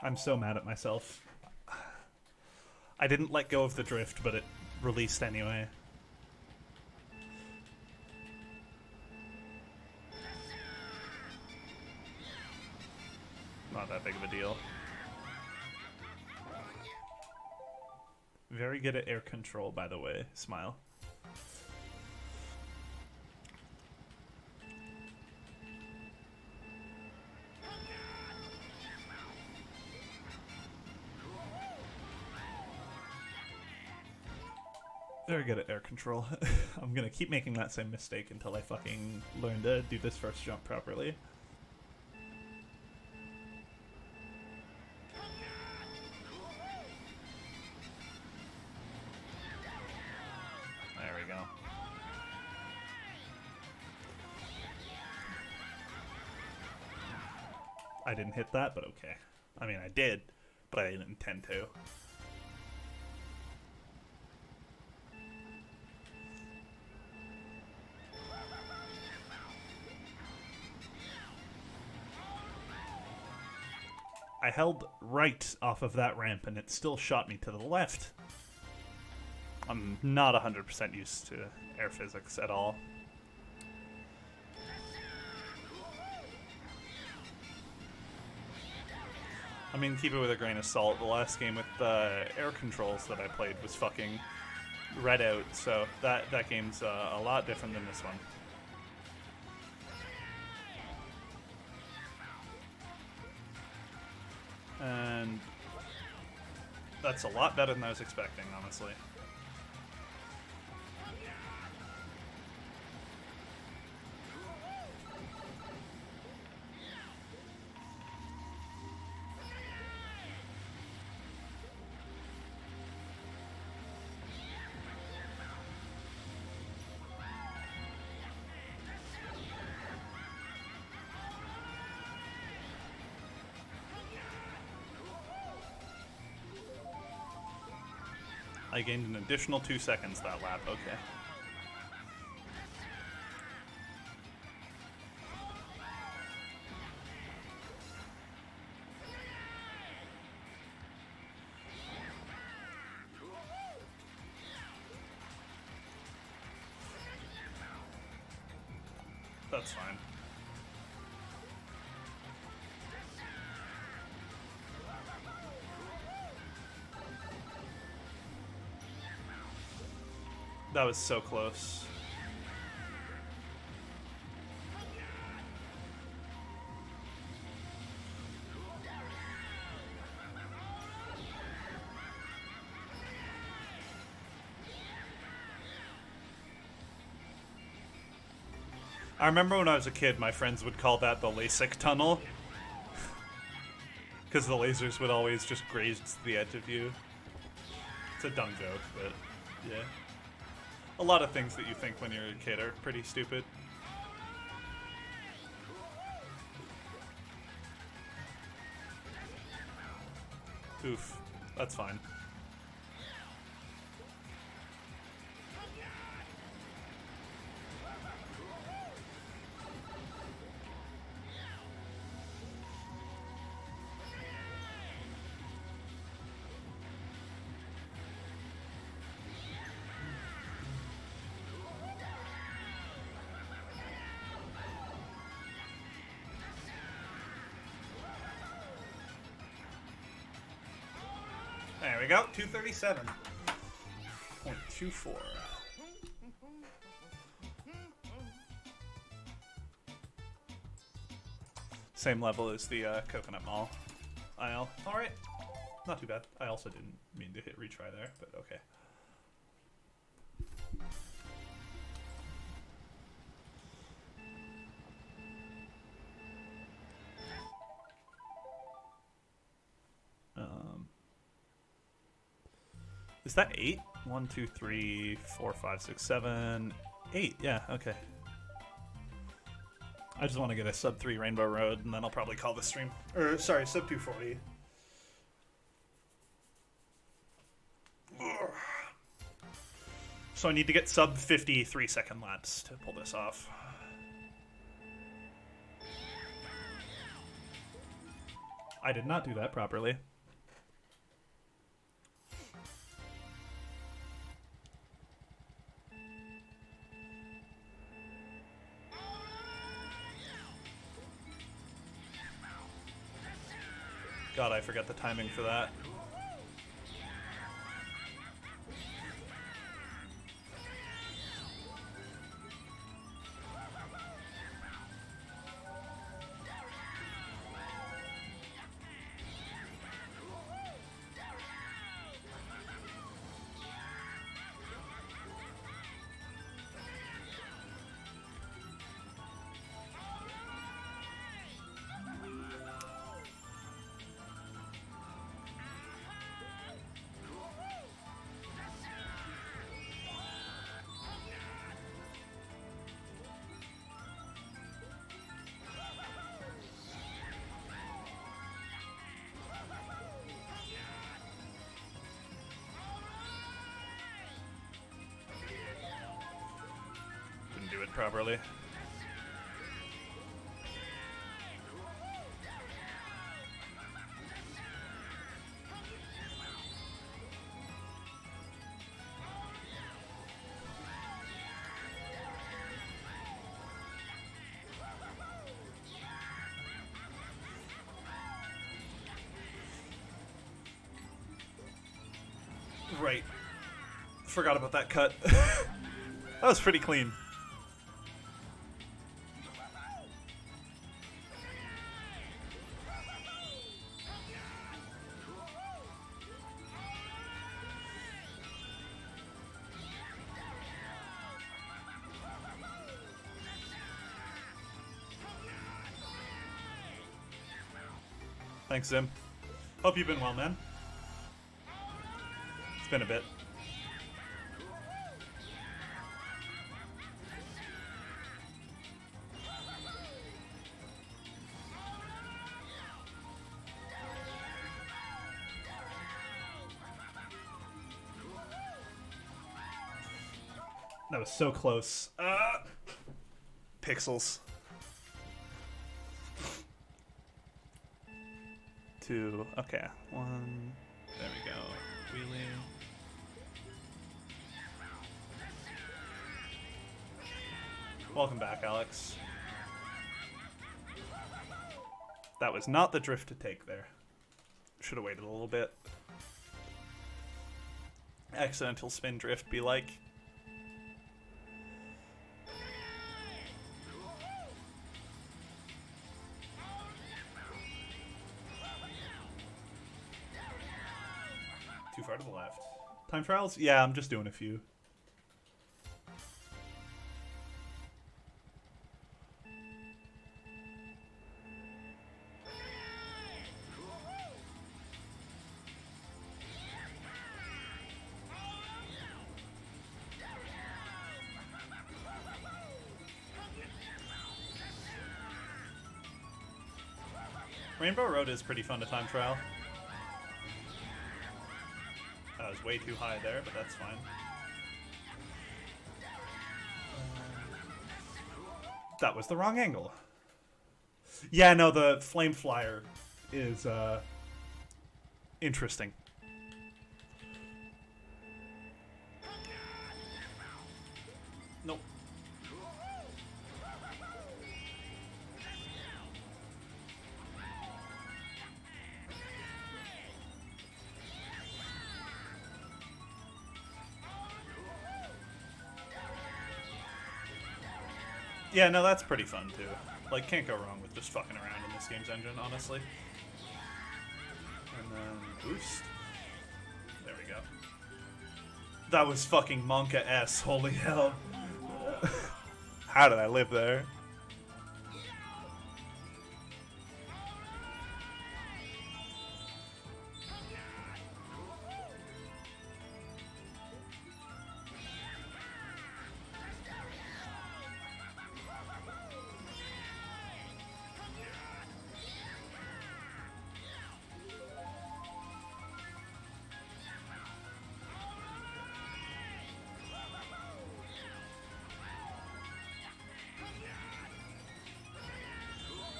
I'm so mad at myself. I didn't let go of the drift, but it released anyway. Not that big of a deal. Very good at air control, by the way. Smile. Very good at air control. I'm gonna keep making that same mistake until I fucking learn to do this first jump properly. There we go. I didn't hit that, but okay. I mean, I did, but I didn't intend to. I held right off of that ramp and it still shot me to the left. I'm not 100% used to air physics at all. I mean, keep it with a grain of salt. The last game with the air controls that I played was fucking red out, so that game's a lot different than this one. And that's a lot better than I was expecting, honestly. I gained an additional 2 seconds that lap, okay. That's fine. That was so close. I remember when I was a kid, my friends would call that the LASIK tunnel. Because the lasers would always just graze the edge of you. It's a dumb joke, but yeah. A lot of things that you think when you're a kid are pretty stupid. Oof, that's fine. There we go, 237.24. Same level as the Coconut Mall aisle. Alright, not too bad. I also didn't mean to hit retry there, but okay. Is that 8? 1, 2, 3, 4, 5, 6, 7, 8. Yeah, okay. I just want to get a sub 3 Rainbow Road, and then I'll probably call the stream. Or, sorry, sub 240. So I need to get sub 50 3-second laps to pull this off. I did not do that properly. God, I forgot the timing for that. Do it properly. Right. Forgot about that cut. That was pretty clean. Thanks, Zim. Hope you've been well, man. It's been a bit. That was so close. Pixels. 2. Okay. 1. There we go. Wheelie. Welcome back, Alex. That was not the drift to take there. Should have waited a little bit. Accidental spin drift be like. Too far to the left. Time trials? Yeah, I'm just doing a few. Rainbow Road is pretty fun to time trial. That was way too high there, but that's fine. That was the wrong angle. Yeah, no, the Flame Flyer is interesting. Nope. Yeah, no, that's pretty fun too. Like, can't go wrong with just fucking around in this game's engine, honestly. And then boost. There we go. That was fucking Monka S. Holy hell. How did I live there?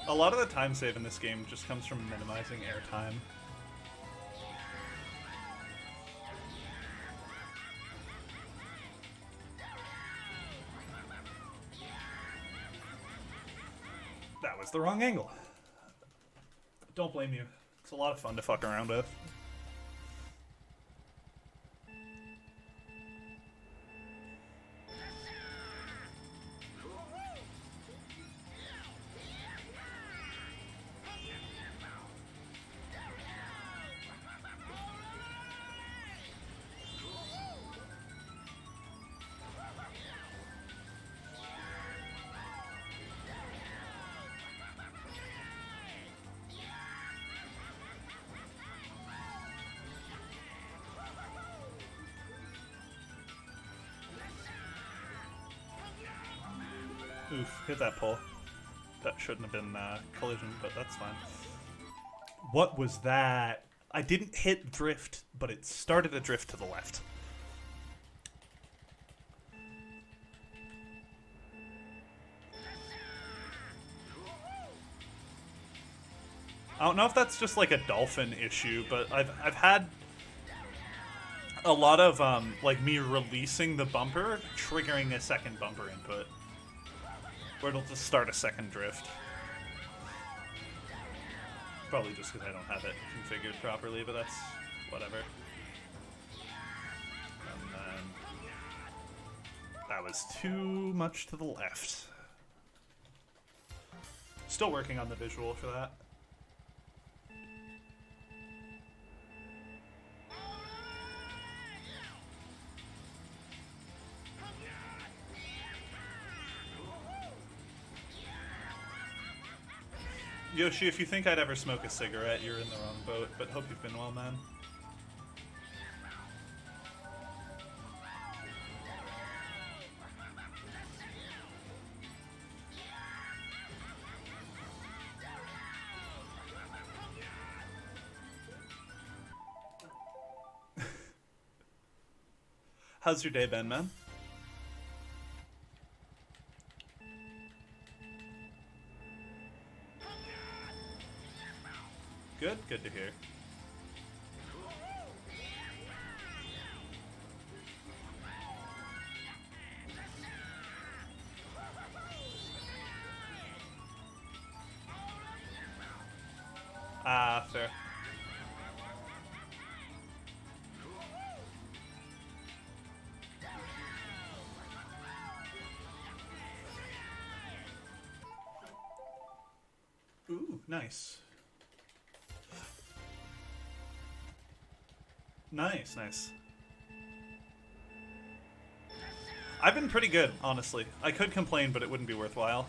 A lot of the time save in this game just comes from minimizing airtime. That was the wrong angle. Don't blame you. It's a lot of fun to fuck around with. Oof, hit that pole. That shouldn't have been collision, but that's fine. What was that? I didn't hit drift, but it started a drift to the left. I don't know if that's just like a dolphin issue, but I've had a lot of like me releasing the bumper triggering a second bumper input. Where it'll just start a second drift. Probably just because I don't have it configured properly, but that's whatever. And then that was too much to the left. Still working on the visual for that. Yoshi, if you think I'd ever smoke a cigarette, you're in the wrong boat, but hope you've been well, man. How's your day been, man? Good? Good to hear. Ah, fair. Ooh, nice. Nice, nice. I've been pretty good, honestly. I could complain, but it wouldn't be worthwhile.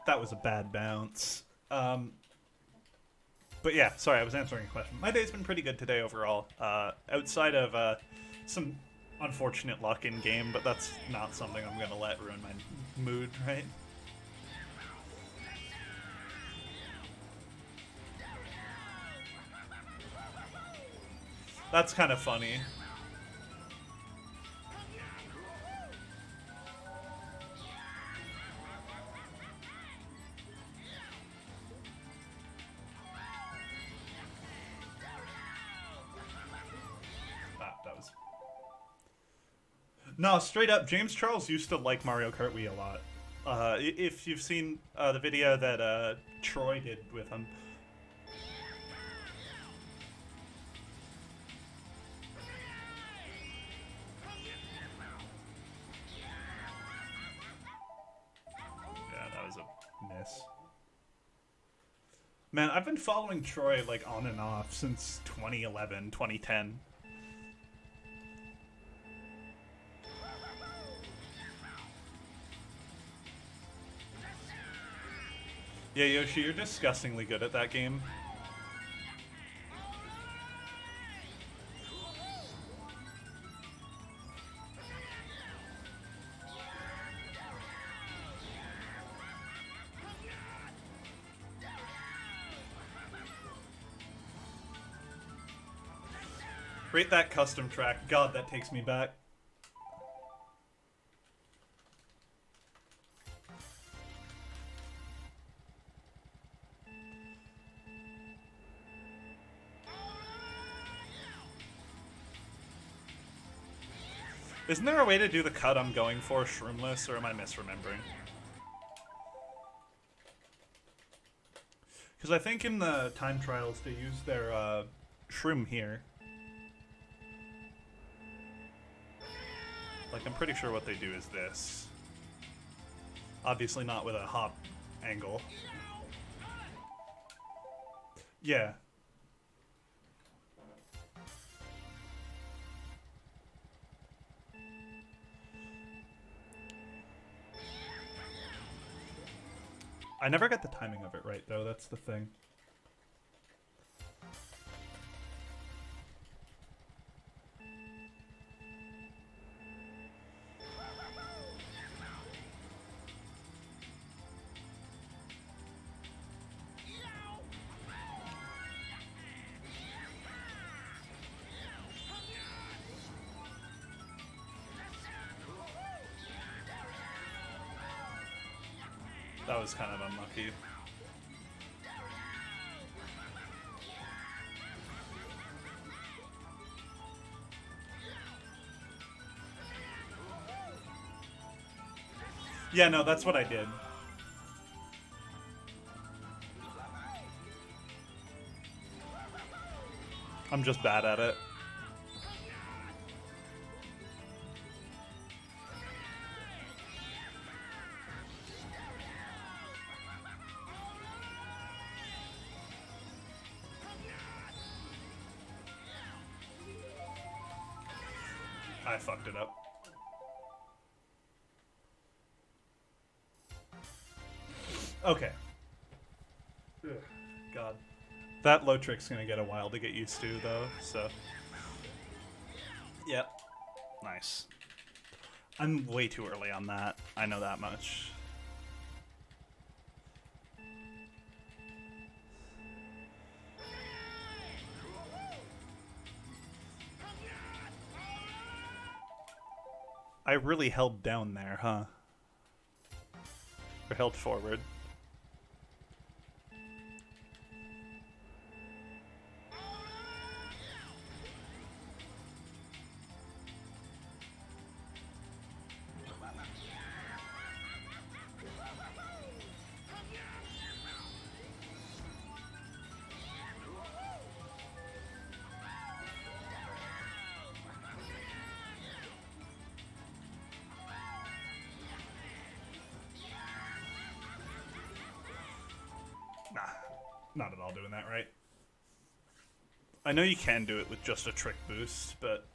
That was a bad bounce. But yeah, sorry, I was answering a question. My day's been pretty good today overall. Outside of some unfortunate luck in game, but that's not something I'm gonna let ruin my mood, right? That's kind of funny. That was... No, straight up, James Charles used to like Mario Kart Wii a lot. If you've seen the video that Troy did with him. Yeah, that was a miss. Man, I've been following Troy like on and off since 2011, 2010. Yeah, Yoshi, you're disgustingly good at that game. Rate that custom track. God, that takes me back. Isn't there a way to do the cut I'm going for shroomless, or am I misremembering? Because I think in the time trials they use their shroom here. Like, I'm pretty sure what they do is this. Obviously not with a hop angle. Yeah. I never get the timing of it right, though. That's the thing. That was kind of unlucky. Yeah, no, that's what I did. I'm just bad at it. I fucked it up. Okay. Ugh, God. That low trick's gonna get a while to get used to, though, so... Yep. Nice. I'm way too early on that. I know that much. I really held down there, huh? Or held forward. Nah, not at all doing that right. I know you can do it with just a trick boost, but...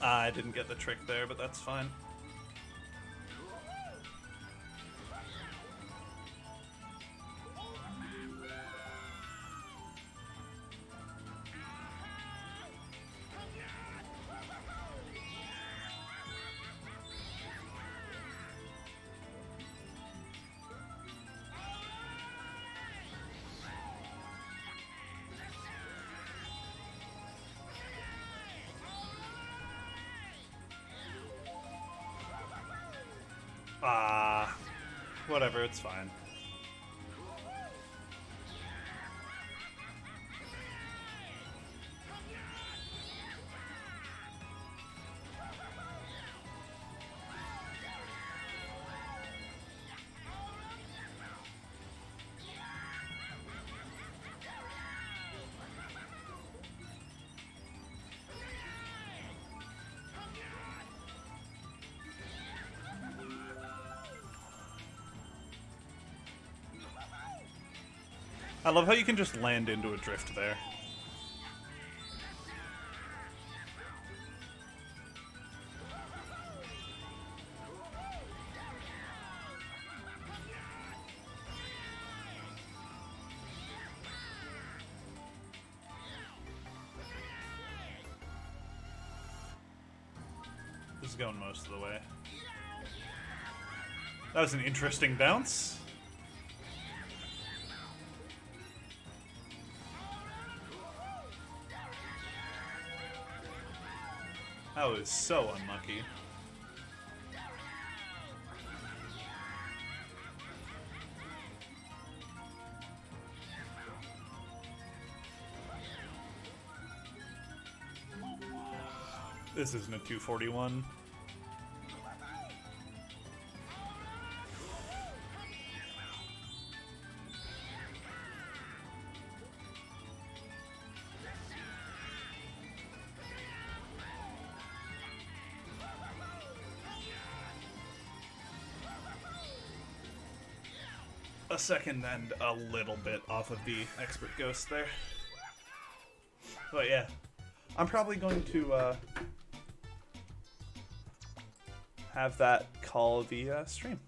I didn't get the trick there, but that's fine. Whatever, it's fine. I love how you can just land into a drift there. This is going most of the way. That was an interesting bounce. That was so unlucky. This isn't a 241. A second and a little bit off of the expert ghost there. But yeah, I'm probably going to have that call the stream.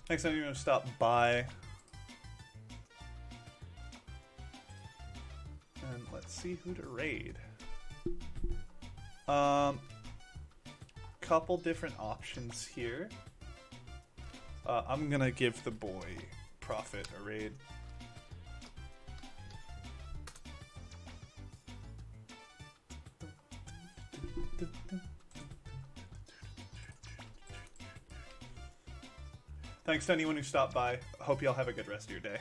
Next time you're going to stop by. And let's see who to raid. Couple different options here. I'm gonna give the boy Prophet a raid. Thanks to anyone who stopped by. Hope y'all have a good rest of your day.